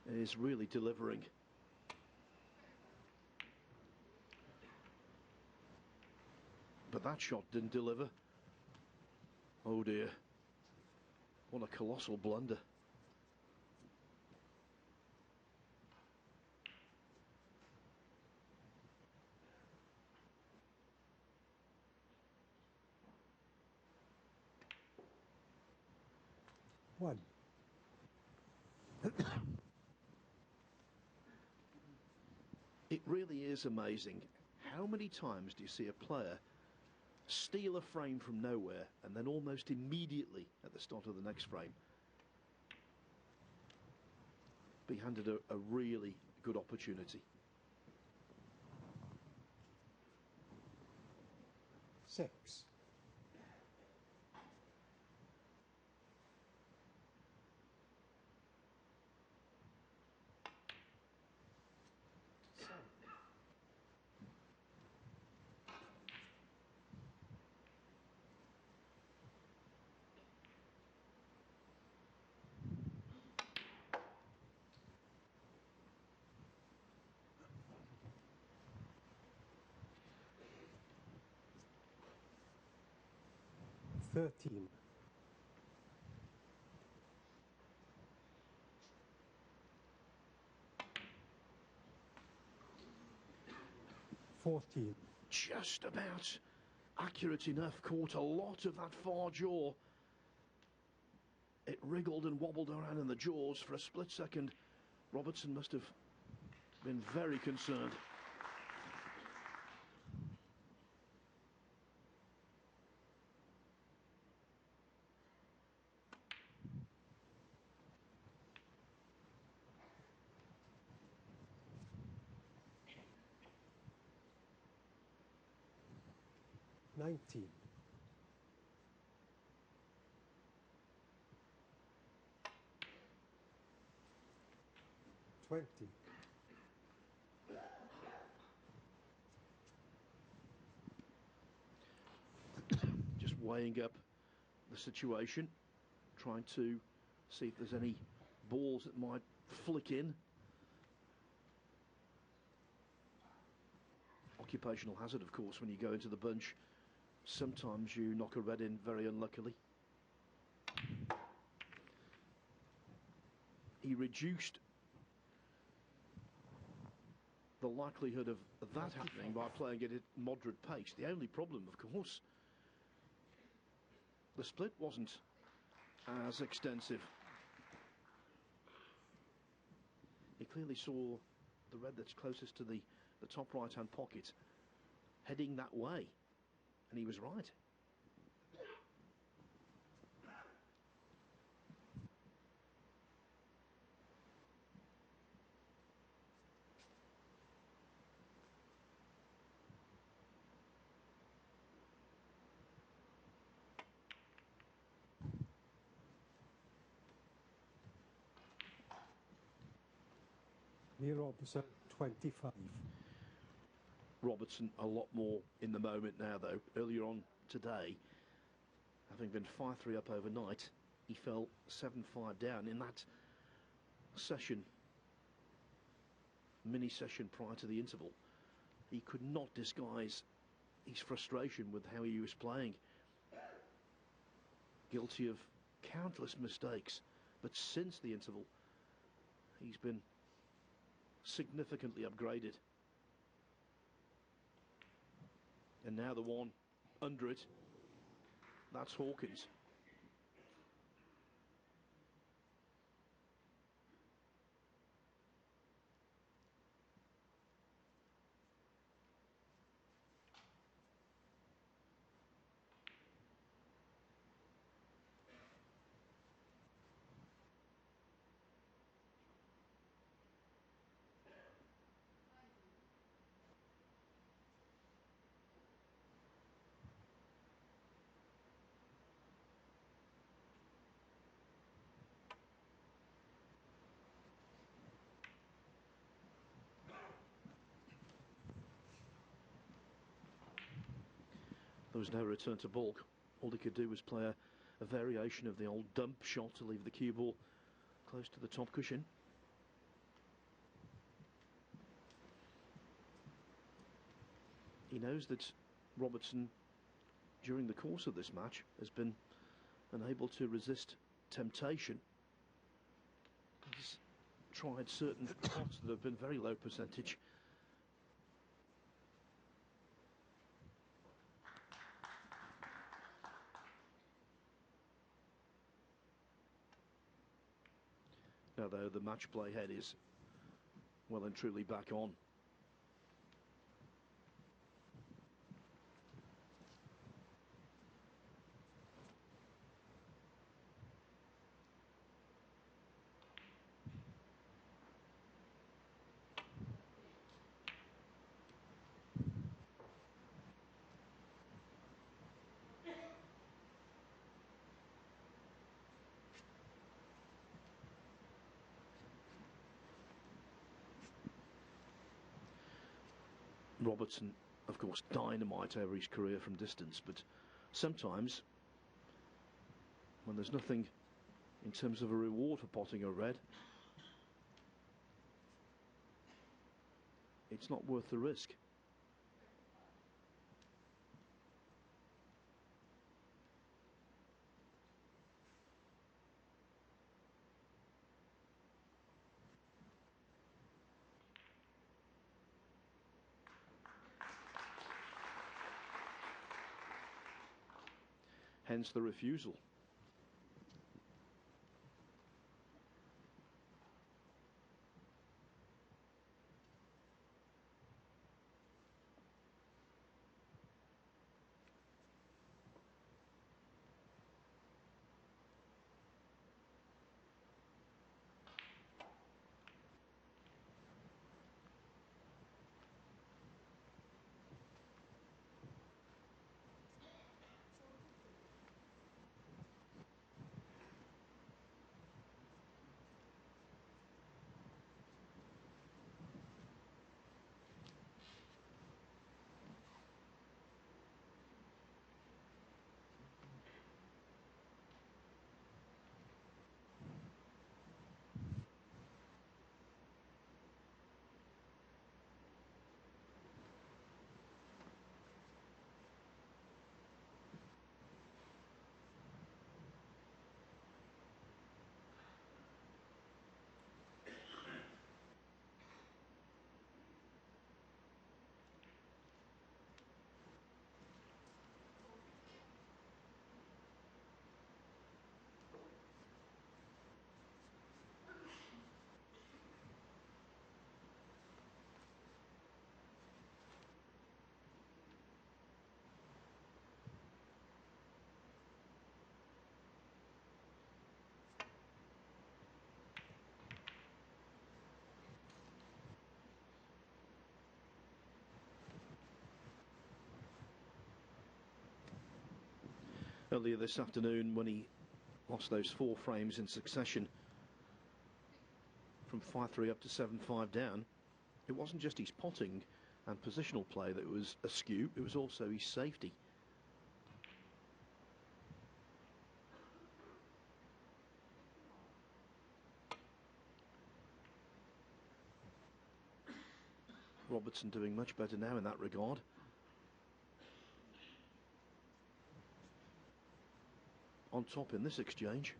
is really delivering. But that shot didn't deliver. Oh dear. What a colossal blunder. One. It really is amazing. How many times do you see a player steal a frame from nowhere and then almost immediately at the start of the next frame be handed a really good opportunity? 6. Thirteen. 14. Just about accurate enough, caught a lot of that far jaw. It wriggled and wobbled around in the jaws for a split second. Robertson must have been very concerned. Nineteen. 20. Just weighing up the situation, trying to see if there's any balls that might flick in. Occupational hazard, of course, when you go into the bunch. Sometimes you knock a red in very unluckily. He reduced the likelihood of that happening by playing it at moderate pace. The only problem, of course, the split wasn't as extensive. He clearly saw the red that's closest to the top right-hand pocket heading that way, and he was right. Neil Robertson, 25. Robertson a lot more in the moment now, though. Earlier on today, having been 5-3 up overnight, he fell 7-5 down in that session, mini session prior to the interval. He could not disguise his frustration with how he was playing. Guilty of countless mistakes, but since the interval, he's been significantly upgraded. And now the one under it, that's Hawkins. There was no return to balk. All he could do was play a variation of the old dump shot to leave the cue ball close to the top cushion. He knows that Robertson, during the course of this match, has been unable to resist temptation. He's tried certain shots that have been very low percentage. Now, though, the match play head is well and truly back on. Robertson, of course, dynamite over his career from distance, but sometimes when there's nothing in terms of a reward for potting a red, it's not worth the risk. Hence the refusal. Earlier this afternoon, when he lost those 4 frames in succession from 5-3 up to 7-5 down. It wasn't just his potting and positional play that was askew, it was also his safety. Robertson doing much better now in that regard. On top in this exchange.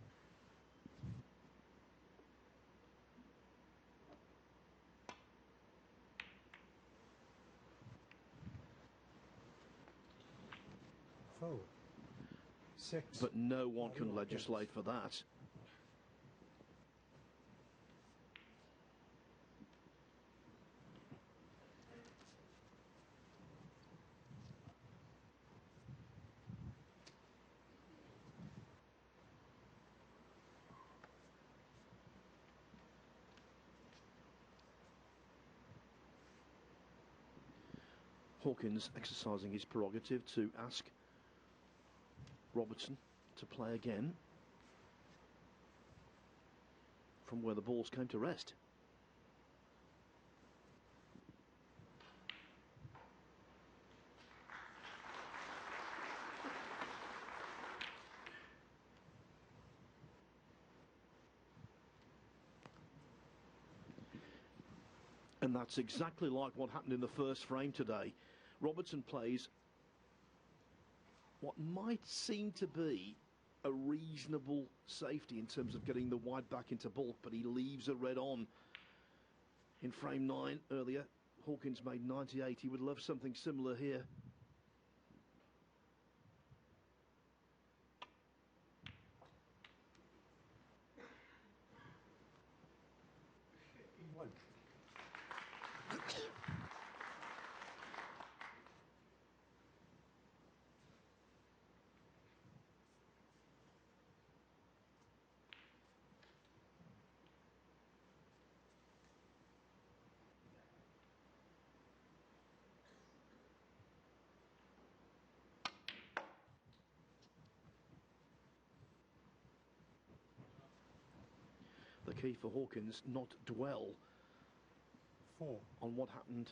Four. 6. But no one can Hawkins. legislate for that. Hawkins exercising his prerogative to ask Robertson to play again from where the balls came to rest. And that's exactly like what happened in the first frame today. Robertson plays what might seem to be a reasonable safety in terms of getting the white back into bulk, but he leaves a red on. In frame 9 earlier, Hawkins made 98. He would love something similar here. One. The key for Hawkins, not dwell 4. on what happened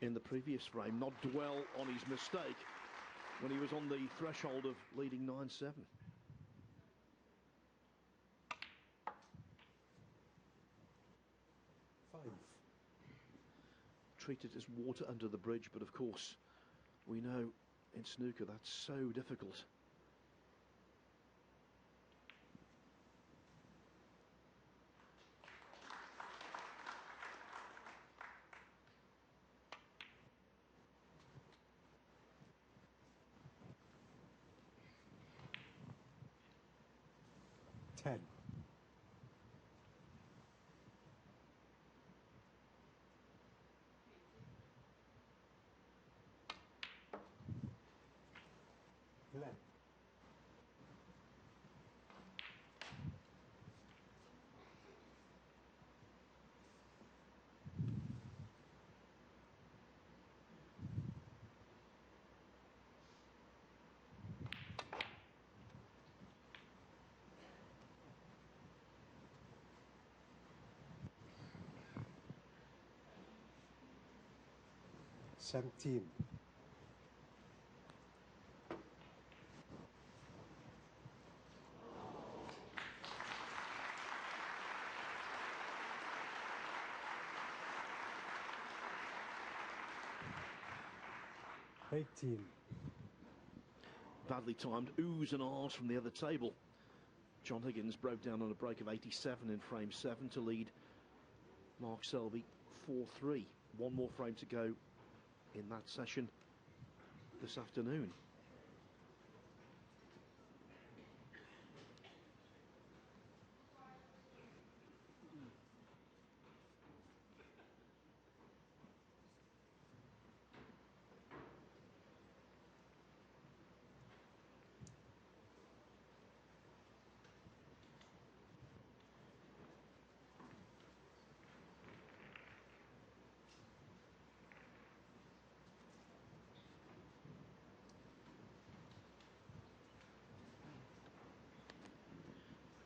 in the previous frame, not dwell on his mistake when he was on the threshold of leading 9-7. 5. Treat it as water under the bridge, but of course we know in snooker that's so difficult. Ten. Eleven. 17. 18. Badly timed oohs and ahs from the other table. John Higgins broke down on a break of 87 in frame 7 to lead Mark Selby 4-3. One more frame to go in that session this afternoon.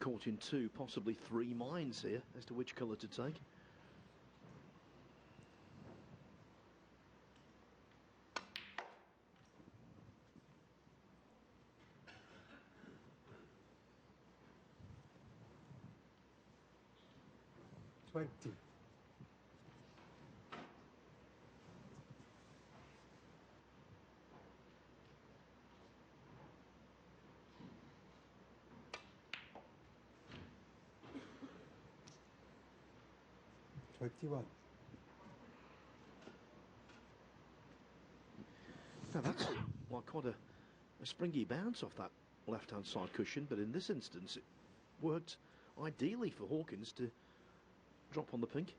caught in two, possibly three minds here as to which colour to take. $20. $21. Now that's quite a springy bounce off that left-hand side cushion, but in this instance it worked ideally for Hawkins to drop on the pink.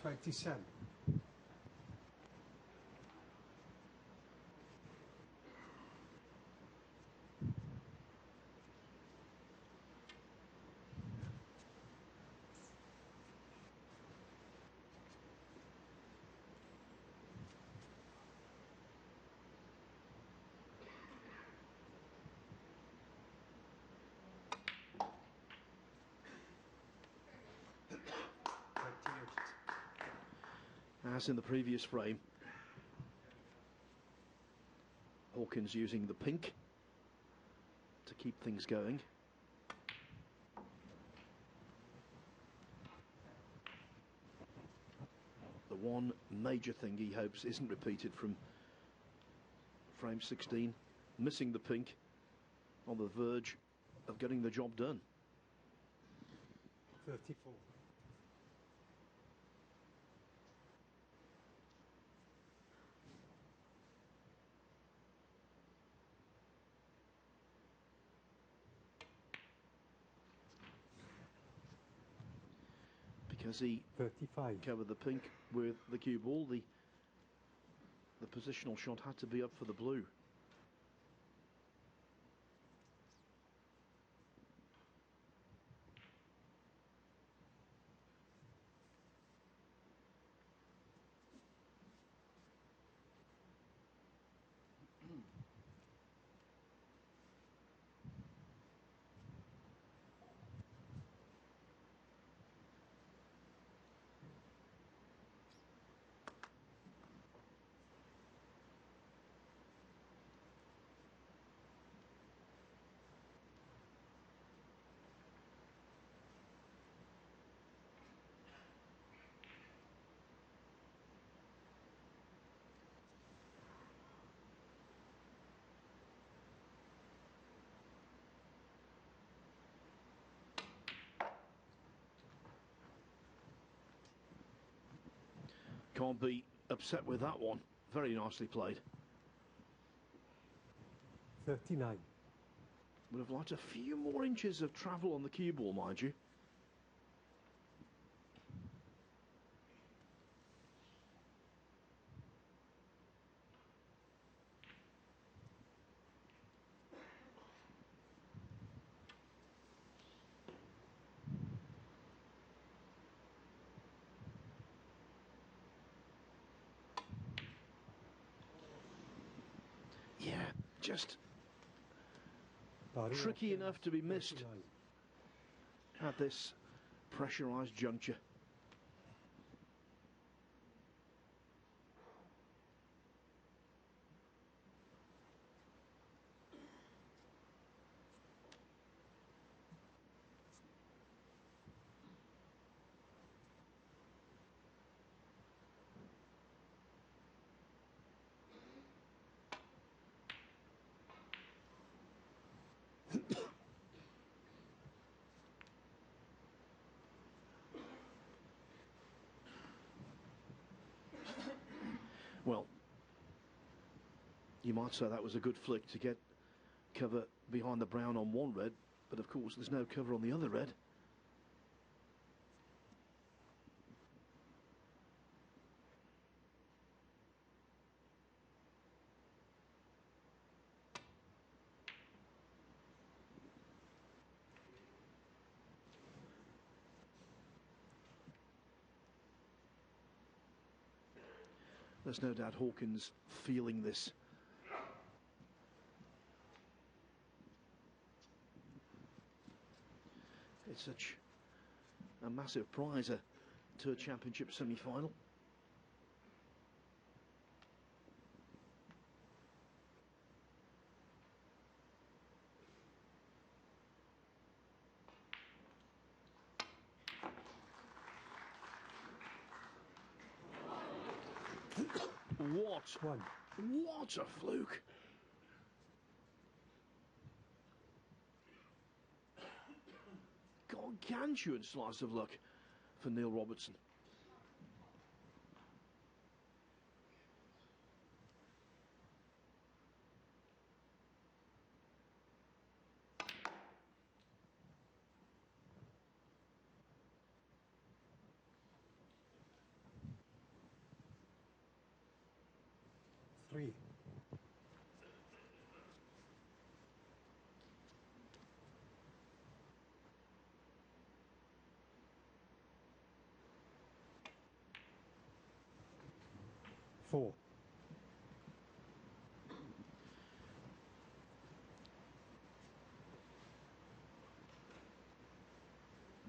$27. As in the previous frame, Hawkins using the pink to keep things going. The one major thing he hopes isn't repeated from frame 16, missing the pink on the verge of getting the job done. 34. Because he 35. covered the pink with the cue ball, the positional shot had to be up for the blue. Can't be upset with that one. Very nicely played. 39. Would have liked a few more inches of travel on the cue ball, mind you. Yeah, just tricky enough to be missed 39. at this pressurised juncture. Well, you might say that was a good flick to get cover behind the brown on one red, but of course there's no cover on the other red. There's no doubt Hawkins feeling this. It's such a massive prize, a Tour Championship semi-final. What a fluke. Gargantuan slice of luck for Neil Robertson. Three. Four.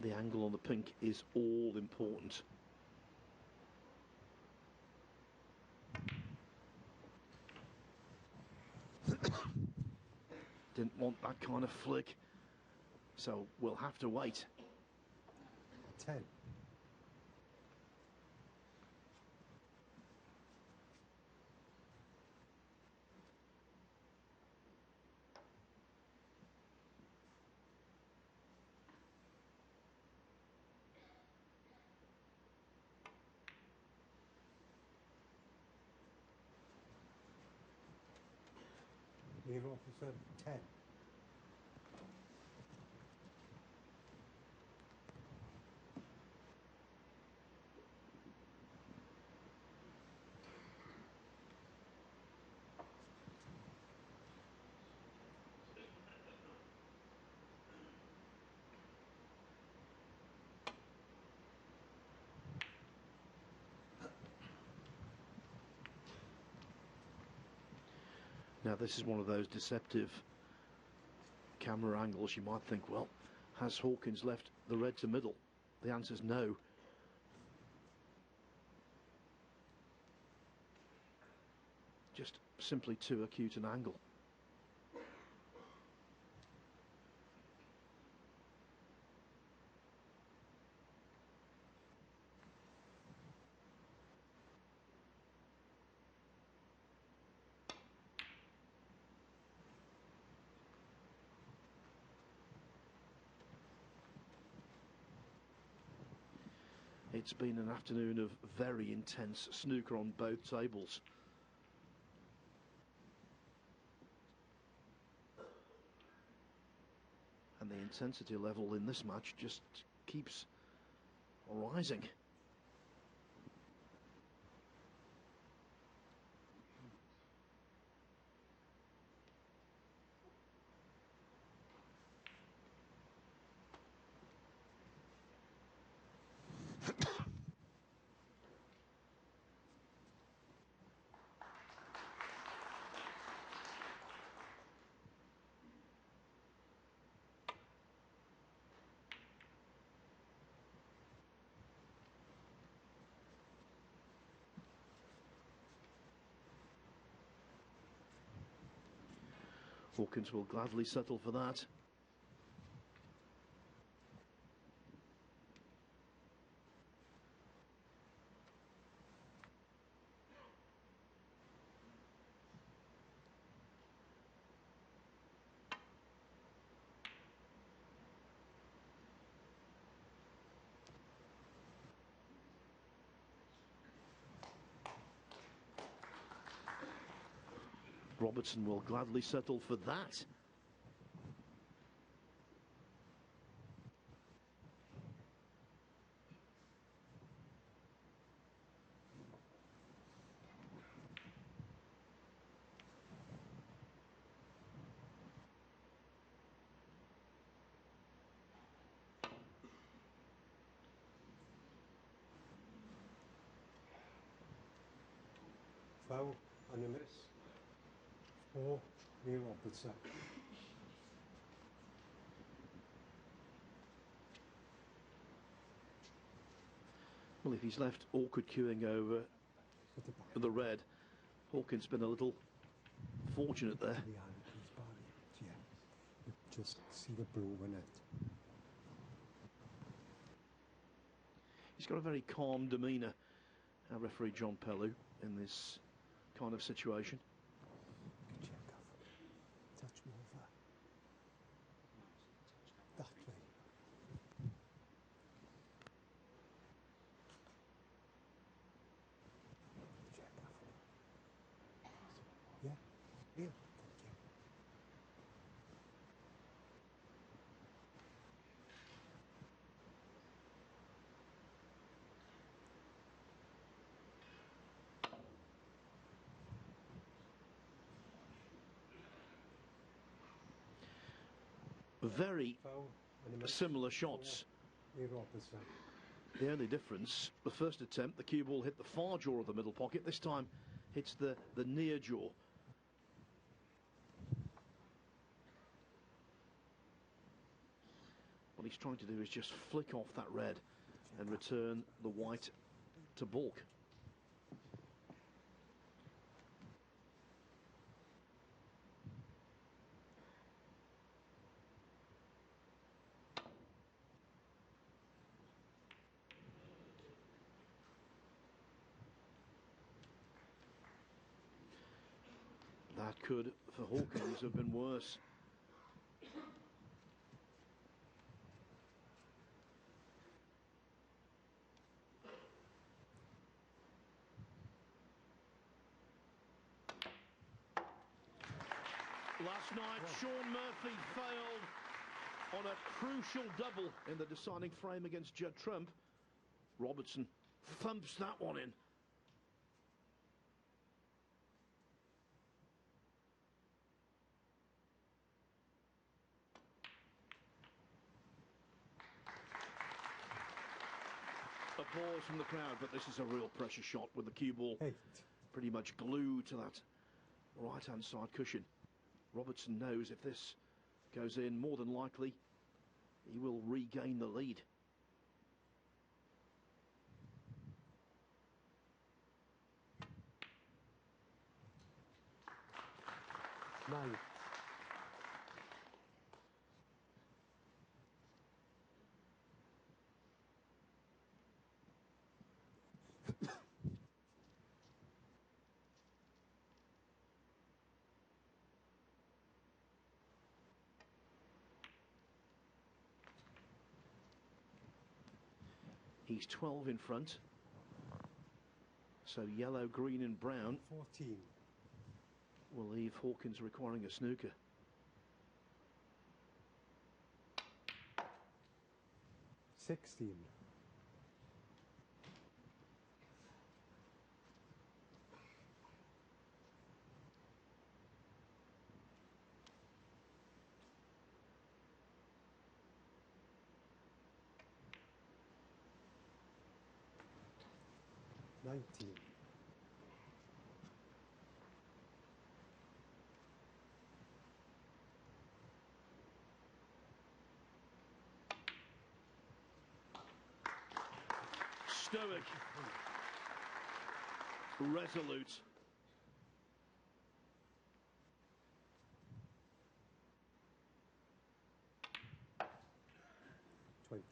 The angle on the pink is all important. Didn't want that kind of flick, so we'll have to wait. 10. Leave officer 10. Now this is one of those deceptive camera angles. You might think, well, has Hawkins left the red to middle? The answer is no. Just simply too acute an angle. It's been an afternoon of very intense snooker on both tables. And the intensity level in this match just keeps rising. Hawkins will gladly settle for that. Robertson will gladly settle for that. foul and a miss. 4, Neil Robertson. Well, if he's left awkward queuing over At the back. the red, Hawkins been a little fortunate there. Behind his body. Yeah. You just see the blue in it. He's got a very calm demeanour, our referee John Pellew, in this kind of situation. Good check off. Touch him over. That way. Check off. Yeah. Yeah. Thank you. Very Foul and a miss. similar shots. 4, Neil Robertson. The only difference, the first attempt, the cue ball hit the far jaw of the middle pocket. This time hits the near jaw. What he's trying to do is just flick off that red and return the white to baulk. That could, for Hawkins, have been worse. Last night, Sean Murphy failed on a crucial double in the deciding frame against Judd Trump. Robertson thumps that one in. Applause from the crowd, but this is a real pressure shot with the cue ball 8. pretty much glued to that right-hand side cushion. Robertson knows if this goes in, more than likely, he will regain the lead. Nine. He's 12 in front. So yellow, green and brown 14. will leave Hawkins requiring a snooker. $16. $19. Stoic, resolute.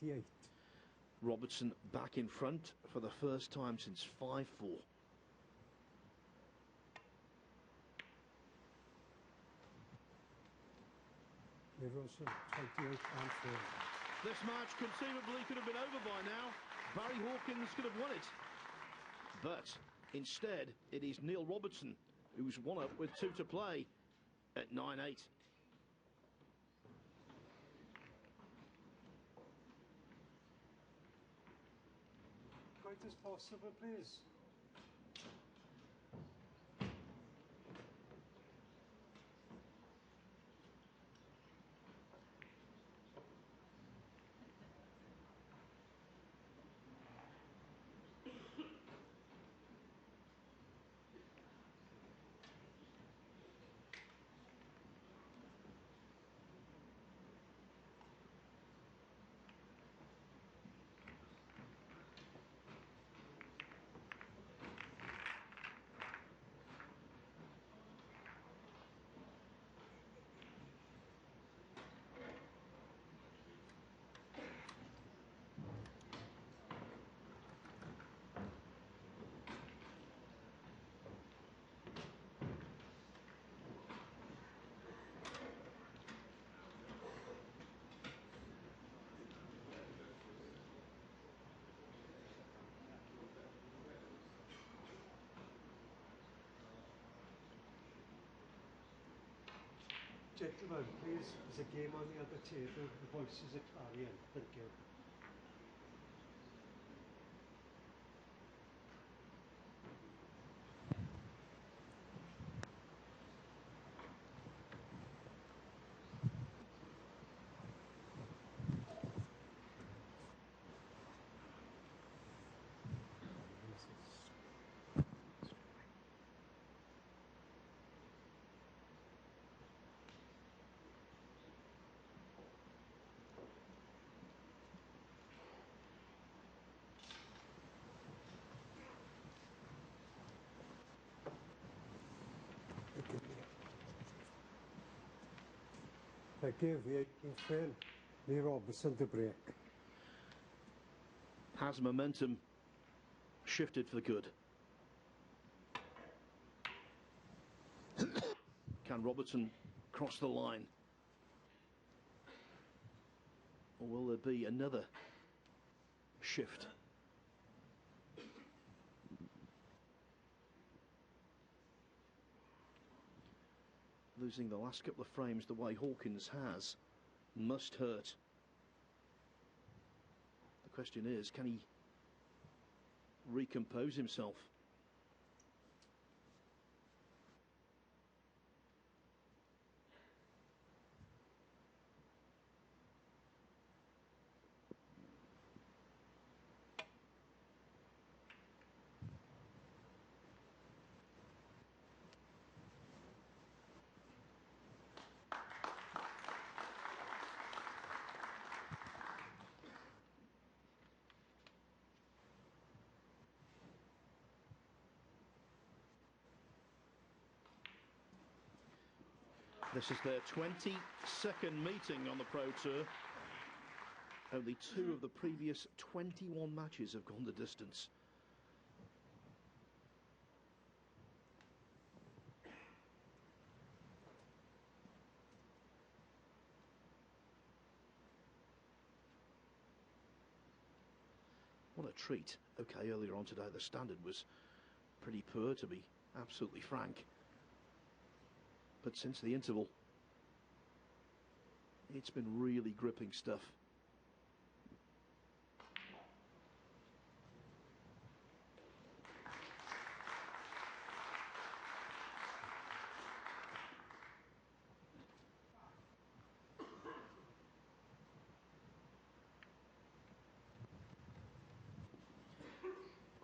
$28. Robertson back in front for the first time since 5-4. Robertson, 28 and 4. This match conceivably could have been over by now. Barry Hawkins could have won it. But instead, it is Neil Robertson who's won up with 2 to play at 9-8. Quite as possible, please. Gentlemen, please, there's a game on the other table. The voices are carrying. Thank you. They gave the 18th pin near Robertson to break. Has momentum shifted for good? Can Robertson cross the line? Or will there be another shift? Losing the last couple of frames the way Hawkins has must hurt. The question is, can he recompose himself? This is their 22nd meeting on the Pro Tour. Only 2 of the previous 21 matches have gone the distance. What a treat. Okay, earlier on today the standard was pretty poor, to be absolutely frank. But since the interval, it's been really gripping stuff.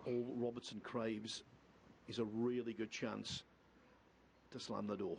All Robertson craves is a really good chance to slam the door.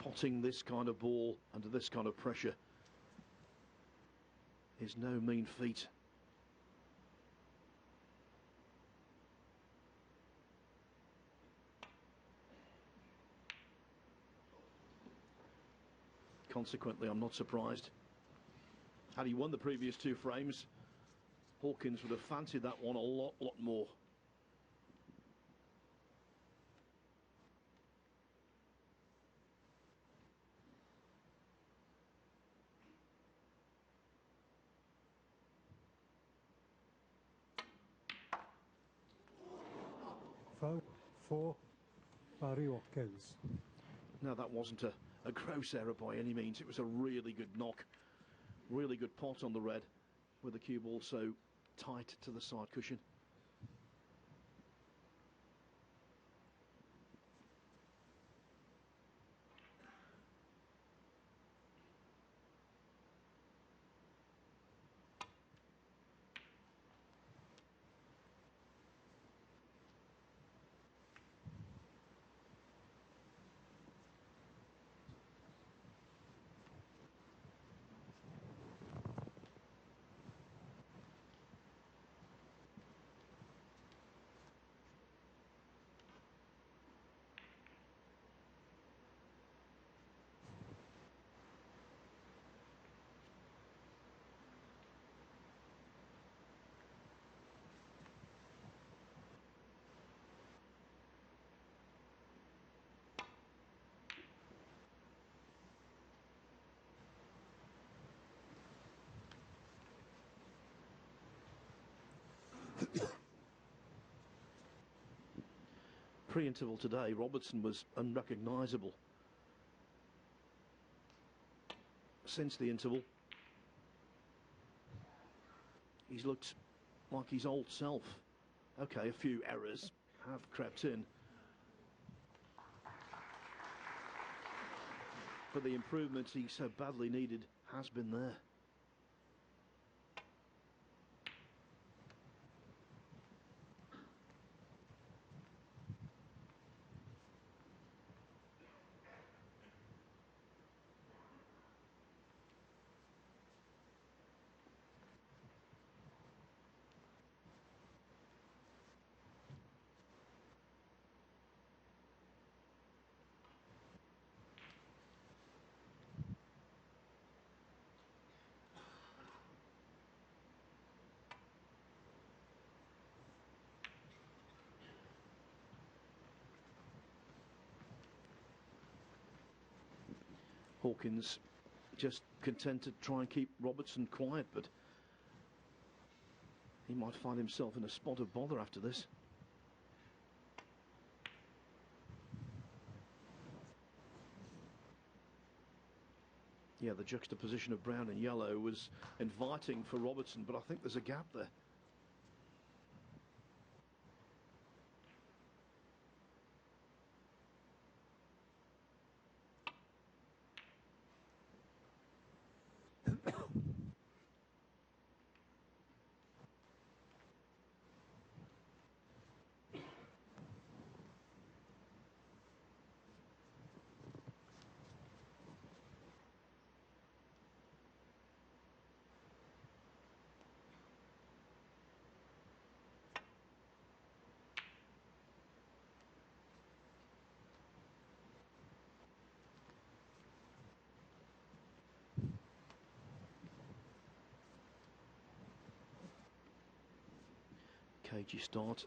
Potting this kind of ball under this kind of pressure is no mean feat. Consequently, I'm not surprised. Had he won the previous 2 frames, Hawkins would have fancied that one a lot more. Foul for Barry Hawkins. No, that wasn't a gross error by any means. It was a really good knock. Really good pot on the red, with the cube also tight to the side cushion. Pre-interval today, Robertson was unrecognisable. Since the interval, he's looked like his old self. Okay, a few errors have crept in, but the improvement he so badly needed has been there. Hawkins just content to try and keep Robertson quiet, but he might find himself in a spot of bother after this. Yeah, the juxtaposition of brown and yellow was inviting for Robertson, but I think there's a gap there. Cagey start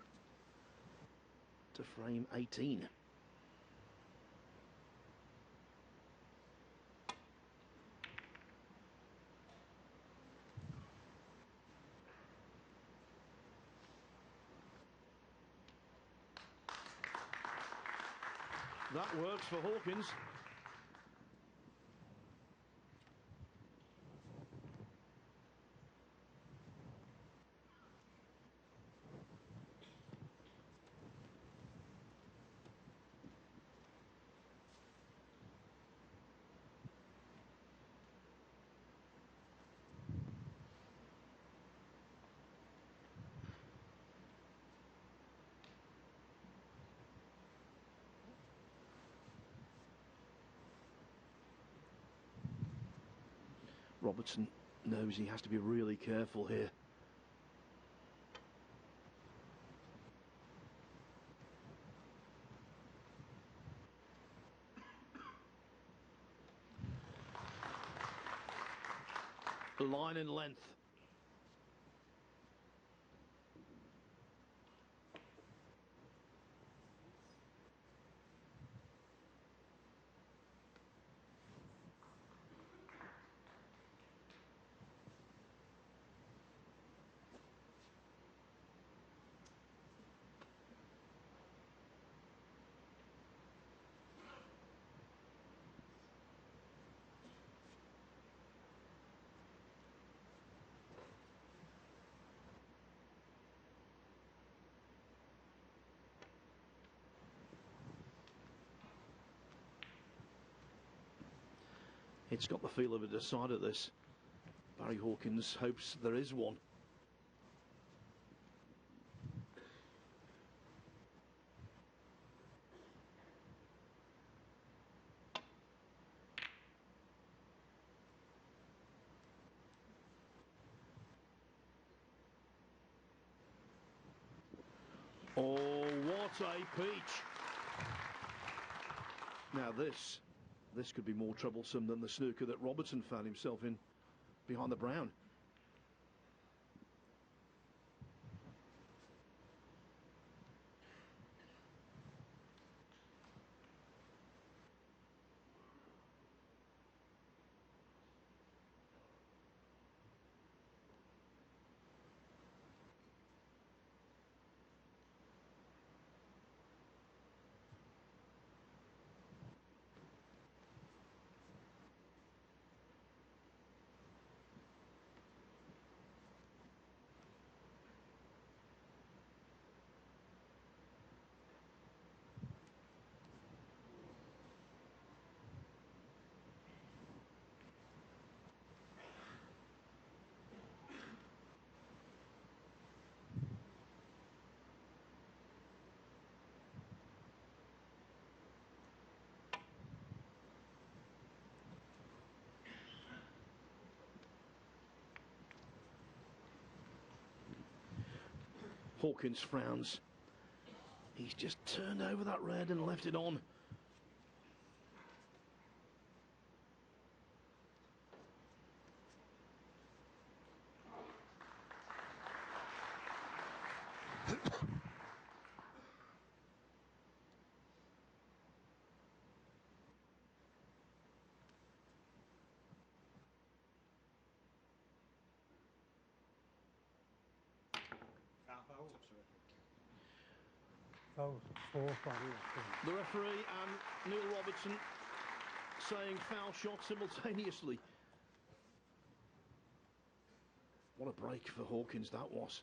to frame 18. That works for Hawkins. Robertson knows he has to be really careful here. Line and length. It's got the feel of a decider, this. Barry Hawkins hopes there is one. Oh, what a peach. Now this could be more troublesome than the snooker that Robertson found himself in behind the brown. Hawkins frowns. He's just turned over that red and left it on. Foul. 4 body lock-ins. The referee and Neil Robertson saying foul shot simultaneously. What a break for Hawkins that was.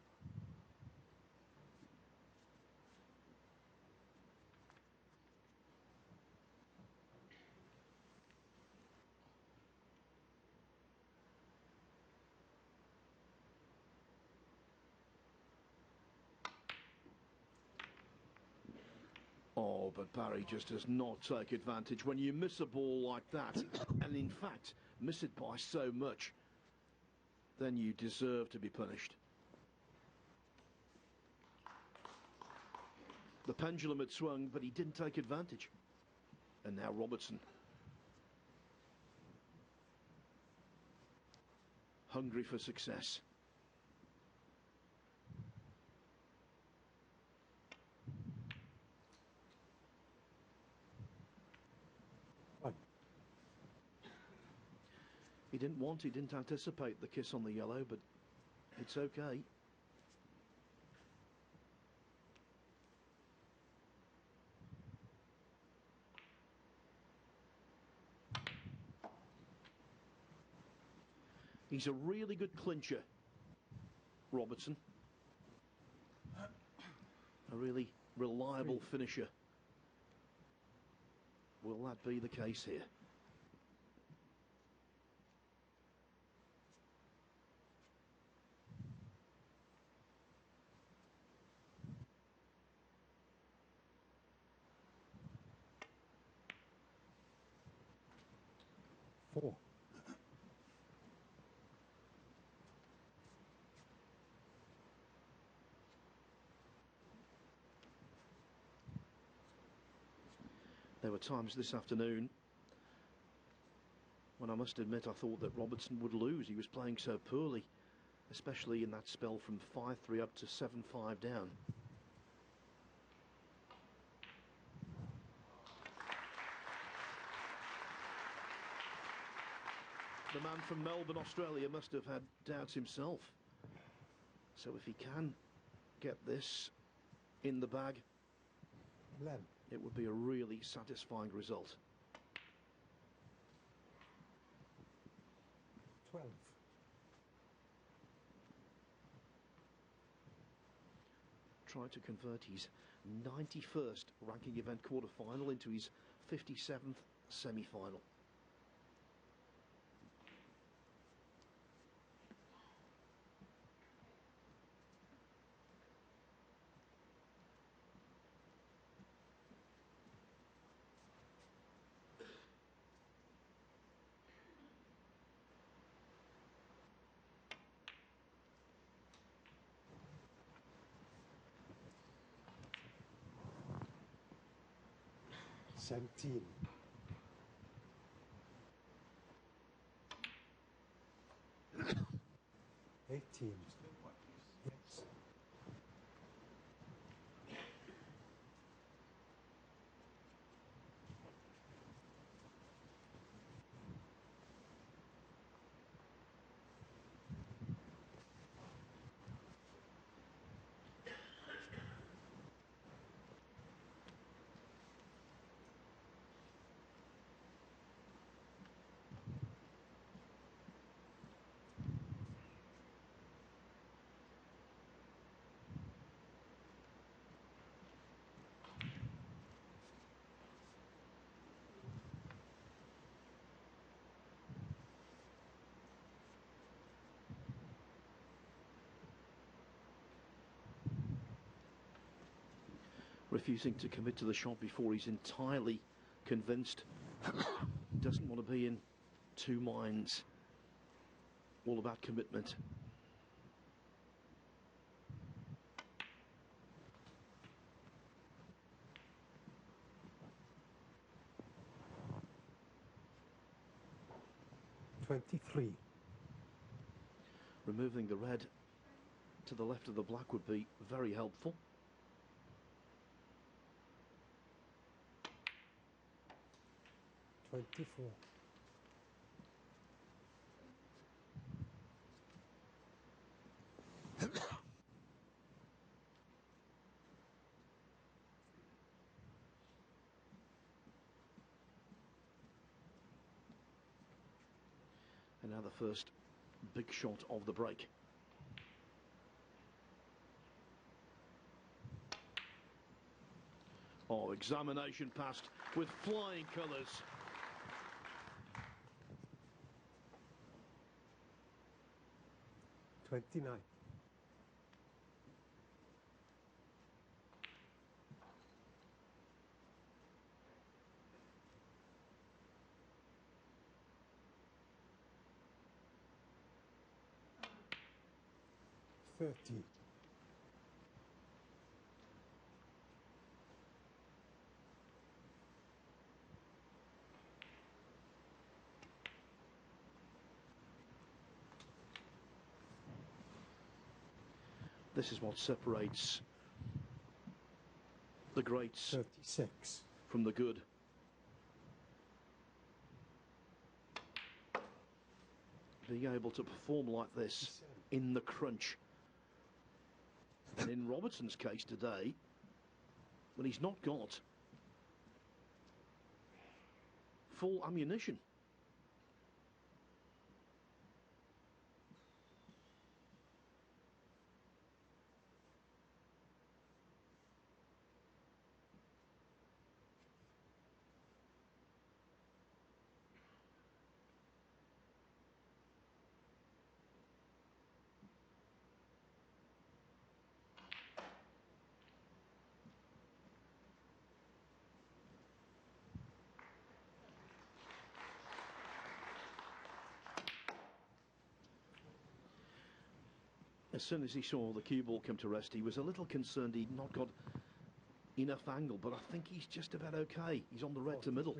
Oh, but Barry just does not take advantage when you miss a ball like that, and in fact, miss it by so much, then you deserve to be punished. The pendulum had swung, but he didn't take advantage. And now Robertson. Hungry for success. He didn't anticipate the kiss on the yellow, but it's okay. He's a really good clincher, Robertson. A really reliable finisher. Will that be the case here? Four. There were times this afternoon when I must admit I thought that Robertson would lose. He was playing so poorly, especially in that spell from 5-3 up to 7-5 down. The man from Melbourne, Australia, must have had doubts himself. So if he can get this in the bag, 11. it would be a really satisfying result. 12. Trying to convert his 91st ranking event quarter-final into his 57th semi-final. Seventeen. 18. Yes. Refusing to commit to the shot before he's entirely convinced. Doesn't want to be in two minds. All about commitment. 23. Removing the red to the left of the black would be very helpful. $24. And now the first big shot of the break. Oh, examination passed with flying colours. $29. $30. This is what separates the greats 36. from the good. Being able to perform like this in the crunch. And in Robertson's case today, when he's not got full ammunition. As soon as he saw the cue ball come to rest, he was a little concerned he'd not got enough angle, but I think he's just about okay. He's on the red to middle.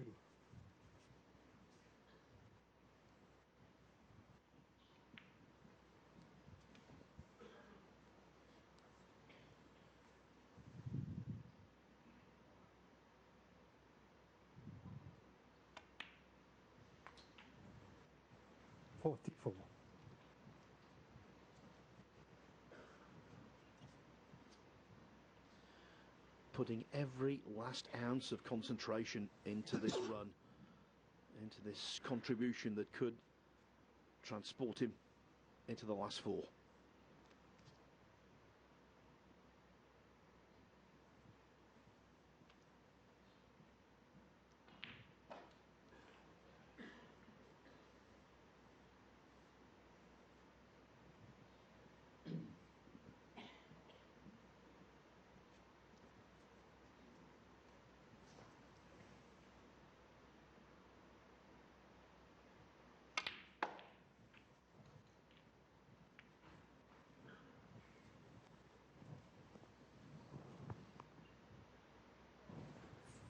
43. $44. Putting every last ounce of concentration into this run, into this contribution that could transport him into the last four.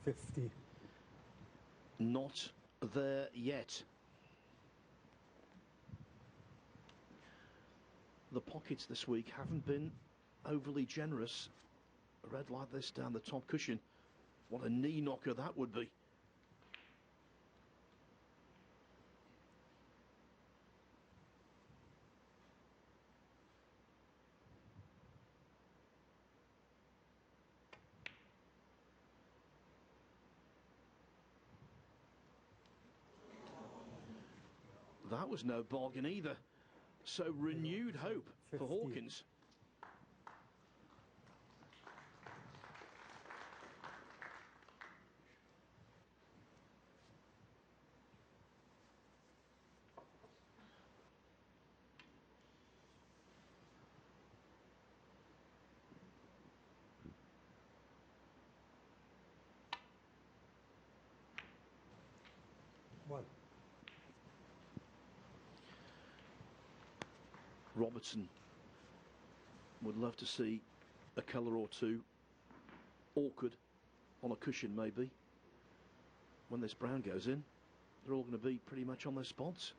$50. Not there yet. The pockets this week haven't been overly generous. A red like this down the top cushion. What a knee knocker that would be. That was no bargain either. So renewed hope for 50. Hawkins. One. Robertson would love to see a colour or two awkward on a cushion maybe. When this brown goes in, they're all going to be pretty much on their spots.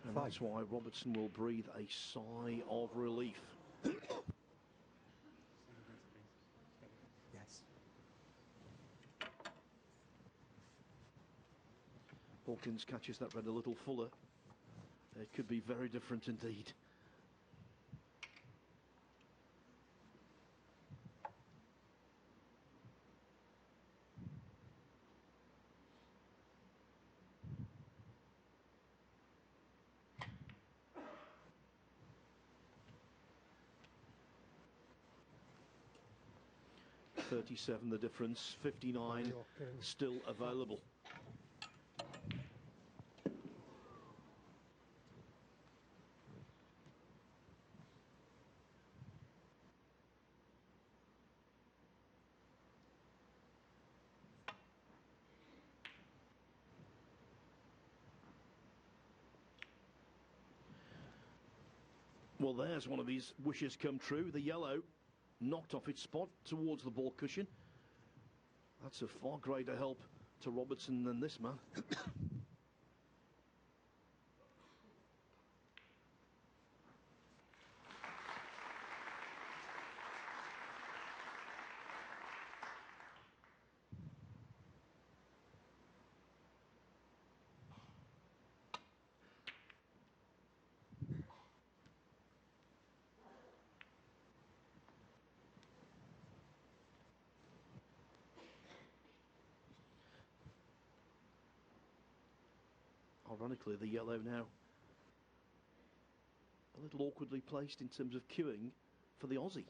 And 5. that's why Robertson will breathe a sigh of relief. Yes. Hawkins catches that red a little fuller. It could be very different indeed. $37 the difference, 59 still available. Well, there's one of his wishes come true. The yellow knocked off its spot towards the ball cushion. That's a far greater help to Robertson than this man. Ironically, the yellow now a little awkwardly placed in terms of queuing for the Aussie.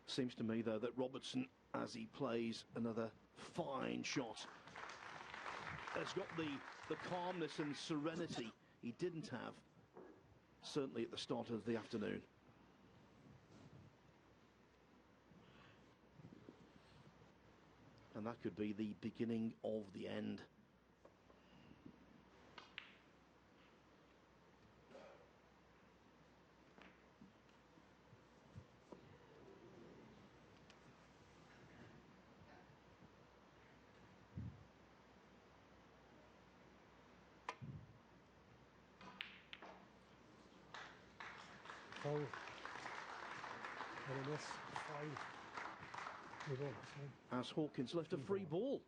Seems to me, though, that Robertson, as he plays another fine shot, has got the calmness and serenity he didn't have, certainly at the start of the afternoon. And that could be the beginning of the end. Foul. And a miss. 5. We won, so. As Hawkins left a free ball.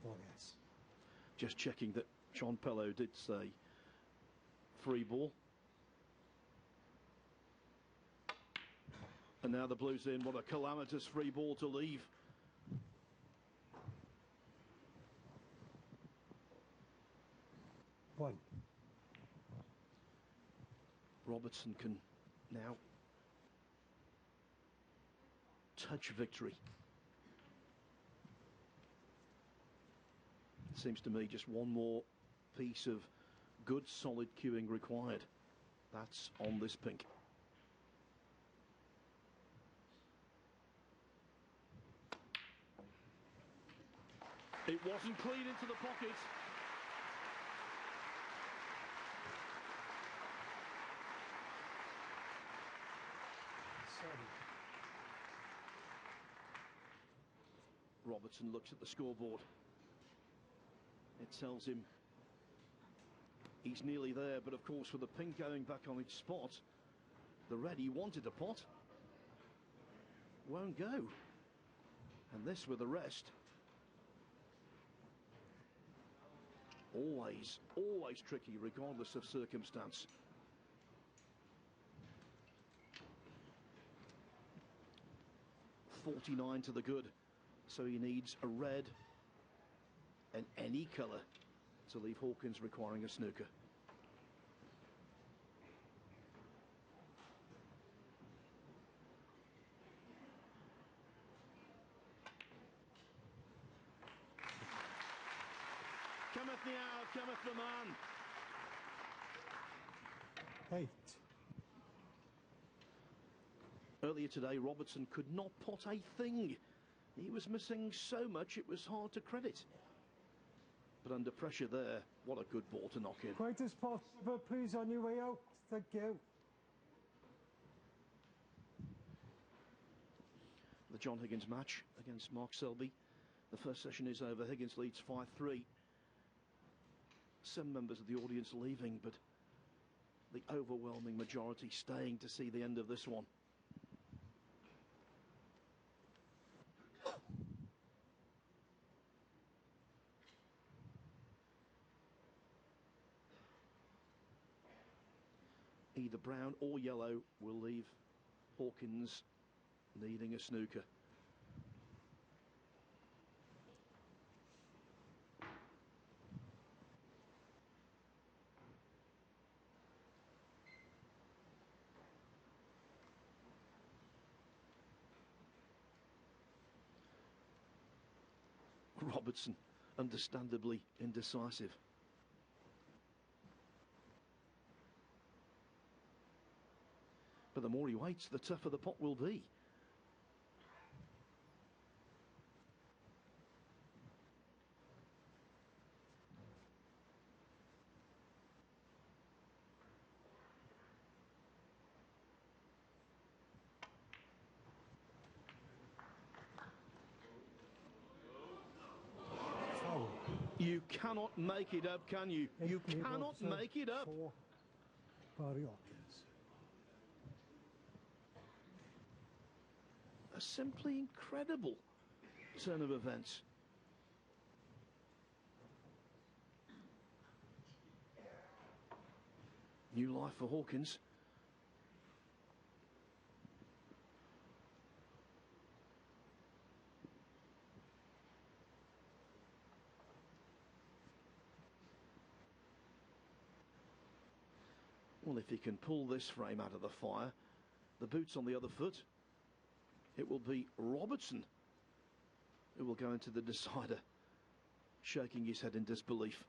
Yes. Just checking that John Pello did say free ball. And now the Blues in. What a calamitous free ball to leave. One. Robertson can now touch victory. It seems to me just one more piece of good solid cueing required. That's on this pink. It wasn't clean into the pocket. Robertson looks at the scoreboard. It tells him he's nearly there, but of course with the pink going back on its spot, the red he wanted a pot won't go. And this with the rest. Always tricky regardless of circumstance. $49 to the good, so he needs a red and any colour to leave Hawkins requiring a snooker. cometh the hour, cometh the man. 8. Earlier today, Robertson could not pot a thing. He was missing so much it was hard to credit. But under pressure there, what a good ball to knock in. Quite as possible, please, on your way out. Thank you. The John Higgins match against Mark Selby. The first session is over. Higgins leads 5-3. Some members of the audience leaving, but the overwhelming majority staying to see the end of this one. Either brown or yellow will leave Hawkins needing a snooker. Robertson, understandably indecisive. But the more he waits, the tougher the pot will be. You cannot make it up, can you? You cannot make it up. For Barry Hawkins. A simply incredible turn of events. New life for Hawkins. Well, if he can pull this frame out of the fire, the boot's on the other foot. It will be Robertson who will go into the decider, shaking his head in disbelief.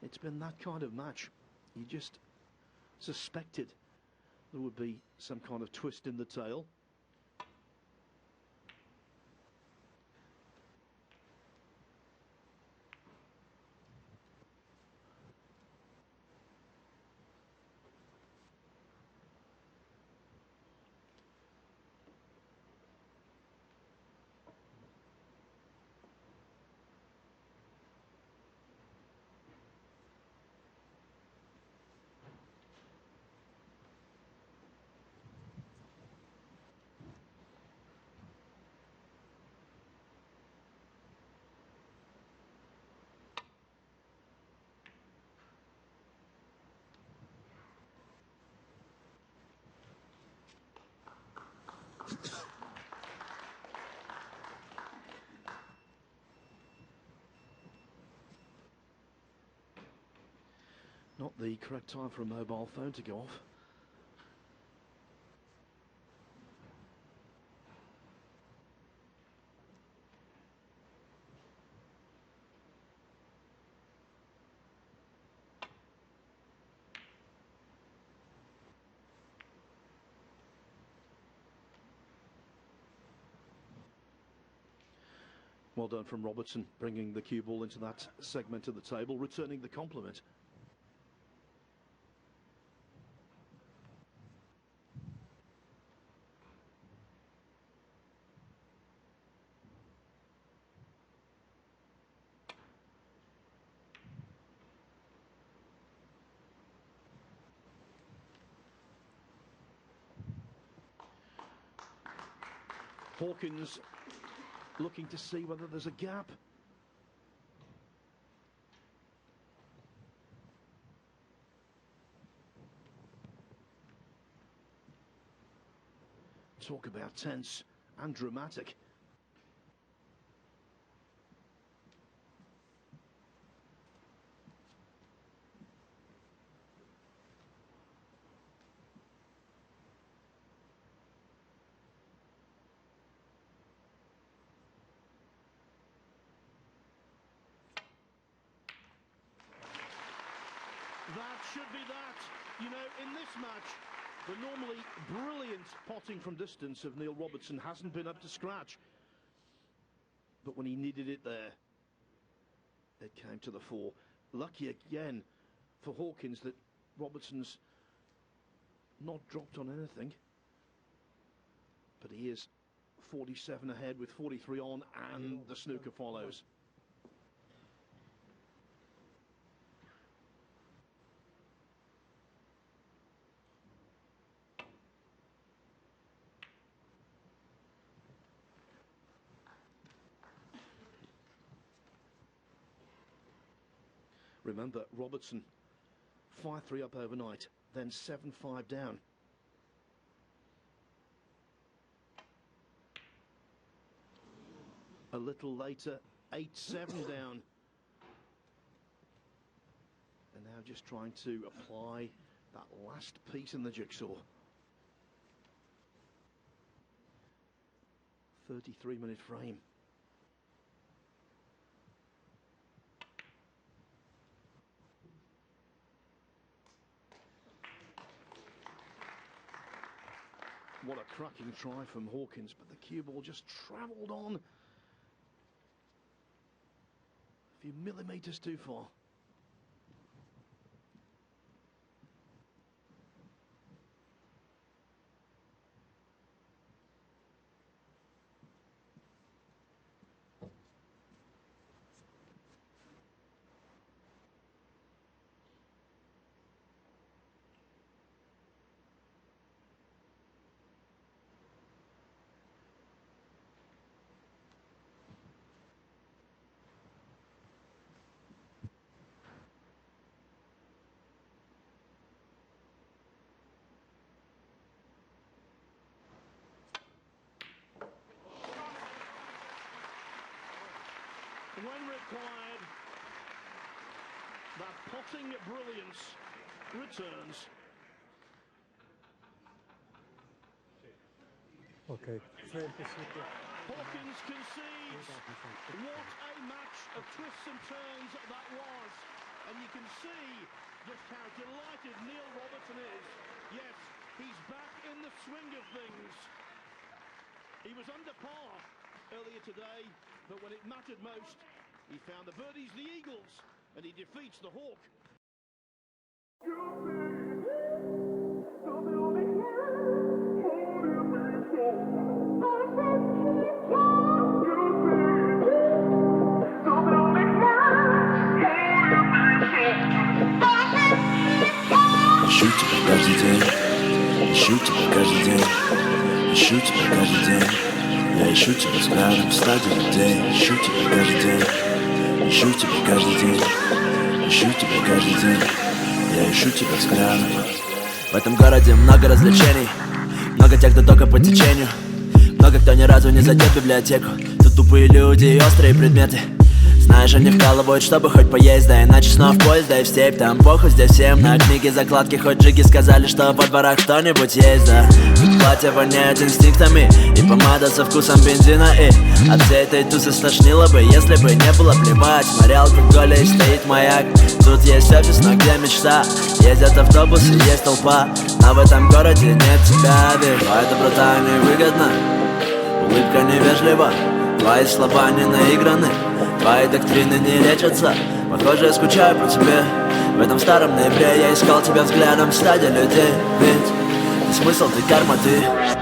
It's been that kind of match. You just suspected there would be some kind of twist in the tail. Not the correct time for a mobile phone to go off. Well done from Robertson, bringing the cue ball into that segment of the table, returning the compliment. Hawkins looking to see whether there's a gap. Talk about tense and dramatic. That should be that. You know, in this match, the normally brilliant potting from distance of Neil Robertson hasn't been up to scratch. But when he needed it there, it came to the fore. Lucky again for Hawkins that Robertson's not dropped on anything. But he is 47 ahead with 43 on, and the snooker follows. Remember, Robertson 5-3 up overnight, then 7-5 down. A little later, 8-7 down. And now just trying to apply that last piece in the jigsaw. 33-minute frame. What a cracking try from Hawkins, but the cue ball just travelled on a few millimetres too far. When required, that potting brilliance returns. Okay. Hawkins concedes. What a match of twists and turns that was. And you can see just how delighted Neil Robertson is. Yes, he's back in the swing of things. He was under par earlier today, but when it mattered most, he found the birdies, the eagles, and he defeats the hawk. Shoot тебя каждый день, ищу тебя каждый день, ищу тебя каждый день. Я ищу тебя взглядом в стадии людей, ищу тебя каждый день, ищу тебя каждый день, ищу тебя каждый день. Я ищу тебя взглядом. В этом городе много развлечений, много тех, кто только по течению, много кто ни разу не зайдет в библиотеку. Тут тупые люди и острые предметы. Знаешь, они вкалывают, чтобы хоть поесть, да иначе снова в поезд, да и в степь. Там похуй здесь всем, на книге закладки, хоть джиги сказали, что во дворах что-нибудь есть, да. Тут платье воняет инстинктами, и помада со вкусом бензина, и от всей этой тусы стошнило бы, если бы не было плевать. Смотрел, как голей стоит маяк, тут есть офис, но где мечта? Ездят автобусы, есть толпа, но в этом городе нет тебя, ведь твоя доброта невыгодна, улыбка невежлива, твои слова не наиграны, твои доктрины не лечатся. Похоже, я скучаю по тебе. В этом старом ноябре я искал тебя взглядом в стаде людей. Ведь не смысл, ты карма, ты